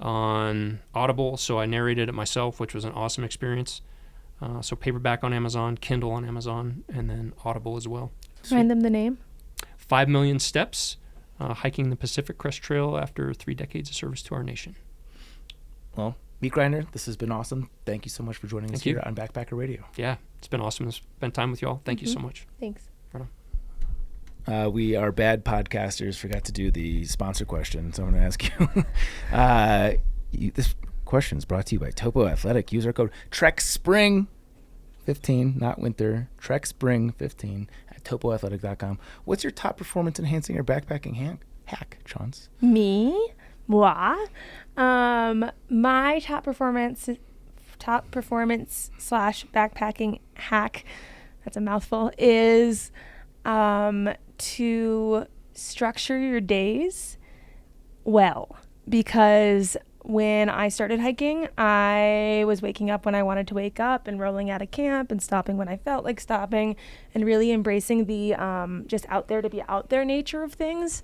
on Audible. So I narrated it myself, which was an awesome experience. So paperback on Amazon, Kindle on Amazon, and then Audible as well. Find them the name. 5 Million Steps, hiking the Pacific Crest Trail after 3 decades of service to our nation. Well, Meat Grinder, this has been awesome. Thank you so much for joining us here on Backpacker Radio. Yeah, it's been awesome to spend time with y'all. Thank you so much. Thanks. We are bad podcasters. Forgot to do the sponsor question, so I'm going to ask you. This question is brought to you by Topo Athletic. Use our code TREKSPRING15, not winter, TREKSPRING15 at topoathletic.com. What's your top performance enhancing or backpacking hack, Chance? Me? Moi? My top performance / backpacking hack, that's a mouthful, is to structure your days well, because when I started hiking, I was waking up when I wanted to wake up and rolling out of camp and stopping when I felt like stopping, and really embracing the just out there to be out there nature of things.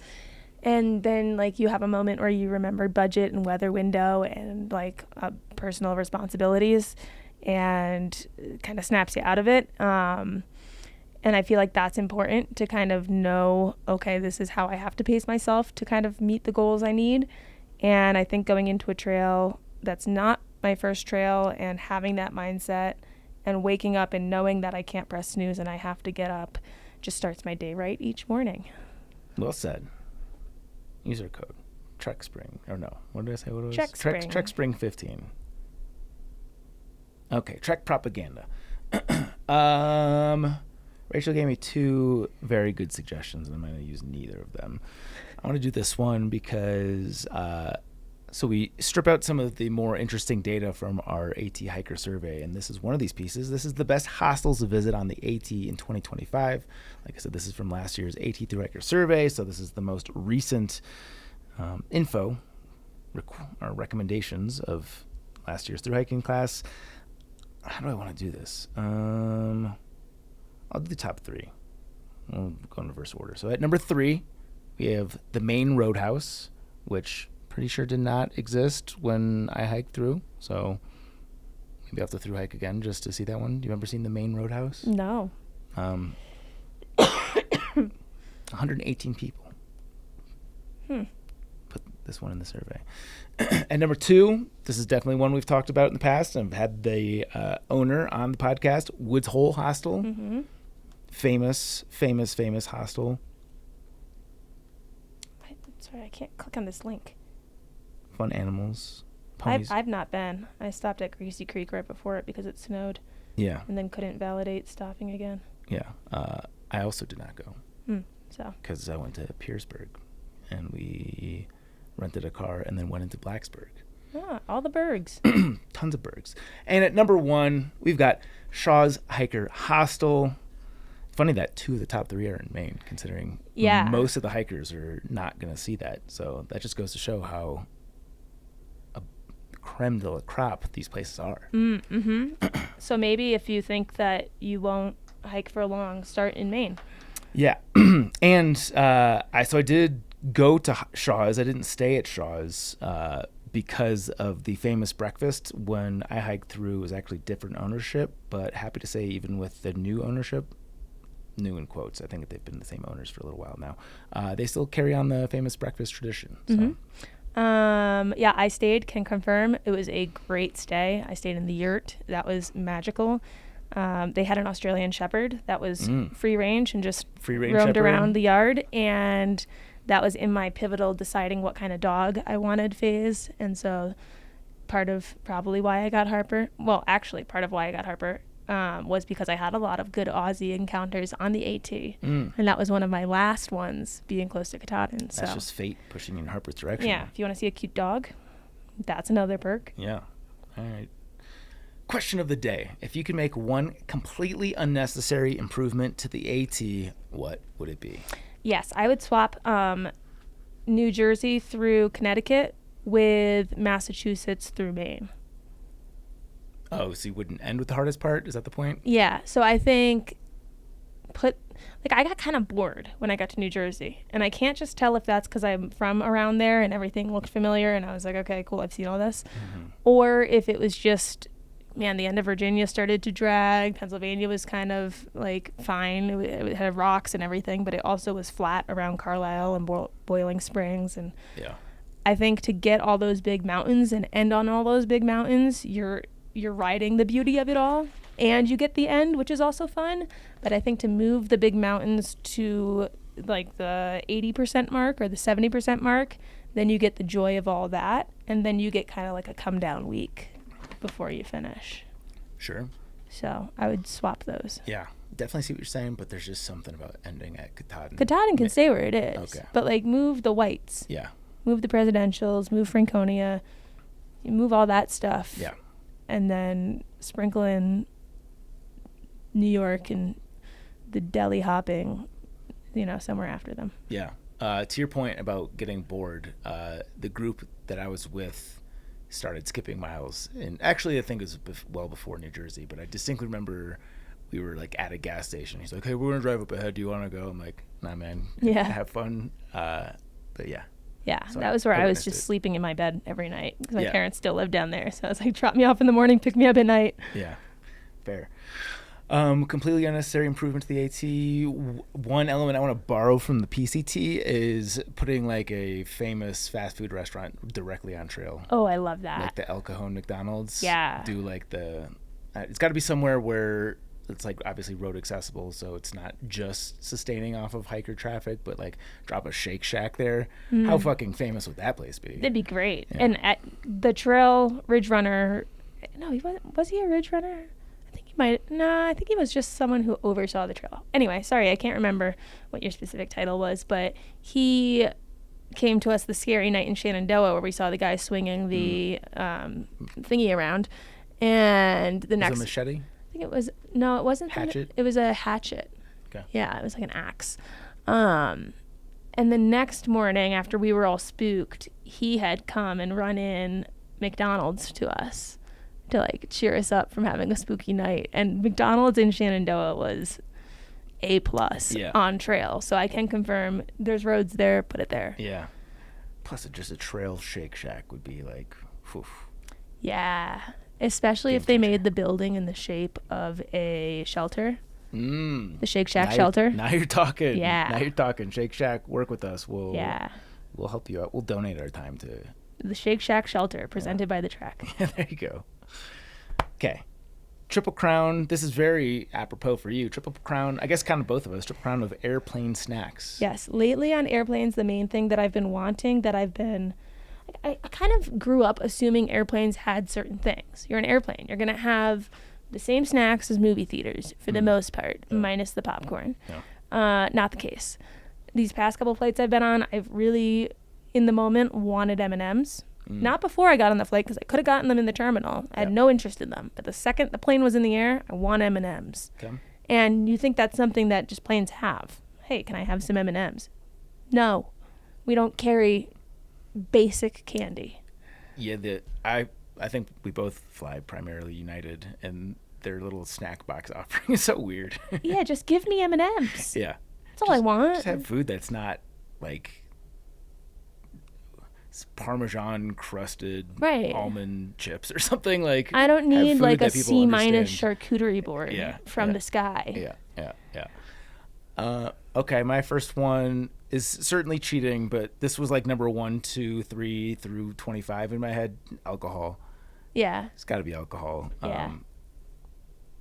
And then you have a moment where you remember budget and weather window and personal responsibilities, and kind of snaps you out of it. And I feel like that's important to kind of know, okay, this is how I have to pace myself to kind of meet the goals I need. And I think going into a trail that's not my first trail and having that mindset and waking up and knowing that I can't press snooze and I have to get up just starts my day right each morning. Well said. User code TREKSPRING. Or no, what did I say? What it was? TREKSPRING15. Okay, Trek propaganda. Rachel gave me 2 very good suggestions, and I'm going to use neither of them. I want to do this one because So we strip out some of the more interesting data from our AT hiker survey, and this is one of these pieces. This is the best hostels to visit on the AT in 2025. Like I said, this is from last year's AT Thru-Hiker survey, so this is the most recent info or recommendations of last year's Thru-Hiking class. How do I want to do this? I'll do the top three. We'll go in reverse order. So at number 3, we have the Maine Roadhouse, which pretty sure did not exist when I hiked through. So maybe I'll have to thru-hike again just to see that one. Do you remember seeing the Maine Roadhouse? No. 118 people. Put this one in the survey. And number 2, this is definitely one we've talked about in the past. I've had the owner on the podcast, Woods Hole Hostel. Mm-hmm. Famous hostel. Sorry, I can't click on this link. Fun animals. Ponies. I've not been. I stopped at Greasy Creek right before it because it snowed. Yeah. And then couldn't validate stopping again. Yeah. I also did not go. So. Because I went to Pearsburg, and we rented a car and then went into Blacksburg. Ah, all the bergs. Tons of bergs. And at number 1, we've got Shaw's Hiker Hostel. Funny that 2 of the top 3 are in Maine, considering most of the hikers are not going to see that. So that just goes to show how a creme de la crop these places are. So maybe if you think that you won't hike for long, start in Maine. Yeah. And I did go to Shaw's. I didn't stay at Shaw's because of the famous breakfast. When I hiked through, it was actually different ownership, but happy to say even with the new ownership, new in quotes, I think they've been the same owners for a little while now, they still carry on the famous breakfast tradition. So. I stayed, can confirm it was a great stay. I stayed in the yurt. That was magical. They had an Australian Shepherd that was free range and just roamed around the yard, and that was in my pivotal deciding what kind of dog I wanted phase. And so part of why I got Harper was because I had a lot of good Aussie encounters on the AT, and that was one of my last ones, being close to Katahdin. So that's just fate pushing you in Harper's direction. Yeah, if you want to see a cute dog, that's another perk. Yeah. All right. Question of the day. If you could make one completely unnecessary improvement to the AT, what would it be? Yes, I would swap New Jersey through Connecticut with Massachusetts through Maine. Oh, so you wouldn't end with the hardest part? Is that the point? Yeah. So I think I got kind of bored when I got to New Jersey. And I can't just tell if that's because I'm from around there and everything looked familiar and I was like, okay, cool, I've seen all this. Or if it was just, the end of Virginia started to drag. Pennsylvania was kind of like fine. It had rocks and everything, but it also was flat around Carlisle and Boiling Springs. And yeah, I think to get all those big mountains and end on all those big mountains, you're riding the beauty of it all, and you get the end, which is also fun. But I think to move the big mountains to like the 80% mark or the 70% mark, then you get the joy of all that, and then you get kind of like a come down week before you finish. Sure. So I would swap those. Yeah, definitely see what you're saying, but there's just something about ending at Katahdin. Katahdin can stay where it is. Okay. But like move the whites. Yeah. Move the presidentials, move Franconia, you move all that stuff. Yeah. And then sprinkle in New York and the deli hopping, somewhere after them. Yeah. To your point about getting bored, the group that I was with started skipping miles. And actually, I think it was well before New Jersey, but I distinctly remember we were like at a gas station. He's like, hey, we're going to drive up ahead. Do you want to go? I'm like, nah, man. Yeah. Have fun. But yeah. Yeah, So that was where I was just sleeping in my bed every night because my parents still lived down there. So I was like, drop me off in the morning, pick me up at night. Yeah, fair. Completely unnecessary improvement to the AT. One element I want to borrow from the PCT is putting like a famous fast food restaurant directly on trail. Oh, I love that. Like the El Cajon McDonald's. Yeah. Do like it's got to be somewhere where it's like obviously road accessible, so it's not just sustaining off of hiker traffic, but like drop a Shake Shack there. How fucking famous would that place be? That'd be great. Yeah. And at the trail Ridge Runner, no, was he a Ridge Runner? I think he was just someone who oversaw the trail. Anyway, sorry, I can't remember what your specific title was, but he came to us the scary night in Shenandoah where we saw the guy swinging the thingy around, and the next Was it a machete? I think it was no, it wasn't Hatchet? It was a hatchet. Okay. Yeah, it was like an axe. And the next morning, after we were all spooked, he had come and run in McDonald's to us to like cheer us up from having a spooky night. And McDonald's in Shenandoah was A+ on trail, so I can confirm there's roads there. Put it there. Yeah. Plus, just a trail Shake Shack would be like, oof. Yeah, especially if they made the building in the shape of a shelter. The Shake Shack shelter. Now you're talking. Yeah. Now you're talking. Shake Shack, work with us. We'll help you out. We'll donate our time to the Shake Shack shelter presented by the Trek. Yeah, there you go. Okay. Triple Crown. This is very apropos for you. Triple Crown, I guess kind of both of us. Triple Crown of airplane snacks. Yes. Lately on airplanes, the main thing that I've been wanting, that I've been... I kind of grew up assuming airplanes had certain things. You're an airplane. You're going to have the same snacks as movie theaters for the most part, minus the popcorn. Not the case. These past couple flights I've been on, I've really, in the moment, wanted M&Ms. Not before I got on the flight, because I could have gotten them in the terminal. I had no interest in them. But the second the plane was in the air, I want M&Ms. Okay. And you think that's something that just planes have. Hey, can I have some M&Ms? No. We don't carry basic candy. Yeah, I think we both fly primarily United, and their little snack box offering is so weird. Yeah, just give me M&Ms. Yeah. That's all I want. Just have food that's not like Parmesan crusted almond chips or something. Like, I don't need like a C- charcuterie board from the sky. Yeah. Okay, my first one is certainly cheating, but this was like number 1, 2, 3 through 25 in my head. Alcohol. Yeah. It's got to be alcohol. Yeah.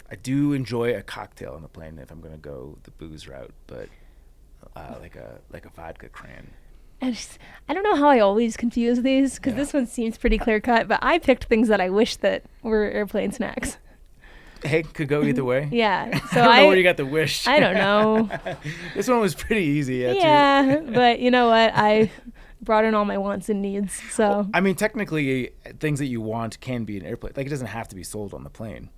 I do enjoy a cocktail on the plane if I'm going to go the booze route, but like a vodka cran. I don't know how I always confuse these, because this one seems pretty clear cut, but I picked things that I wish that were airplane snacks. Hey, could go either way. Yeah. So I don't know where you got the wish. I don't know. This one was pretty easy. Yeah, but you know what? I brought in all my wants and needs. So well, I mean, technically, things that you want can be an airplane. Like, it doesn't have to be sold on the plane.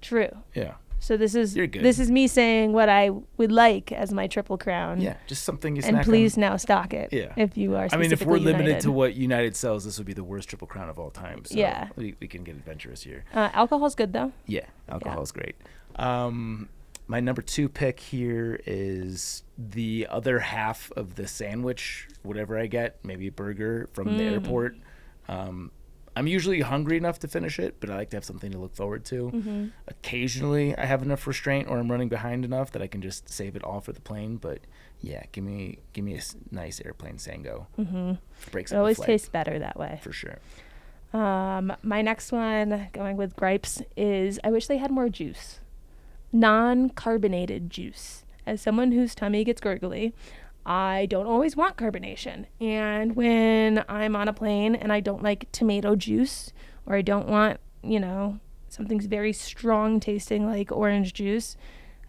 True. Yeah. So this is You're good. This is me saying what I would like as my Triple Crown. Yeah, just something you snack and please on. now stock it. Yeah. If you are. I mean, if we're limited United. to what United sells, this would be the worst Triple Crown of all time. So yeah. We can get adventurous here. Alcohol's good though. Yeah, alcohol's great. My number 2 pick here is the other half of the sandwich, whatever I get, maybe a burger from the airport. I'm usually hungry enough to finish it, but I like to have something to look forward to. Mm-hmm. Occasionally, I have enough restraint, or I'm running behind enough that I can just save it all for the plane. But yeah, give me a nice airplane sango. Mm-hmm. Breaks it always tastes better that way. For sure. My next one, going with gripes, is I wish they had more juice. Non-carbonated juice. As someone whose tummy gets gurgly, I don't always want carbonation. And when I'm on a plane and I don't like tomato juice, or I don't want, something's very strong tasting like orange juice,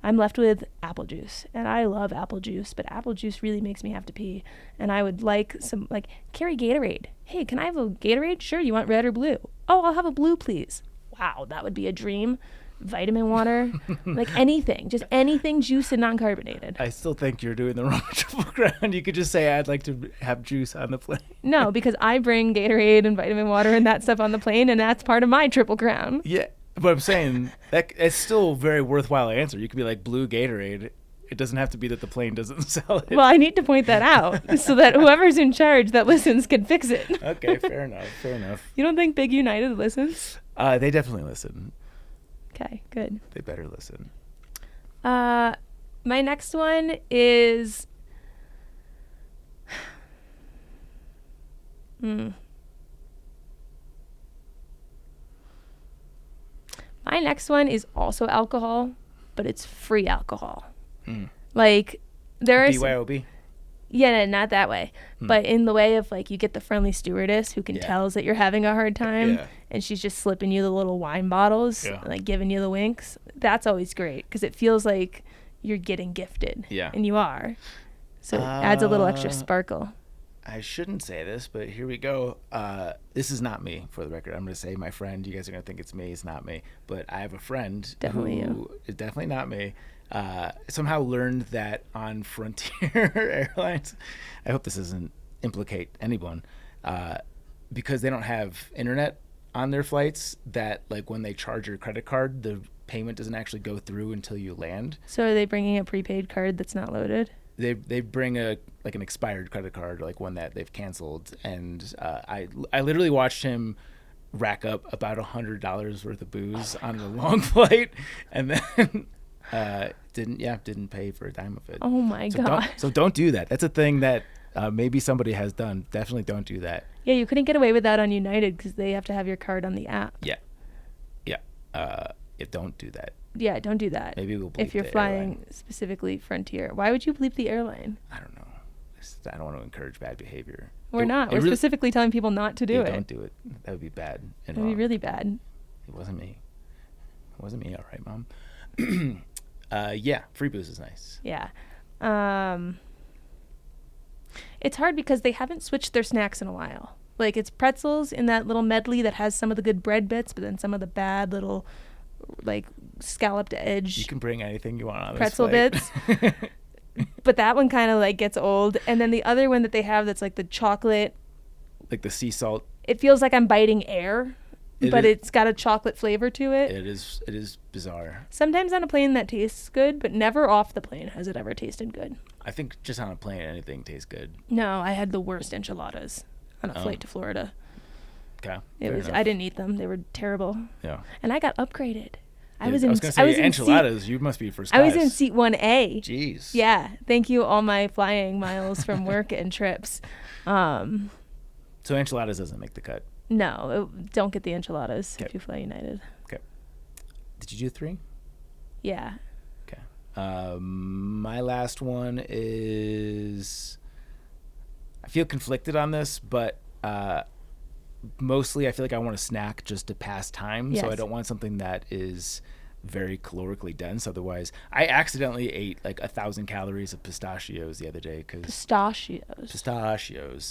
I'm left with apple juice. And I love apple juice, but apple juice really makes me have to pee. And I would like some, carry Gatorade. Hey, can I have a Gatorade? Sure, you want red or blue? Oh, I'll have a blue, please. Wow, that would be a dream. Vitamin water, anything, just anything juice and non-carbonated. I still think you're doing the wrong Triple Crown. You could just say, I'd like to have juice on the plane. No, because I bring Gatorade and vitamin water and that stuff on the plane, and that's part of my Triple Crown. Yeah, but I'm saying that it's still a very worthwhile answer. You could be like blue Gatorade. It doesn't have to be that the plane doesn't sell it. Well, I need to point that out so that whoever's in charge that listens can fix it. Okay, fair enough. You don't think Big United listens? They definitely listen. Okay, good. They better listen. My next one is... My next one is also alcohol, but it's free alcohol. There is... BYOB? Yeah, not that way. But in the way of, you get the friendly stewardess who can tell that you're having a hard time, and she's just slipping you the little wine bottles, giving you the winks. That's always great, because it feels like you're getting gifted. Yeah. And you are. So it adds a little extra sparkle. I shouldn't say this, but here we go. This is not me, for the record. I'm going to say my friend. You guys are going to think it's me. It's not me. But I have a friend Definitely who is definitely not me. Somehow learned that on Frontier Airlines, I hope this doesn't implicate anyone, because they don't have internet on their flights, that like when they charge your credit card, the payment doesn't actually go through until you land. So are they bringing a prepaid card that's not loaded? They bring an expired credit card, like one that they've canceled, and I literally watched him rack up about $100 worth of booze on a long flight, and then didn't pay for a dime of it. Oh my God! So don't do that. That's a thing that maybe somebody has done. Definitely don't do that. Yeah, you couldn't get away with that on United because they have to have your card on the app. Yeah. Don't do that. Yeah, don't do that. Maybe we'll bleep if you're the flying airline. Specifically Frontier. Why would you bleep the airline? I don't know. I don't want to encourage bad behavior. We're not. We're specifically telling people not to do it. Don't do it. That would be bad. That would be really bad. It wasn't me. All right, Mom. Yeah, free booze is nice. Yeah. It's hard because they haven't switched their snacks in a while. Like, it's pretzels in that little medley that has some of the good bread bits, but then some of the bad little, like, scalloped edge. You can bring anything you want on pretzel this flight. bits. But that one kind of, like, gets old. And then the other one that they have that's, like, the chocolate. Like the sea salt. It feels like I'm biting air, but it's got a chocolate flavor to it. It is bizarre. Sometimes on a plane that tastes good, but never off the plane has it ever tasted good. I think just on a plane, anything tastes good. No, I had the worst enchiladas on a flight to Florida. Okay. I didn't eat them. They were terrible. Yeah. And I got upgraded. I was going to say enchiladas. You must be first class. I was in seat 1A. Jeez. Yeah. Thank you, all my flying miles from work and trips. So enchiladas doesn't make the cut. No, don't get the enchiladas if you fly United. Okay. Did you do 3? Yeah. Okay. My last one is, I feel conflicted on this, but mostly I feel like I want a snack just to pass time. Yes. So I don't want something that is very calorically dense. Otherwise, I accidentally ate like 1,000 calories of pistachios the other day. Pistachios.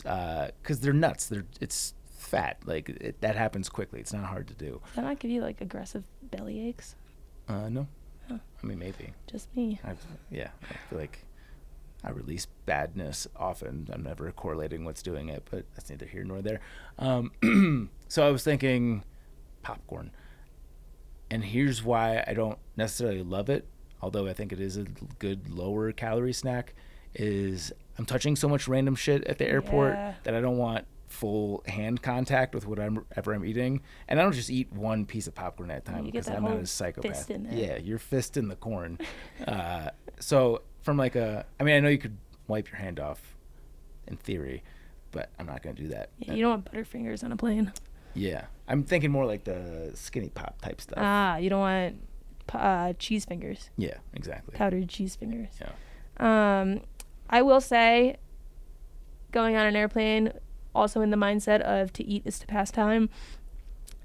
Because they're nuts. It's fat. Like that happens quickly. It's not hard to do. Does that not give you like aggressive belly aches? No. Huh. I mean, maybe. Just me. I feel like I release badness often. I'm never correlating what's doing it, but that's neither here nor there. So I was thinking popcorn. And here's why I don't necessarily love it, although I think it is a good lower calorie snack, is I'm touching so much random shit at the airport that I don't want full hand contact with whatever I'm eating. And I don't just eat one piece of popcorn at a time because I'm not a psychopath. Fist in there. Yeah, your fist in the corn. So from like I know you could wipe your hand off in theory, but I'm not going to do that. Yeah, you don't want Butterfingers on a plane. Yeah. I'm thinking more like the Skinny Pop type stuff. You don't want cheese fingers. Yeah, exactly. Powdered cheese fingers. Yeah. I will say, going on an airplane, also in the mindset of to eat is to pass time,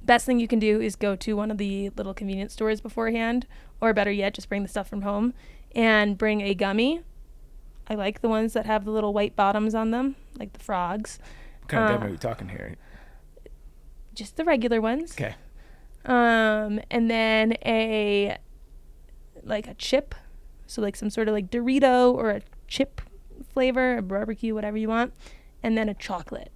best thing you can do is go to one of the little convenience stores beforehand, or better yet, just bring the stuff from home and bring a gummy. I like the ones that have the little white bottoms on them, like the frogs. What kind of gummy are we talking here? Just the regular ones. Okay. And then a chip, so like some sort of like Dorito or a chip flavor, a barbecue, whatever you want, and then a chocolate.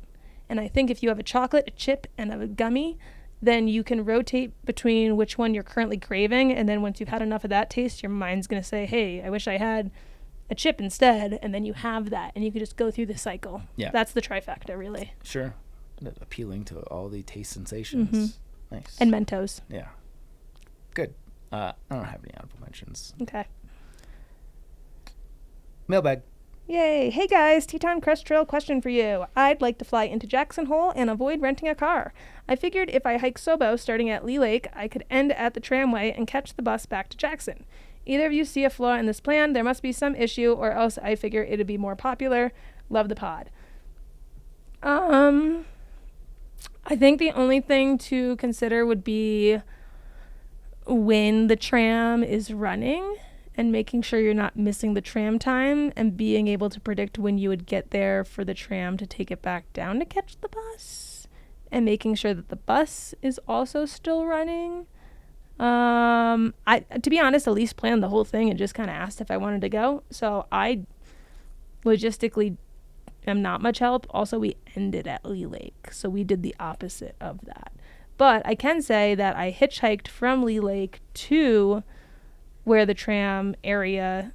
And I think if you have a chocolate, a chip, and a gummy, then you can rotate between which one you're currently craving, and then once you've had enough of that taste, your mind's going to say, hey, I wish I had a chip instead, and then you have that, and you can just go through the cycle. Yeah. That's the trifecta, really. Sure. Appealing to all the taste sensations. Mm-hmm. Nice. And Mentos. Yeah. Good. I don't have any honorable mentions. Okay. Mailbag. Yay. Hey guys, Teton Crest Trail question for you. I'd like to fly into Jackson Hole and avoid renting a car. I figured if I hike Sobo starting at Lee Lake, I could end at the tramway and catch the bus back to Jackson. Either of you see a flaw in this plan? There must be some issue, or else I figure it'd be more popular. Love the pod. I think the only thing to consider would be when the tram is running and making sure you're not missing the tram time and being able to predict when you would get there for the tram to take it back down to catch the bus, and making sure that the bus is also still running. To be honest, Elise planned the whole thing and just kind of asked if I wanted to go. So I logistically am not much help. Also, we ended at Lee Lake, so we did the opposite of that. But I can say that I hitchhiked from Lee Lake to where the tram area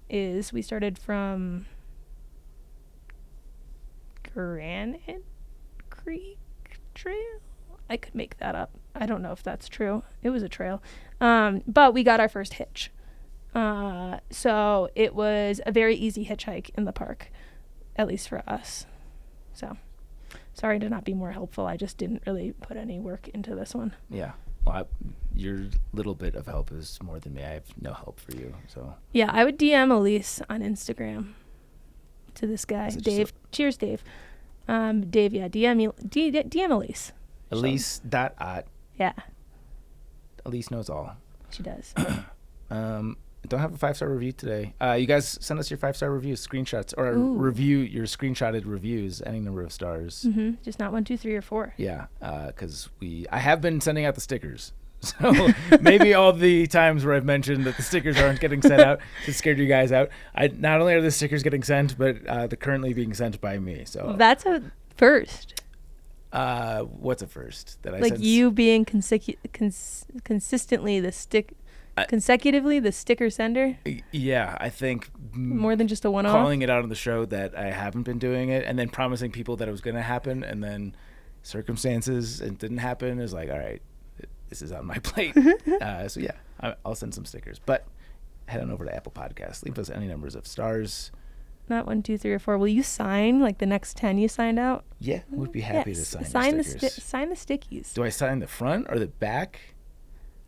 is. We started from Granite Creek Trail. I could make that up. I don't know if that's true. It was a trail. But we got our first hitch. So it was a very easy hitchhike in the park, at least for us. So sorry to not be more helpful. I just didn't really put any work into this one. Yeah. Well, your little bit of help is more than me. I have no help for you. So yeah, I would DM Elise on Instagram to this guy, Dave. Cheers, Dave. Dave, yeah, DM Elise. Elise.at. Yeah. Elise knows all. She does. Don't have a 5-star review today. You guys send us your 5-star reviews, screenshots, or review your screenshotted reviews, any number of stars. Mm-hmm. Just not 1, 2, 3, or 4. Yeah, because I have been sending out the stickers. So maybe all the times where I've mentioned that the stickers aren't getting sent out, it scared you guys out. Not only are the stickers getting sent, but they're currently being sent by me. So that's a first. What's a first? That I like you being consistently consecutively the sticker sender? Yeah, I think more than just a one-off. Calling it out on the show that I haven't been doing it, and then promising people that it was going to happen, and then circumstances and it didn't happen is like, all right, this is on my plate. So yeah, I'll send some stickers. But head on over to Apple Podcasts. Leave us any numbers of stars. Not 1, 2, 3, or 4. Will you sign like the next 10 you signed out? Yeah, we'd be happy to sign the stickers. Sign the stickies. Do I sign the front or the back?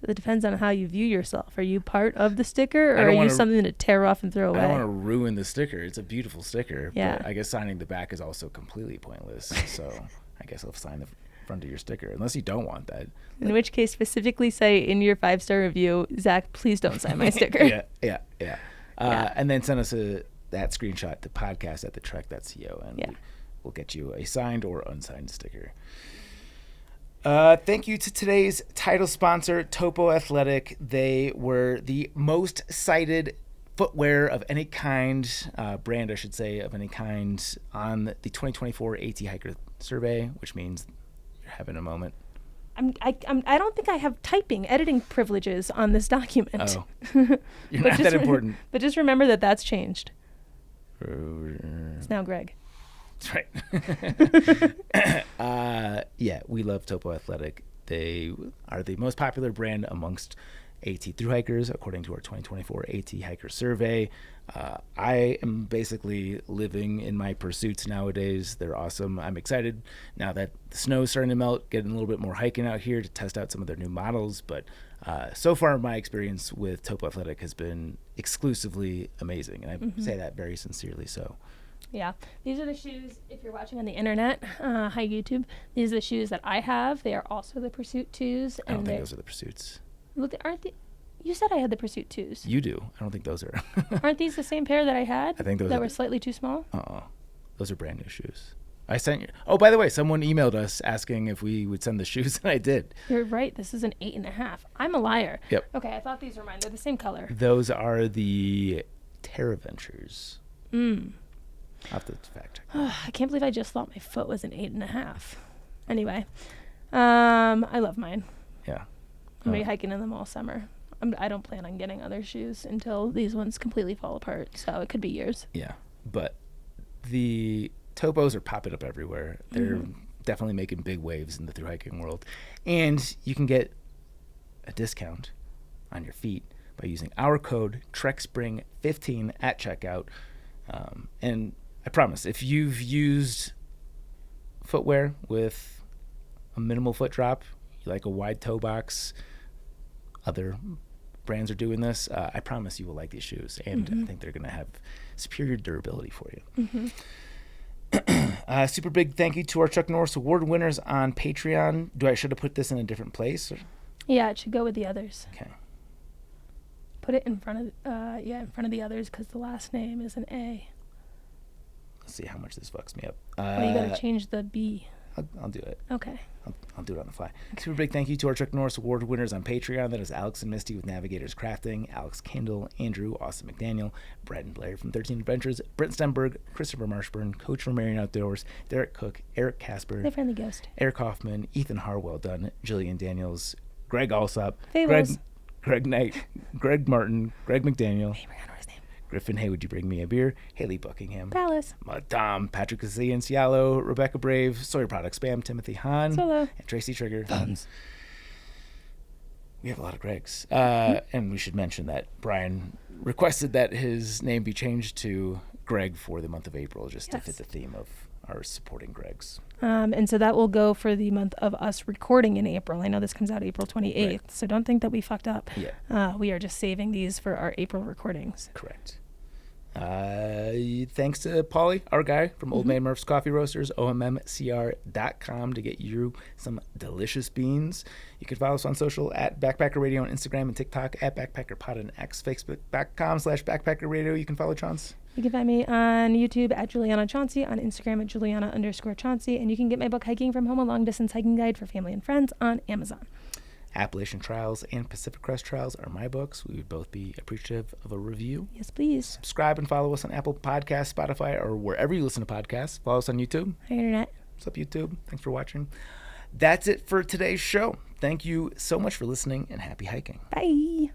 It depends on how you view yourself. Are you part of the sticker, or are you something to tear off and throw away? I don't want to ruin the sticker. It's a beautiful sticker. Yeah. But I guess signing the back is also completely pointless. So I guess I'll sign the front of your sticker, unless you don't want that. In which case, specifically say in your 5-star review, Zach, please don't sign my sticker. Yeah. And then send us that screenshot to podcast@thetrek.co, and we'll get you a signed or unsigned sticker. Thank you to today's title sponsor, Topo Athletic. They were the most cited footwear of any kind, brand, I should say, of any kind on the 2024 AT Hiker survey, which means you're having a moment. I don't think I have editing privileges on this document. Oh, you're not that important. But just remember that's changed. It's now Greg. That's right. Yeah, we love Topo Athletic. They are the most popular brand amongst AT thru-hikers, according to our 2024 AT Hiker survey. I am basically living in my pursuits nowadays. They're awesome. I'm excited now that the snow is starting to melt, getting a little bit more hiking out here to test out some of their new models. But so far, my experience with Topo Athletic has been exclusively amazing, and I say that very sincerely so. Yeah, these are the shoes, if you're watching on the internet, hi YouTube, these are the shoes that I have. They are also the Pursuit 2s. I don't think those are the Pursuits. Look, you said I had the Pursuit 2s. You do. I don't think those are. Aren't these the same pair that I had? I think those that were slightly too small? Those are brand new shoes. I sent you. Oh, by the way, someone emailed us asking if we would send the shoes, and I did. You're right. This is an 8.5. I'm a liar. Yep. Okay, I thought these were mine. They're the same color. Those are the Terra Ventures. I'll have to fact check. I can't believe I just thought my foot was an 8.5. Anyway, I love mine. Yeah. I'm going to be hiking in them all summer. I don't plan on getting other shoes until these ones completely fall apart, so it could be years. Yeah, but the Topos are popping up everywhere. They're definitely making big waves in the thru-hiking world. And you can get a discount on your feet by using our code TrekSpring15 at checkout. And I promise, if you've used footwear with a minimal foot drop, you like a wide toe box, other brands are doing this, I promise you will like these shoes. And I think they're going to have superior durability for you. Super big thank you to our Chuck Norris Award winners on Patreon. Should have put this in a different place? Or? Yeah, it should go with the others. Okay. Put it in front of in front of the others because the last name is an A. Let's see how much this fucks me up. Well, you got to change the B. I'll do it. Okay. I'll do it on the fly. Super big thank you to our Chuck Norris Award winners on Patreon. That is Alex and Misty with Navigators Crafting, Alex Kendall, Andrew, Austin McDaniel, Brett and Blair from 13 Adventures, Brent Stenberg, Christopher Marshburn, Coach from Marion Outdoors, Derek Cook, Eric Casper, The Friendly Ghost, Eric Hoffman, Ethan Harwell Dunn, Jillian Daniels, Greg Alsop, Fables, Greg Knight, Greg Martin, Greg McDaniel, Griffin, hey, would you bring me a beer? Haley Buckingham, Palace, Tom, Patrick Casillan, Cialo, Rebecca Brave, Sawyer Product Spam, Timothy Hahn, Solo, and Tracy Trigger. We have a lot of Gregs. And we should mention that Brian requested that his name be changed to Greg for the month of April, just to fit the theme of our supporting Gregs. And so that will go for the month of us recording in April. I know this comes out April 28th, Right. so don't think that we fucked up. Yeah. We are just saving these for our April recordings. Correct. Thanks to Paulie, our guy from Old Man Murph's Coffee Roasters, ommcr.com, to get you some delicious beans. You can follow us on social at Backpacker Radio on Instagram and TikTok, at BackpackerPod on X, Facebook.com/Backpacker Radio. You can follow Chance. You can find me on YouTube at Juliana Chauncey, on Instagram at Juliana_Chauncey, and you can get my book Hiking from Home, a long distance hiking guide for family and friends, on Amazon. Appalachian Trials and Pacific Crest Trials are my books. We would both be appreciative of a review. Yes, please. Subscribe and follow us on Apple Podcasts, Spotify, or wherever you listen to podcasts. Follow us on YouTube. Hi, Internet. What's up, YouTube? Thanks for watching. That's it for today's show. Thank you so much for listening, and happy hiking. Bye.